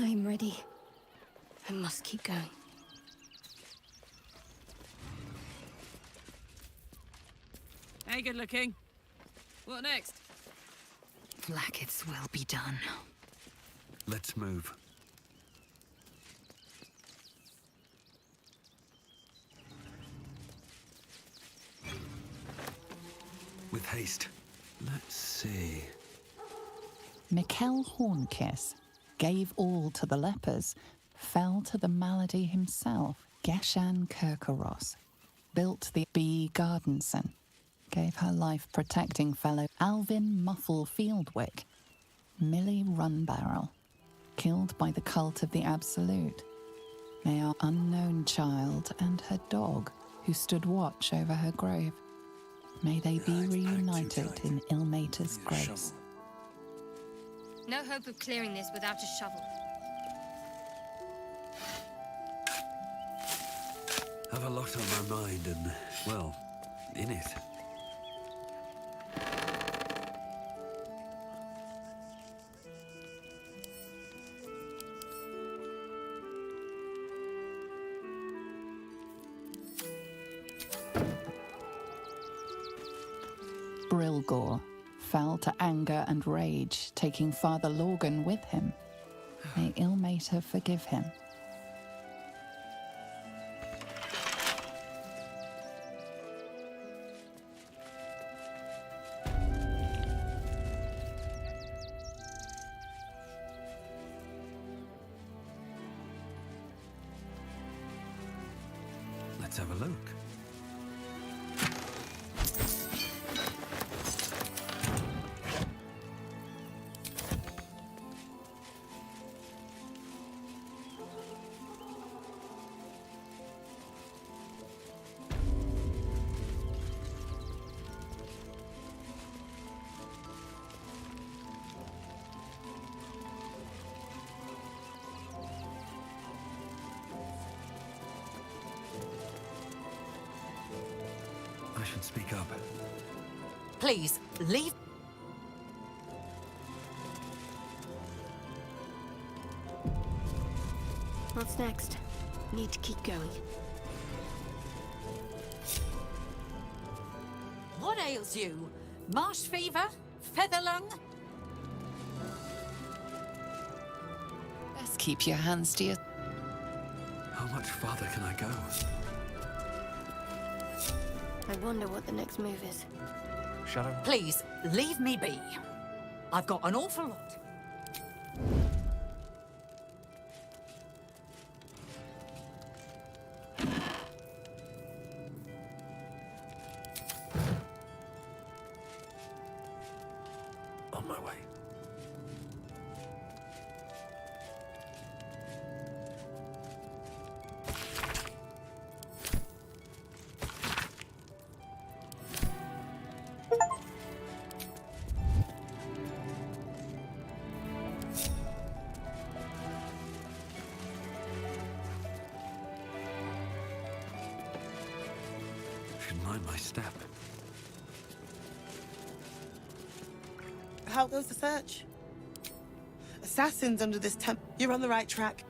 I'm ready. I must keep going. Hey, good looking. What next? Blacketh's will be done. Let's move. With haste. Let's see. Mikkel Hornkiss gave all to the lepers, fell to the malady himself. Geshan Kirkeros built the B. Gardenson, gave her life protecting fellow Alvin Muffle Fieldwick, Millie Runbarrel, killed by the cult of the Absolute. May our unknown child and her dog, who stood watch over her grave, may they be reunited in Ilmater's grace. No hope of clearing this without a shovel. Have a lot on my mind and, well, in it. Brilgor fell to anger and rage, taking Father Lorgan with him. May Ilmater forgive him. Let's have a look. I should speak up. Please, leave. What's next? Need to keep going. What ails you? Marsh fever? Feather lung? Best keep your hands to your... How much farther can I go? I wonder what the next move is. Shadow? Please, leave me be. I've got an awful lot. On my way. Should mind my step. How goes the search? Assassins under this temp. You're on the right track.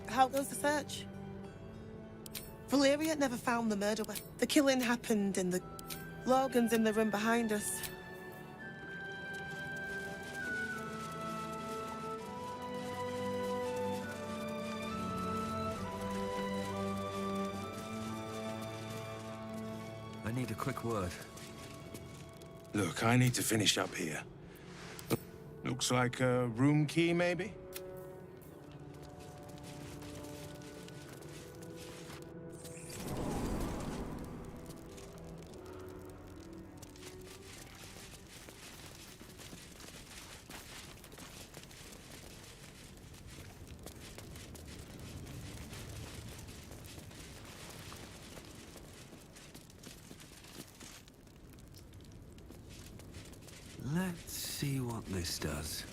How goes the search? Valeria never found the murder weapon. The killing happened in the... Logan's in the room behind us. I need a quick word. Look, I need to finish up here. Looks like a room key, maybe? Let's see what this does.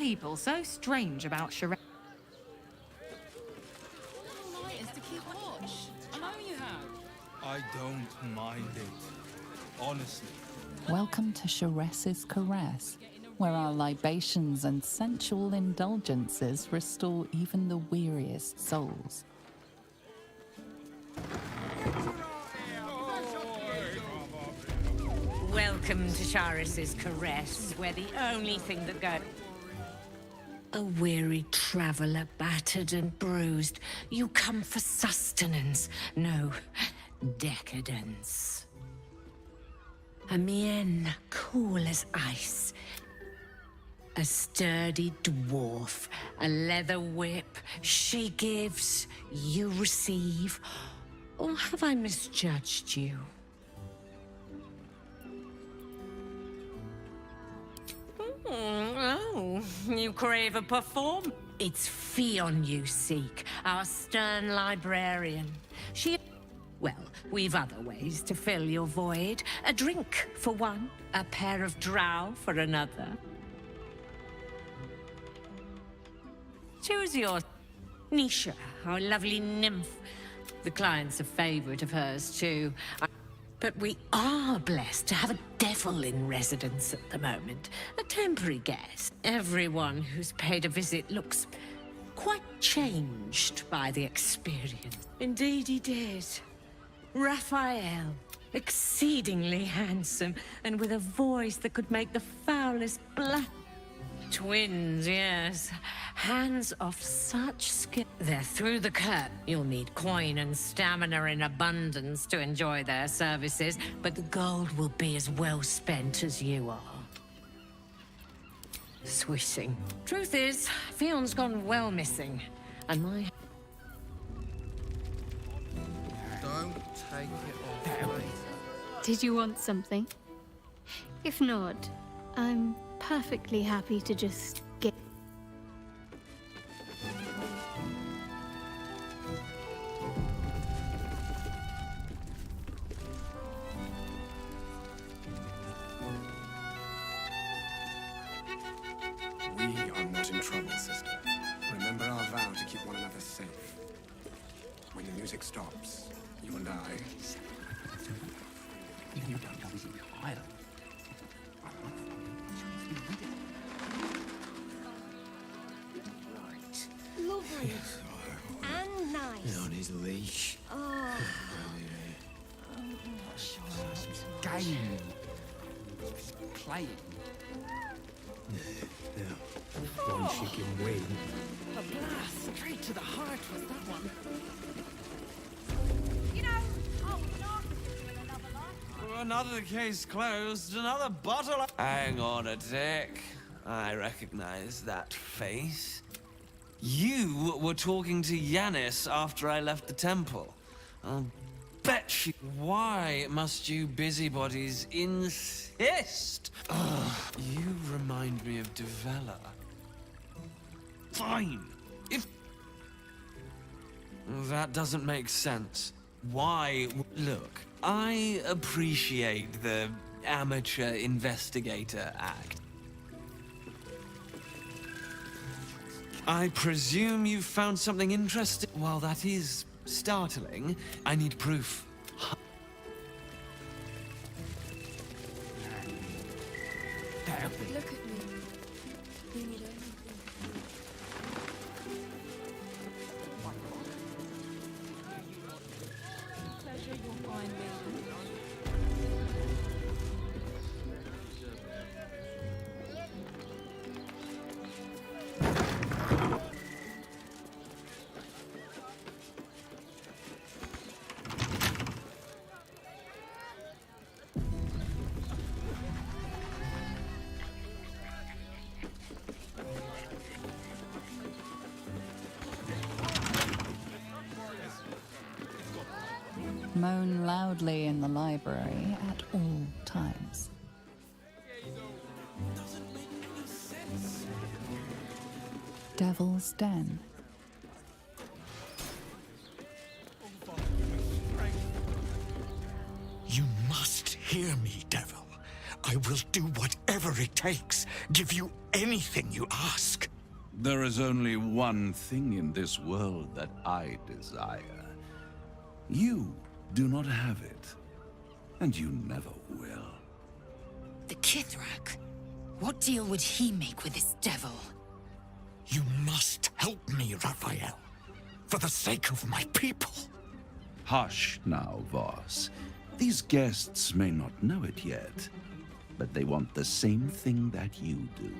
people so strange about charades? Is to keep watch. I know you have. I don't mind it. Honestly. Welcome to Sharess's Caress, where our libations and sensual indulgences restore even the weariest souls. Welcome to Sharess's Caress, where the only thing that goes... A weary traveller, battered and bruised. You come for sustenance, no decadence. A mien cool as ice. A sturdy dwarf, a leather whip. She gives, you receive. Or have I misjudged you? Oh, you crave a perform? It's Fionn you seek, our stern librarian. She... Well, we've other ways to fill your void. A drink for one, a pair of drow for another. Choose your... Nisha, our lovely nymph. The client's a favorite of hers, too. But we are blessed to have a devil in residence at the moment. A temporary guest. Everyone who's paid a visit looks quite changed by the experience. Indeed he did. Raphael. Exceedingly handsome, and with a voice that could make the foulest blood... Twins, yes. Hands of such skill. They're through the curtain. You'll need coin and stamina in abundance to enjoy their services, but the gold will be as well spent as you are. Swishing. Truth is, Fionn's gone well missing, and my... Don't take it off. Did you want something? If not, I'm perfectly happy to just get... We are not in trouble, sister. Remember our vow to keep one another safe. When the music stops, you and I... You don't know he's in Ireland. Lovely. And nice. On his leash. Oh. Game. Playing. One chicken wing. A blast straight to the heart was that one. You know, oh, not Another case closed, another bottle of... Hang on a tick. I recognize that face. You were talking to Yanis after I left the temple. I'll bet you... Why must you busybodies insist? Ugh, you remind me of Devella. Fine. If... That doesn't make sense. Why... Look, I appreciate the amateur investigator act. I presume you found something interesting. While that is startling, I need proof. Look at me. We need everything. Pleasure you'll find me. Moan loudly in the library at all times. Devil's Den. You must hear me, devil. I will do whatever it takes. Give you anything you ask. There is only one thing in this world that I desire. You do not have it, and you never will. The Kithrak? What deal would he make with this devil? You must help me, Raphael. For the sake of my people. Hush now, Voss. These guests may not know it yet, but they want the same thing that you do.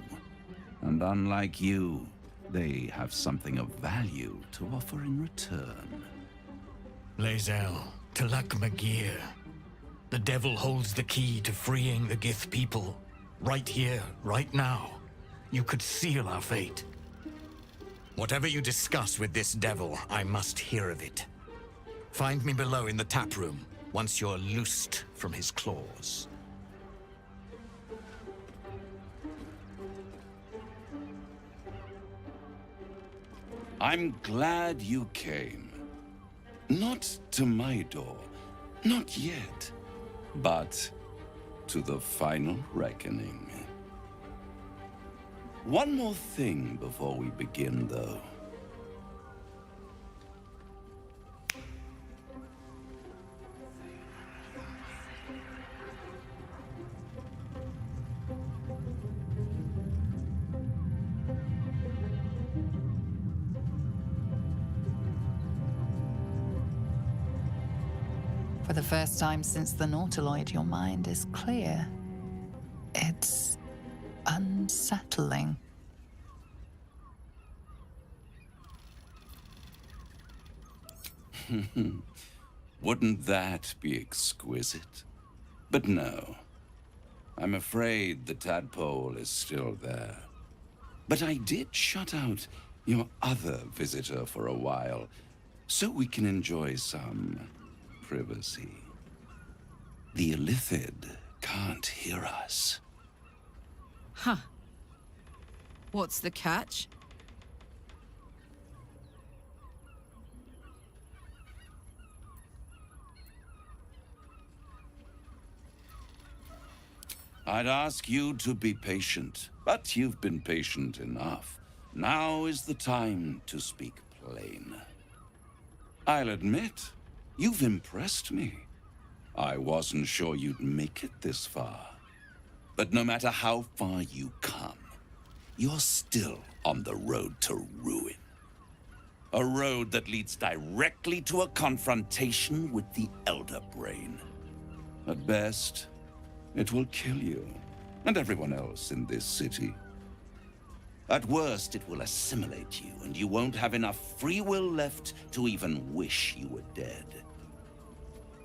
And unlike you, they have something of value to offer in return. Lae'zel, Talak Magir. The devil holds the key to freeing the Gith people. Right here, right now. You could seal our fate. Whatever you discuss with this devil, I must hear of it. Find me below in the tap room, once you're loosed from his claws. I'm glad you came. Not to my door, not yet, but to the final reckoning. One more thing before we begin, though. For the first time since the Nautiloid, your mind is clear. It's unsettling. Wouldn't that be exquisite? But no. I'm afraid the tadpole is still there. But I did shut out your other visitor for a while, so we can enjoy some privacy. The Illithid can't hear us. Huh. What's the catch? I'd ask you to be patient, but you've been patient enough. Now is the time to speak plain. I'll admit, you've impressed me. I wasn't sure you'd make it this far. But no matter how far you come, you're still on the road to ruin. A road that leads directly to a confrontation with the Elder Brain. At best, it will kill you, and everyone else in this city. At worst, it will assimilate you, and you won't have enough free will left to even wish you were dead.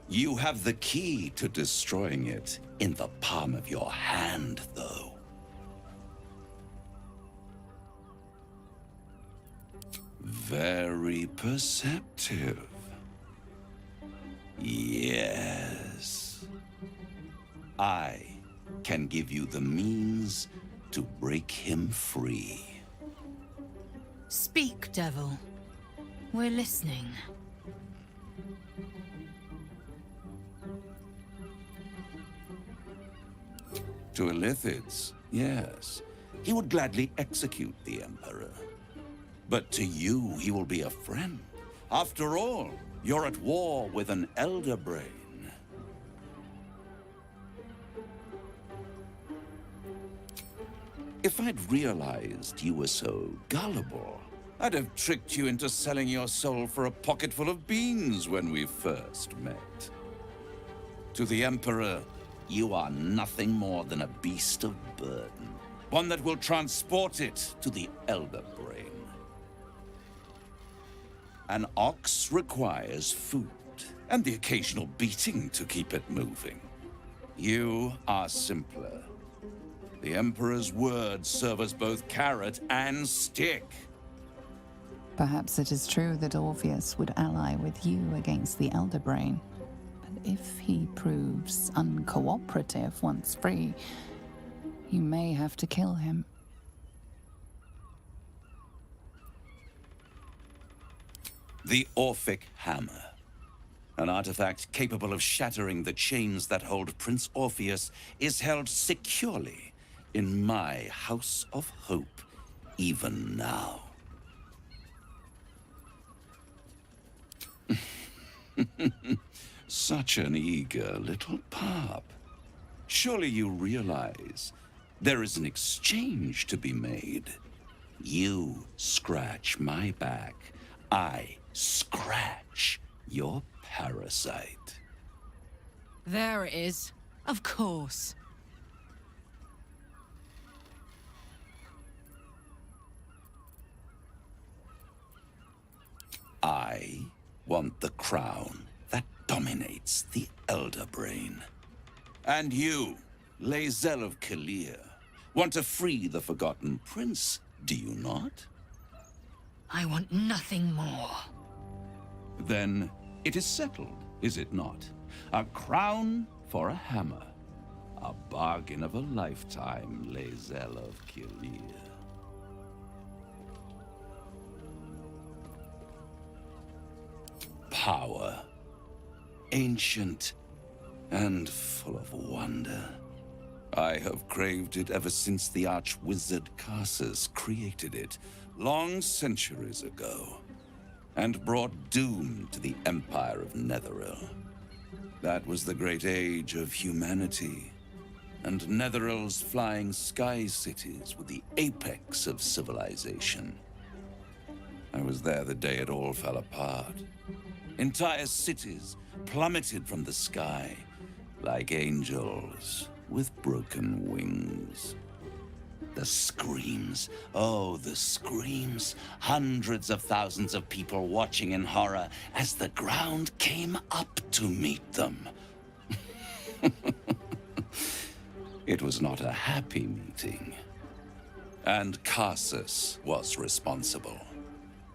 You have the key to destroying it in the palm of your hand, though. Very perceptive. Yes. I can give you the means to break him free. Speak, devil. We're listening. To Illithids, yes. He would gladly execute the Emperor. But to you, he will be a friend. After all, you're at war with an Elder Brain. If I'd realized you were so gullible, I'd have tricked you into selling your soul for a pocketful of beans when we first met. To the Emperor, you are nothing more than a beast of burden, one that will transport it to the Elder Brain. An ox requires food, and the occasional beating to keep it moving. You are simpler. The Emperor's words serve as both carrot and stick. Perhaps it is true that Orpheus would ally with you against the Elder Brain. But if he proves uncooperative once free, you may have to kill him. The Orphic Hammer. An artifact capable of shattering the chains that hold Prince Orpheus is held securely in my House of Hope, even now. Such an eager little pup. Surely you realize there is an exchange to be made. You scratch my back, I scratch your parasite. There it is. Of course. I want the crown that dominates the Elder Brain. And you, Lae'zel of Kalir, want to free the Forgotten Prince, do you not? I want nothing more. Then it is settled, is it not? A crown for a hammer. A bargain of a lifetime, Lae'zel of Kalir. Power. Ancient and full of wonder. I have craved it ever since the arch-wizard Karsus created it, long centuries ago, and brought doom to the Empire of Netheril. That was the great age of humanity, and Netheril's flying sky cities were the apex of civilization. I was there the day it all fell apart. Entire cities plummeted from the sky, like angels with broken wings. The screams, oh, the screams. Hundreds of thousands of people watching in horror as the ground came up to meet them. It was not a happy meeting. And Karsus was responsible.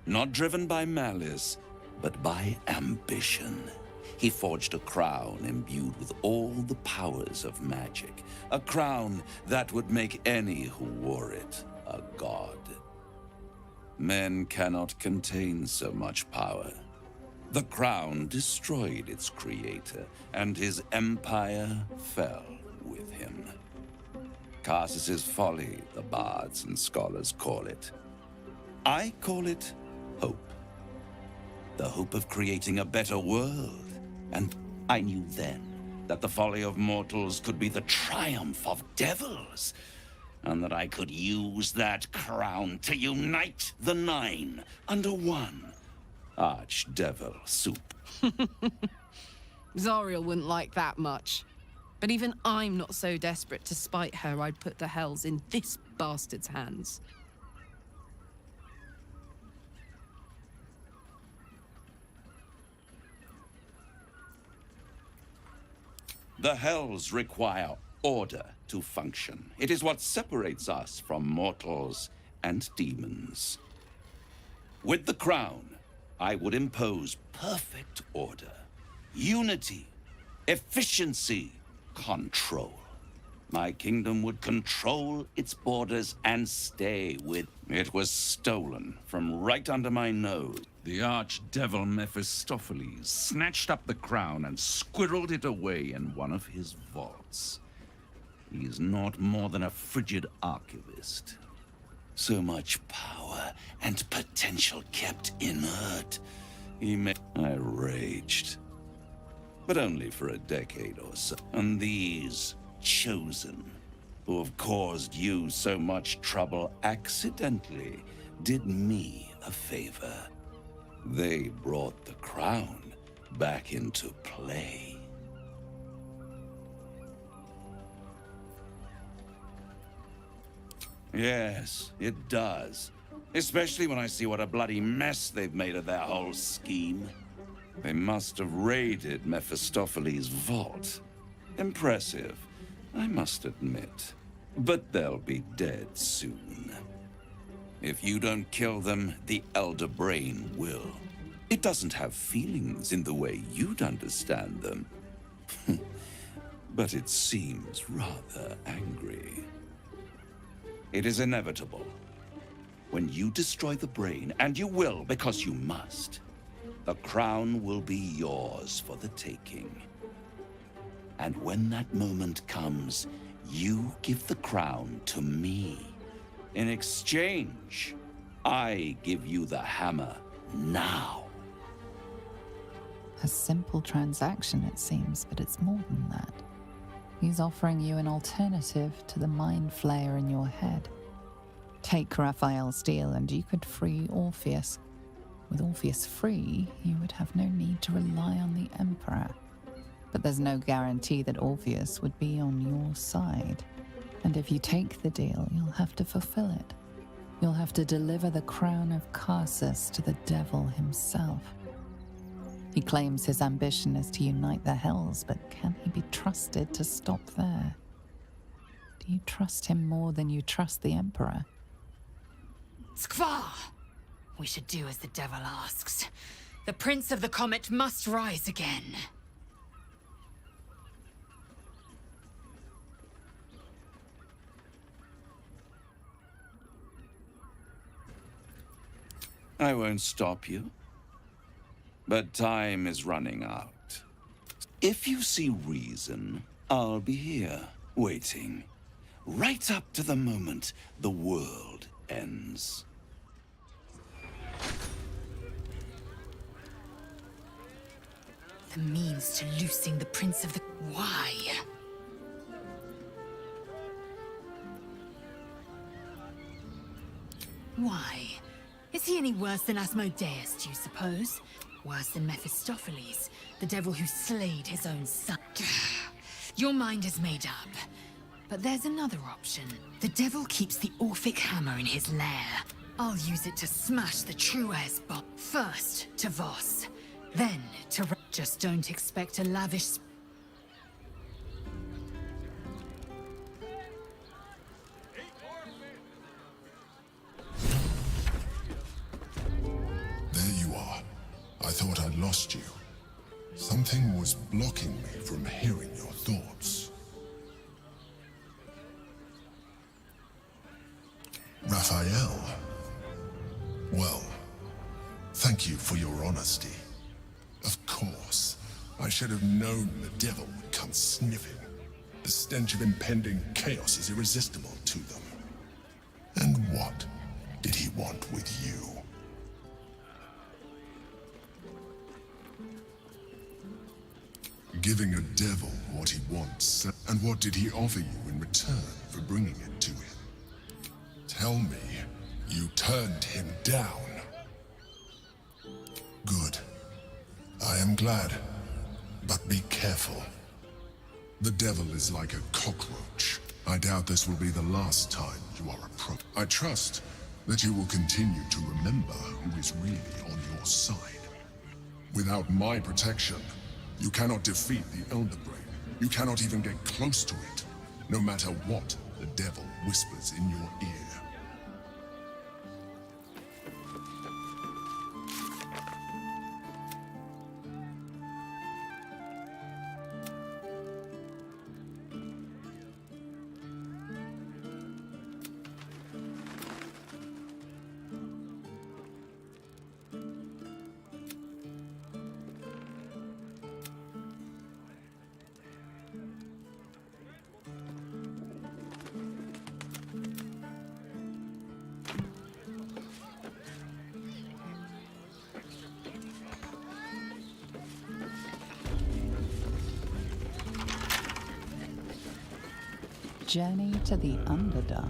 Not driven by malice, but by ambition. He forged a crown imbued with all the powers of magic. A crown that would make any who wore it a god. Men cannot contain so much power. The crown destroyed its creator, and his empire fell with him. Karsus's folly, the bards and scholars call it. I call it hope. The hope of creating a better world. And I knew then that the folly of mortals could be the triumph of devils, and that I could use that crown to unite the Nine under one archdevil soup. Zariel wouldn't like that much. But even I'm not so desperate to spite her I'd put the hells in this bastard's hands. The hells require order to function. It is what separates us from mortals and demons. With the crown, I would impose perfect order, unity, efficiency, control. My kingdom would control its borders and stay with. It was stolen from right under my nose. The archdevil Mephistopheles snatched up the crown and squirreled it away in one of his vaults. He is not more than a frigid archivist. So much power and potential kept inert. I raged. But only for a decade or so. And these chosen, who have caused you so much trouble accidentally, did me a favor. They brought the crown back into play. Yes, it does. Especially when I see what a bloody mess they've made of their whole scheme. They must have raided Mephistopheles' vault. Impressive, I must admit. But they'll be dead soon. If you don't kill them, the Elder Brain will. It doesn't have feelings in the way you'd understand them. But it seems rather angry. It is inevitable. When you destroy the brain, and you will because you must, the crown will be yours for the taking. And when that moment comes, you give the crown to me. In exchange, I give you the hammer now. A simple transaction, it seems, but it's more than that. He's offering you an alternative to the mind flayer in your head. Take Raphael's deal and you could free Orpheus. With Orpheus free, you would have no need to rely on the Emperor. But there's no guarantee that Orpheus would be on your side. And if you take the deal, you'll have to fulfill it. You'll have to deliver the crown of Carsus to the devil himself. He claims his ambition is to unite the Hells, but can he be trusted to stop there? Do you trust him more than you trust the Emperor? Skvar! We should do as the devil asks. The Prince of the Comet must rise again. I won't stop you. But time is running out. If you see reason, I'll be here, waiting. Right up to the moment the world ends. The means to loosing the Prince of the... Why? Why? Is he any worse than Asmodeus, do you suppose? Worse than Mephistopheles, the devil who slayed his own son. Your mind is made up. But there's another option. The devil keeps the Orphic hammer in his lair. I'll use it to smash the true heirs bomb. First to Voss, then to... Just don't expect a lavish... There you are. I thought I'd lost you. Something was blocking me from hearing your thoughts. Raphael. Well, thank you for your honesty. Of course. I should have known the devil would come sniffing. The stench of impending chaos is irresistible to them. And what did he want with you? Giving a devil what he wants. And what did he offer you in return for bringing it to him? Tell me, you turned him down. Good. I am glad. But be careful. The devil is like a cockroach. I doubt this will be the last time you are approached. I trust that you will continue to remember who is really on your side. Without my protection, you cannot defeat the Elder Brain. You cannot even get close to it, no matter what the devil whispers in your ear. Journey to the Underdark.